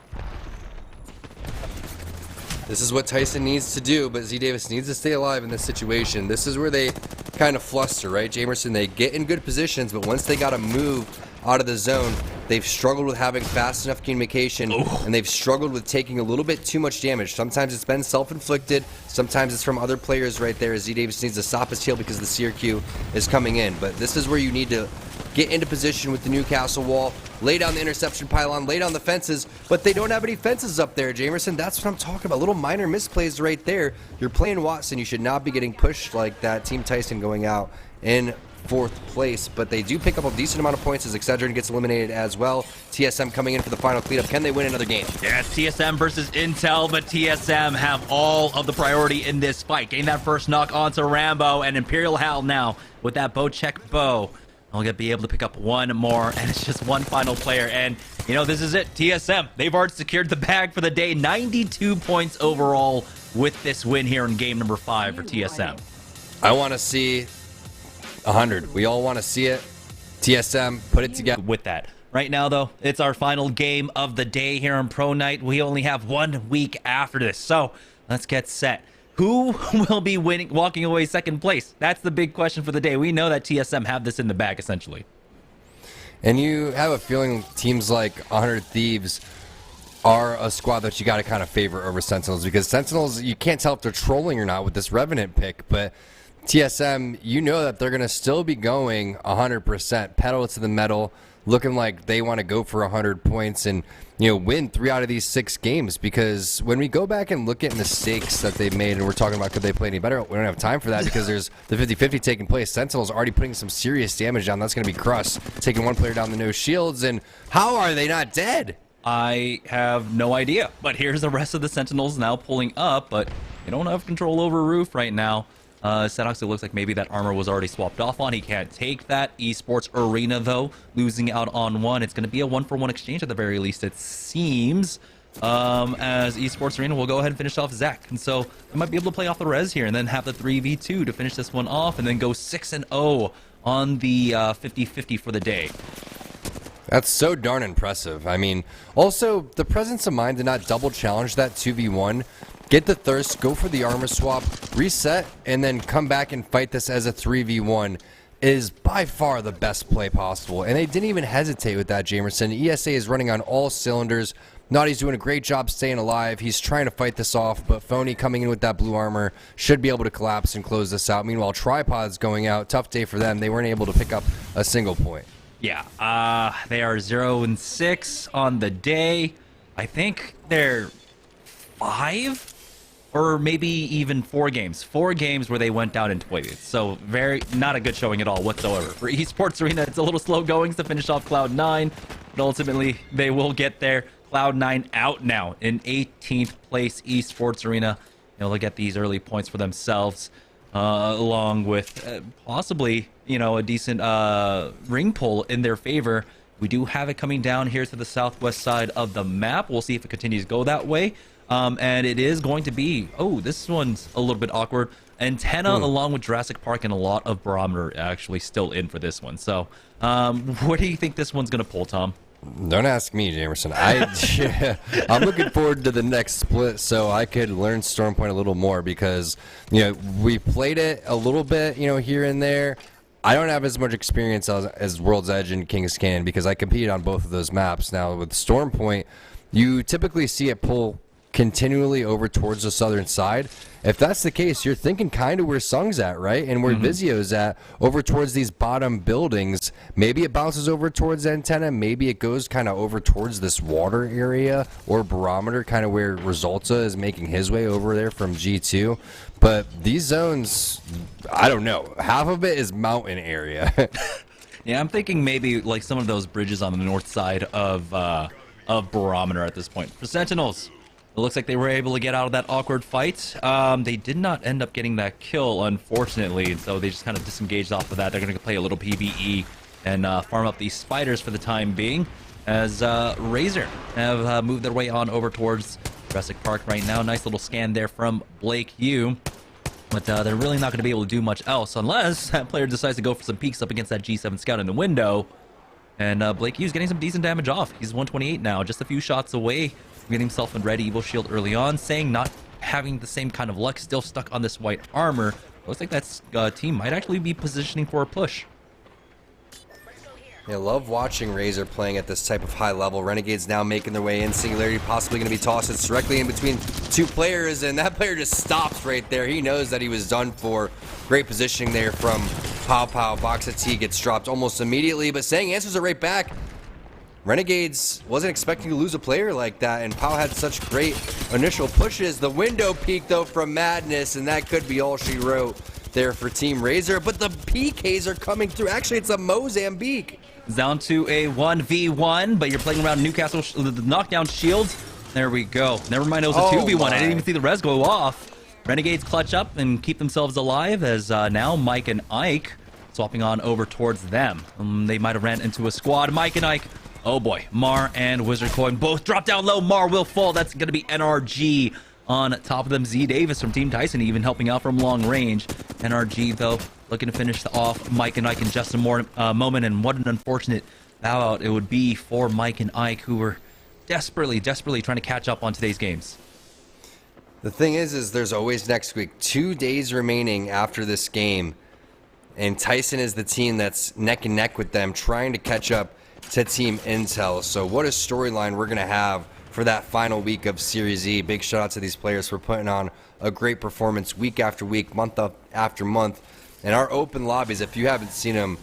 This is what Tyson needs to do, but Z Davis needs to stay alive in this situation. This is where they kind of fluster, right, Jamerson? They get in good positions, but once they got to move out of the zone, they've struggled with having fast enough communication, and they've struggled with taking a little bit too much damage. Sometimes it's been self-inflicted, sometimes it's from other players right there. Z Davis needs to stop his heal because the Seer Q is coming in, but this is where you need to get into position with the Newcastle wall, lay down the interception pylon, lay down the fences, but they don't have any fences up there, Jamerson. That's what I'm talking about. Little minor misplays right there. You're playing Watson. You should not be getting pushed like that. Team Tyson going out in 4th place, but they do pick up a decent amount of points as Excedrin gets eliminated as well. TSM coming in for the final cleanup. Can they win another game? Yeah, it's TSM versus Intel, but TSM have all of the priority in this fight. Getting that first knock onto Rambo, and Imperial Hal now with that bow check bow. I'll be able to pick up one more, and it's just one final player. And, you know, this is it. TSM, they've already secured the bag for the day. 92 points overall with this win here in game number 5 for TSM. I want to see 100. We all want to see it. TSM, put it together. With that. Right now, though, it's our final game of the day here on Pro Night. We only have 1 week after this, so let's get set. Who will be walking away second place? That's the big question for the day. We know that TSM have this in the bag, essentially. And you have a feeling teams like 100 Thieves are a squad that you got to kind of favor over Sentinels, because Sentinels, you can't tell if they're trolling or not with this Revenant pick, but TSM, you know that they're going to still be going 100%, pedal to the metal, looking like they want to go for 100 points and, you know, win 3 out of these 6 games. Because when we go back and look at mistakes that they've made, and we're talking about could they play any better, we don't have time for that because there's the 50-50 taking place. Sentinel's already putting some serious damage down. That's going to be Crust taking one player down the no shields. And how are they not dead? I have no idea. But here's the rest of the Sentinels now pulling up, but they don't have control over Roof right now. Senox, it looks like maybe that armor was already swapped off on. He can't take that. Esports Arena, though, losing out on one. It's going to be a 1-for-1 exchange at the very least, it seems. As Esports Arena will go ahead and finish off Zach. And so they might be able to play off the res here and then have the 3v2 to finish this one off and then go 6-0 on the 50-50 for the day. That's so darn impressive. I mean, also, the presence of mind to not double challenge that 2v1, get the thirst, go for the armor swap, reset, and then come back and fight this as a 3v1 is by far the best play possible. And they didn't even hesitate with that, Jamerson. ESA is running on all cylinders. Naughty's doing a great job staying alive. He's trying to fight this off, but Phony coming in with that blue armor should be able to collapse and close this out. Meanwhile, Tripod's going out. Tough day for them. They weren't able to pick up a single point. Yeah, they are 0-6 on the day. I think they're 5 or maybe even 4 games. 4 games where they went down in toilets. So not a good showing at all whatsoever. For Esports Arena, it's a little slow going to finish off Cloud9, but ultimately they will get there. Cloud9 out now in 18th place. Esports Arena, they'll get these early points for themselves, along with possibly, a decent ring pull in their favor. We do have it coming down here to the southwest side of the map. We'll see if it continues to go that way. And it is going to be, this one's a little bit awkward. Antenna along with Jurassic Park and a lot of Barometer actually still in for this one. So where do you think this one's going to pull, Tom? Don't ask me, Jamerson. I'm looking forward to the next split so I could learn Stormpoint a little more because, we played it a little bit, here and there. I don't have as much experience as World's Edge and Kings can because I competed on both of those maps. Now, with Stormpoint, you typically see it pull continually over towards the southern side. If that's the case, you're thinking kind of where Sung's at, right? And where Vizio's at, over towards these bottom buildings. Maybe it bounces over towards Antenna. Maybe it goes kind of over towards this water area or Barometer, kind of where Resulta is making his way over there from G2. But these zones, I don't know. Half of it is mountain area. Yeah, I'm thinking maybe like some of those bridges on the north side of Barometer at this point. For Sentinels, it looks like they were able to get out of that awkward fight. They did not end up getting that kill, unfortunately, and so they just kind of disengaged off of that. They're going to play a little PvE and farm up these spiders for the time being, as Razor have moved their way on over towards Jurassic Park right now. Nice little scan there from Blake Yu, but they're really not going to be able to do much else unless that player decides to go for some peeks up against that G7 scout in the window. And Blake Yu's getting some decent damage off. He's 128 now, just a few shots away from getting himself in red Evil Shield early on. Saying not having the same kind of luck, still stuck on this white armor. Looks like that team might actually be positioning for a push. I love watching Razor playing at this type of high level. Renegades now making their way in. Singularity possibly going to be tossed. It's directly in between 2 players, and that player just stops right there. He knows that he was done for. Great positioning there from Pow Pow. Box of T gets dropped almost immediately, but Sang answers it right back. Renegades wasn't expecting to lose a player like that, and Pow had such great initial pushes. The window peak, though, from Madness, and that could be all she wrote there for Team Razor, but the PKs are coming through. Actually, it's a Mozambique. Down to a 1v1, but you're playing around Newcastle, the knockdown shields. There we go. Never mind, it was a 2v1. I didn't even see the res go off. Renegades clutch up and keep themselves alive as now Mike and Ike swapping on over towards them. They might have ran into a squad. Mike and Ike. Oh boy. Mar and Wizard Coin both drop down low. Mar will fall. That's going to be NRG on top of them. Z Davis from Team Tyson even helping out from long range. NRG, though, looking to finish off Mike and Ike in just a moment. And what an unfortunate bow out it would be for Mike and Ike, who were desperately trying to catch up on today's games. The thing is there's always next week. 2 days remaining after this game, and Tyson is the team that's neck and neck with them, trying to catch up to Team Intel. So what a storyline we're going to have for that final week of Series E. Big shout out to these players for putting on a great performance week after week, month after month. And our open lobbies, if you haven't seen them,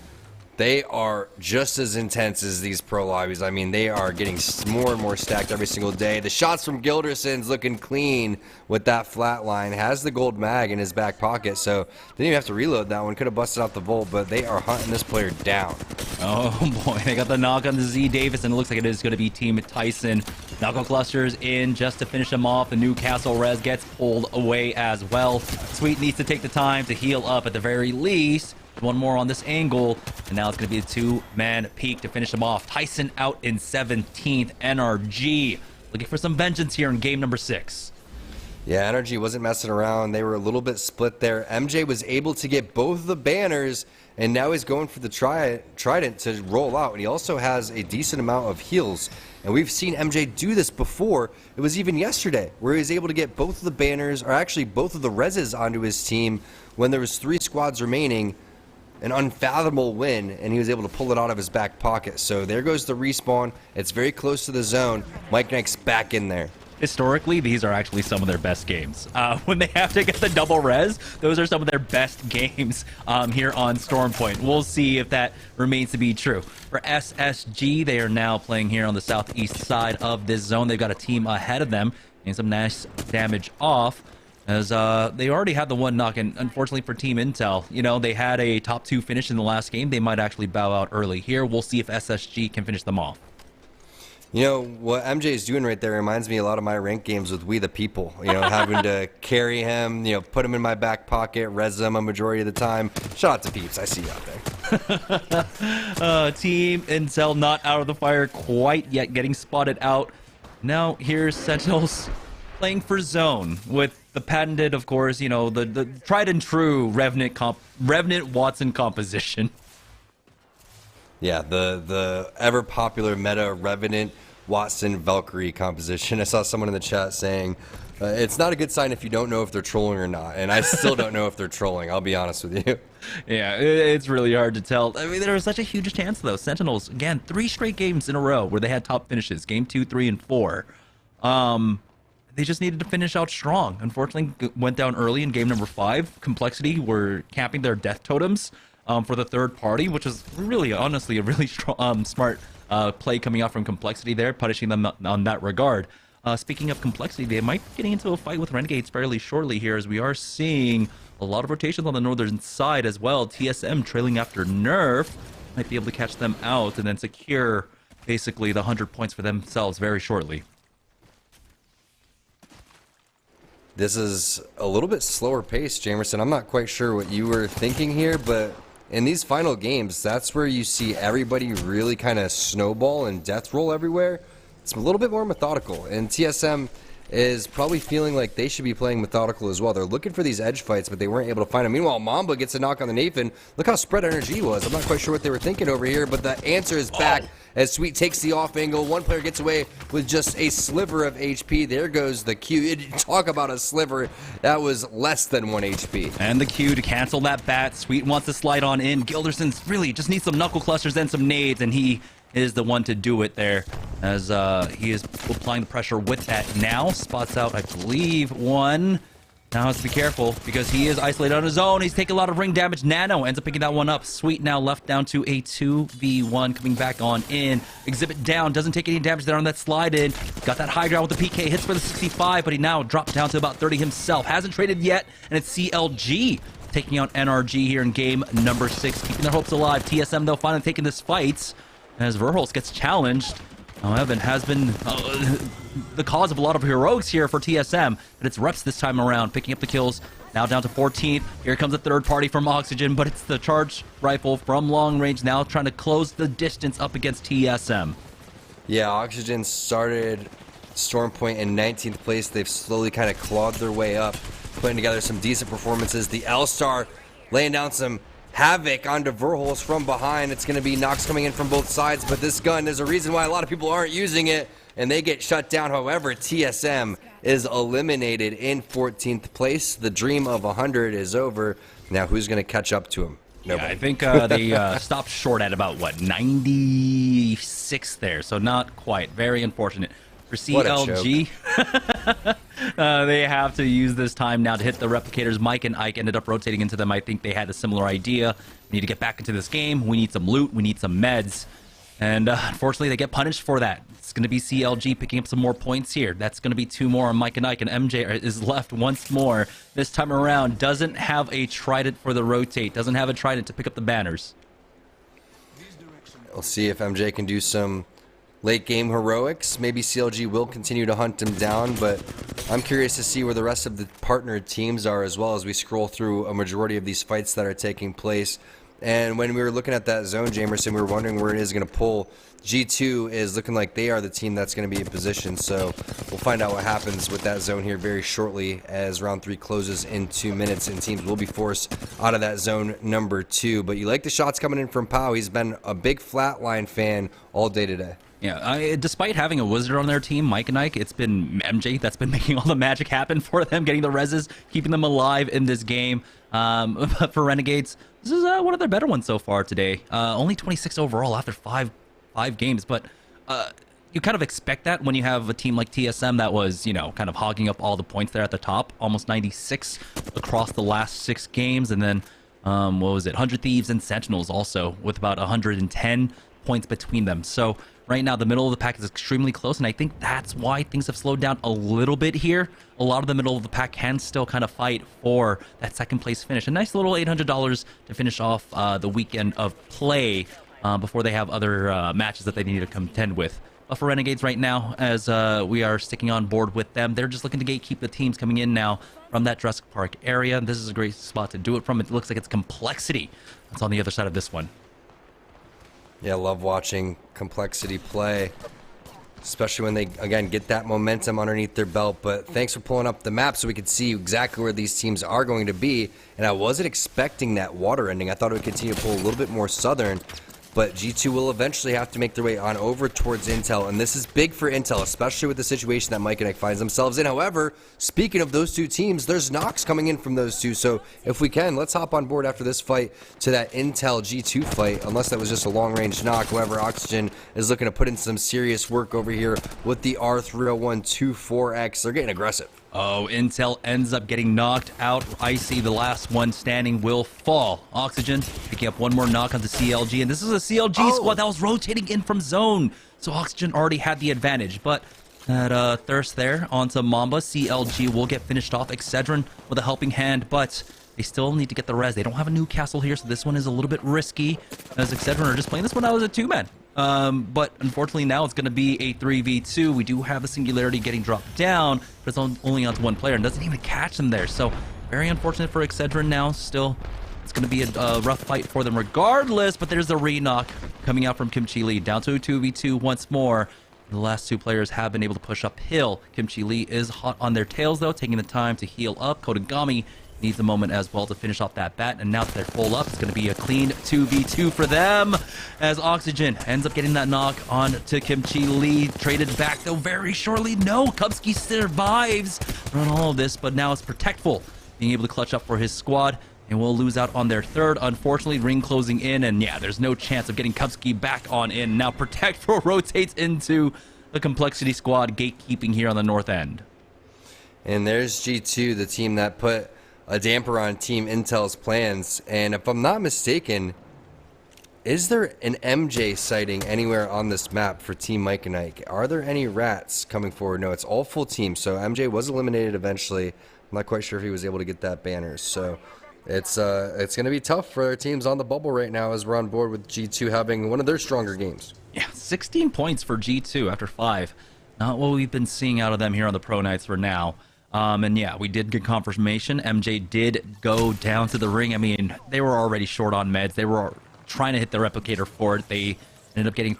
they are just as intense as these pro lobbies. I mean, they are getting more and more stacked every single day. The shots from Gilderson's looking clean with that flat line. Has the gold mag in his back pocket, so didn't even have to reload that one. Could have busted out the Volt, but they are hunting this player down. Oh boy, they got the knock on the Z Davis, and it looks like it is going to be Team Tyson. Knuckle clusters in just to finish him off. The Newcastle res gets pulled away as well. Sweet needs to take the time to heal up at the very least. One more on this angle, and now it's going to be a two-man peak to finish him off. Tyson out in 17th. NRG looking for some vengeance here in game number 6. Yeah, NRG wasn't messing around. They were a little bit split there. MJ was able to get both the banners, and now he's going for the trident to roll out. And he also has a decent amount of heals. And we've seen MJ do this before. It was even yesterday where he was able to get both of the banners, or actually both of the reses onto his team when there was 3 squads remaining. An unfathomable win, and he was able to pull it out of his back pocket. So there goes the respawn. It's very close to the zone. Mike Knight's back in there. Historically, these are actually some of their best games. When they have to get the double res, those are some of their best games here on Stormpoint. We'll see if that remains to be true. For SSG, they are now playing here on the southeast side of this zone. They've got a team ahead of them, and some nice damage off, as they already had the one knock. And unfortunately for Team Intel, you know, they had a top 2 finish in the last game. They might actually bow out early here. We'll see if SSG can finish them off. You know, what MJ is doing right there reminds me a lot of my ranked games with We the People. You know, having to carry him, you know, put him in my back pocket, res him a majority of the time. Shout out to Peeps. I see you out there. Team Intel not out of the fire quite yet, getting spotted out. Now here's Sentinels playing for zone with the patented, of course, you know, the tried and true Revenant Watson composition. Yeah, the ever popular meta Revenant Watson Valkyrie composition. I saw someone in the chat saying it's not a good sign if you don't know if they're trolling or not, and I still don't know if they're trolling. I'll be honest with you. Yeah, it's really hard to tell. I mean, there was such a huge chance though. Sentinels, again, 3 straight games in a row where they had top finishes. Game 2, 3, and 4. They just needed to finish out strong. Unfortunately, went down early in game number 5. Complexity were camping their death totems for the third party, which is really, honestly, a really strong, smart play coming out from Complexity there, punishing them on that regard. Speaking of Complexity, they might be getting into a fight with Renegades fairly shortly here, as we are seeing a lot of rotations on the northern side as well. TSM trailing after Nerf might be able to catch them out and then secure basically the 100 points for themselves very shortly. This is a little bit slower pace, Jamerson. I'm not quite sure what you were thinking here, but in these final games, that's where you see everybody really kind of snowball and death roll everywhere. It's a little bit more methodical, and TSM is probably feeling like they should be playing methodical as well. They're looking for these edge fights, but they weren't able to find them. Meanwhile, Mamba gets a knock on the Nathan. Look how spread energy was. I'm not quite sure what they were thinking over here, but the answer is back as Sweet takes the off angle. One player gets away with just a sliver of HP. There goes the Q. Talk about a sliver. That was less than 1 HP. And the Q to cancel that bat. Sweet wants to slide on in. Gilderson's really just needs some knuckle clusters and some nades, and he is the one to do it there, as he is applying the pressure with that now. Spots out, I believe, one. Now has to be careful because he is isolated on his own. He's taking a lot of ring damage. Nano ends up picking that one up. Sweet now left down to a 2v1, coming back on in. Exhibit down, doesn't take any damage there on that slide in. Got that high ground with the PK, hits for the 65, but he now dropped down to about 30 himself. Hasn't traded yet, and it's CLG taking out NRG here in game number 6, keeping their hopes alive. TSM, though, finally taking this fight as Verholz gets challenged. Evan has been the cause of a lot of heroics here for TSM, but it's Reps this time around, picking up the kills. Now down to 14th. Here comes a third party from Oxygen, but it's the charge rifle from long range now trying to close the distance up against TSM. Yeah, Oxygen started Stormpoint in 19th place. They've slowly kind of clawed their way up, putting together some decent performances. The L-Star laying down some havoc onto Verholz from behind. It's going to be knocks coming in from both sides, but this gun, there's a reason why a lot of people aren't using it, and they get shut down. However, TSM is eliminated in 14th place. The dream of 100 is over. Now, who's going to catch up to him? Nobody. Yeah, I think they stopped short at about, what, 96 there, so not quite. Very unfortunate. For CLG, they have to use this time now to hit the replicators. Mike and Ike ended up rotating into them. I think they had a similar idea. We need to get back into this game. We need some loot. We need some meds. And unfortunately, they get punished for that. It's going to be CLG picking up some more points here. That's going to be 2 more on Mike and Ike. And MJ is left once more. This time around, doesn't have a trident for the rotate. Doesn't have a trident to pick up the banners. We'll see if MJ can do some late game heroics. Maybe CLG will continue to hunt him down, but I'm curious to see where the rest of the partnered teams are as well as we scroll through a majority of these fights that are taking place. And when we were looking at that zone, Jamerson, we were wondering where it is going to pull. G2 is looking like they are the team that's going to be in position, so we'll find out what happens with that zone here very shortly as round 3 closes in 2 minutes, and teams will be forced out of that zone number 2. But you like the shots coming in from Pau. He's been a big flatline fan all day today. Yeah, despite having a wizard on their team, Mike and Ike, it's been MJ that's been making all the magic happen for them, getting the reses, keeping them alive in this game. But for Renegades, this is one of their better ones so far today. Only 26 overall after five games, but you kind of expect that when you have a team like TSM that was, kind of hogging up all the points there at the top, almost 96 across the last 6 games, and then, what was it, 100 Thieves and Sentinels also with about 110 points between them. So right now, the middle of the pack is extremely close, and I think that's why things have slowed down a little bit here. A lot of the middle of the pack can still kind of fight for that second place finish. A nice little $800 to finish off the weekend of play before they have other matches that they need to contend with. But for Renegades right now, as we are sticking on board with them, they're just looking to gatekeep the teams coming in now from that Jurassic Park area. This is a great spot to do it from. It looks like it's Complexity that's on the other side of this one. Yeah, love watching Complexity play, especially when they, again, get that momentum underneath their belt. But thanks for pulling up the map so we could see exactly where these teams are going to be. And I wasn't expecting that water ending. I thought it would continue to pull a little bit more southern. But G2 will eventually have to make their way on over towards Intel, and this is big for Intel, especially with the situation that Mike and Ike finds themselves in. However, speaking of those 2 teams, there's knocks coming in from those 2, so if we can, let's hop on board after this fight to that Intel G2 fight, unless that was just a long-range knock. However, Oxygen is looking to put in some serious work over here with the R301 24X. They're getting aggressive. Oh, Intel ends up getting knocked out. Icy, the last one standing, will fall. Oxygen picking up one more knock on the CLG, and this is a CLG squad that was rotating in from zone. So Oxygen already had the advantage, but that thirst there onto Mamba. CLG will get finished off. Excedrin with a helping hand, but they still need to get the res. They don't have a Newcastle here, so this one is a little bit risky, as Excedrin are just playing this one out as a 2-man. But unfortunately now it's going to be a 3v2. We do have the Singularity getting dropped down, but it's only onto one player and doesn't even catch them there. So very unfortunate for Excedrin now. Still, it's going to be a rough fight for them regardless, but there's a re-knock coming out from Kimchi Lee. Down to a 2v2 once more. The last 2 players have been able to push uphill. Kimchi Lee is hot on their tails though, taking the time to heal up. Kodagami needs a moment as well to finish off that bat, and now that they're full up, it's going to be a clean 2v2 for them as Oxygen ends up getting that knock on to Kimchi Lee. Traded back though very shortly. No, Kubsky survives on all of this, but now it's Protectful being able to clutch up for his squad, and will lose out on their third. Unfortunately, ring closing in, and yeah, there's no chance of getting Kubsky back on in. Now Protectful rotates into the Complexity squad, gatekeeping here on the north end. And there's G2, the team that put a damper on Team Intel's plans. And if I'm not mistaken, is there an MJ sighting anywhere on this map for Team Mike and Ike? Are there any rats coming forward? No, it's all full team. So MJ was eliminated eventually. I'm not quite sure if he was able to get that banner. So it's going to be tough for our teams on the bubble right now as we're on board with G2 having one of their stronger games. Yeah, 16 points for G2 after 5. Not what we've been seeing out of them here on the Pro Nights for now. And yeah, we did get confirmation. MJ did go down to the ring. I mean, they were already short on meds. They were trying to hit the replicator for it. They ended up getting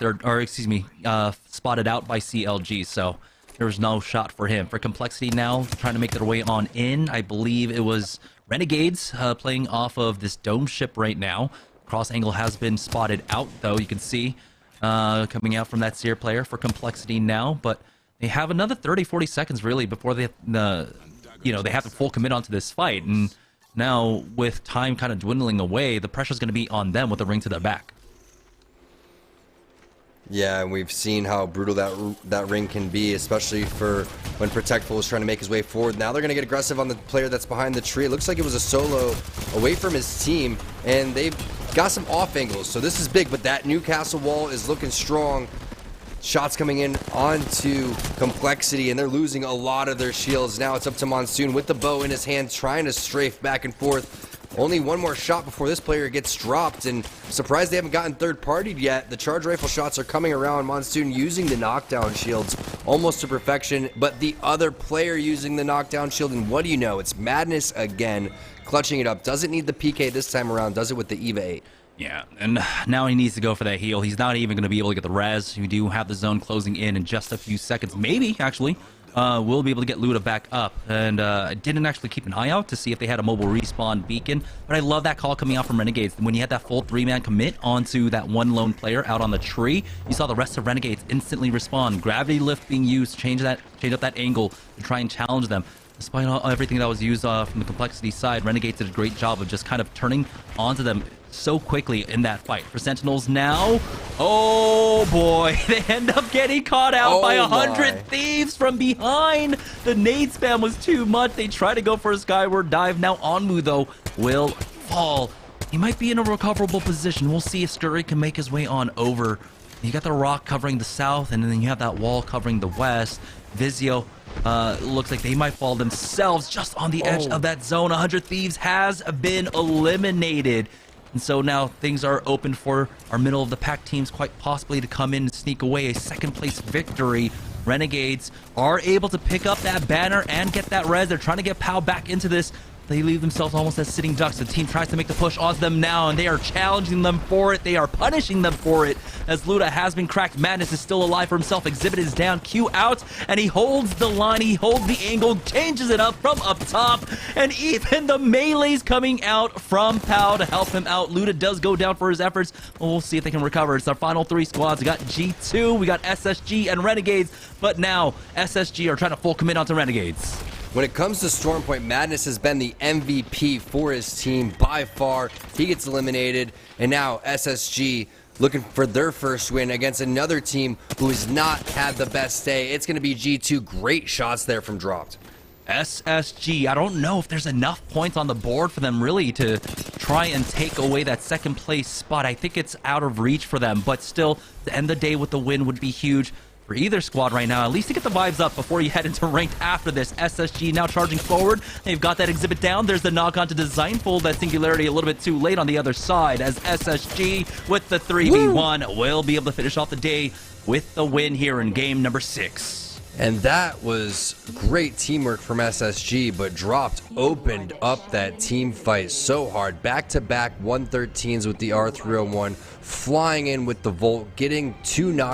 spotted out by CLG. So there was no shot for him. For Complexity now, trying to make their way on in. I believe it was Renegades playing off of this dome ship right now. Cross angle has been spotted out, though. You can see coming out from that Seer player for Complexity now. But they have another 30, 40 seconds, really, before they they have to full commit onto this fight. And now, with time kind of dwindling away, the pressure's going to be on them with the ring to their back. Yeah, and we've seen how brutal that ring can be, especially for when Protectful is trying to make his way forward. Now they're going to get aggressive on the player that's behind the tree. It looks like it was a solo away from his team, and they've got some off angles. So this is big, but that Newcastle wall is looking strong. Shots coming in onto Complexity, and they're losing a lot of their shields. Now it's up to Monsoon with the bow in his hand, trying to strafe back and forth. Only one more shot before this player gets dropped, and surprised they haven't gotten third-partied yet. The charge rifle shots are coming around. Monsoon using the knockdown shields almost to perfection, but the other player using the knockdown shield, and what do you know? It's Madness again, clutching it up. Doesn't need the PK this time around, does it with the EVA 8. Yeah, and now he needs to go for that heal. He's not even going to be able to get the res. We do have the zone closing in just a few seconds. Maybe, actually, we'll be able to get Luda back up. And I didn't actually keep an eye out to see if they had a mobile respawn beacon. But I love that call coming out from Renegades. When you had that full 3-man commit onto that one lone player out on the tree, you saw the rest of Renegades instantly respond. Gravity lift being used, change up that angle to try and challenge them. Despite everything that was used from the Complexity side, Renegades did a great job of just kind of turning onto them so quickly in that fight. For Sentinels now, oh boy, they end up getting caught out by 100 thieves from behind. The nade spam was too much. They try to go for a skyward dive. Now Onmu, though, will fall. He might be in a recoverable position. We'll see if Scurry can make his way on over. You got the rock covering the south, and then you have that wall covering the west. Vizio looks like they might fall themselves just on the edge of that zone. 100 Thieves has been eliminated. And so now things are open for our middle of the pack teams quite possibly to come in and sneak away a second place victory. Renegades are able to pick up that banner and get that res. They're trying to get POW back into this. They leave themselves almost as sitting ducks. The team tries to make the push onto them now, and they are challenging them for it. They are punishing them for it. As Luda has been cracked, Madness is still alive for himself. Exhibit is down, Q out, and he holds the line. He holds the angle, changes it up from up top, and even the melee's coming out from POW to help him out. Luda does go down for his efforts. We'll see if they can recover. It's our final 3 squads. We got G2, we got SSG, and Renegades, but now SSG are trying to full commit onto Renegades. When it comes to Stormpoint, Madness has been the MVP for his team by far. He gets eliminated, and now SSG looking for their first win against another team who has not had the best day. It's going to be G2. Great shots there from Dropped. SSG, I don't know if there's enough points on the board for them really to try and take away that second place spot. I think it's out of reach for them, but still, to end the day with the win would be huge for either squad right now, at least to get the vibes up before you head into ranked after this. SSG now charging forward. They've got that exhibit down. There's the knock on to Designful. That Singularity a little bit too late on the other side, as SSG with the 3v1 will be able to finish off the day with the win here in game number 6. And that was great teamwork from SSG, but Dropped opened up that team fight so hard. Back-to-back 113s with the R301, flying in with the Volt, getting 2 knocks.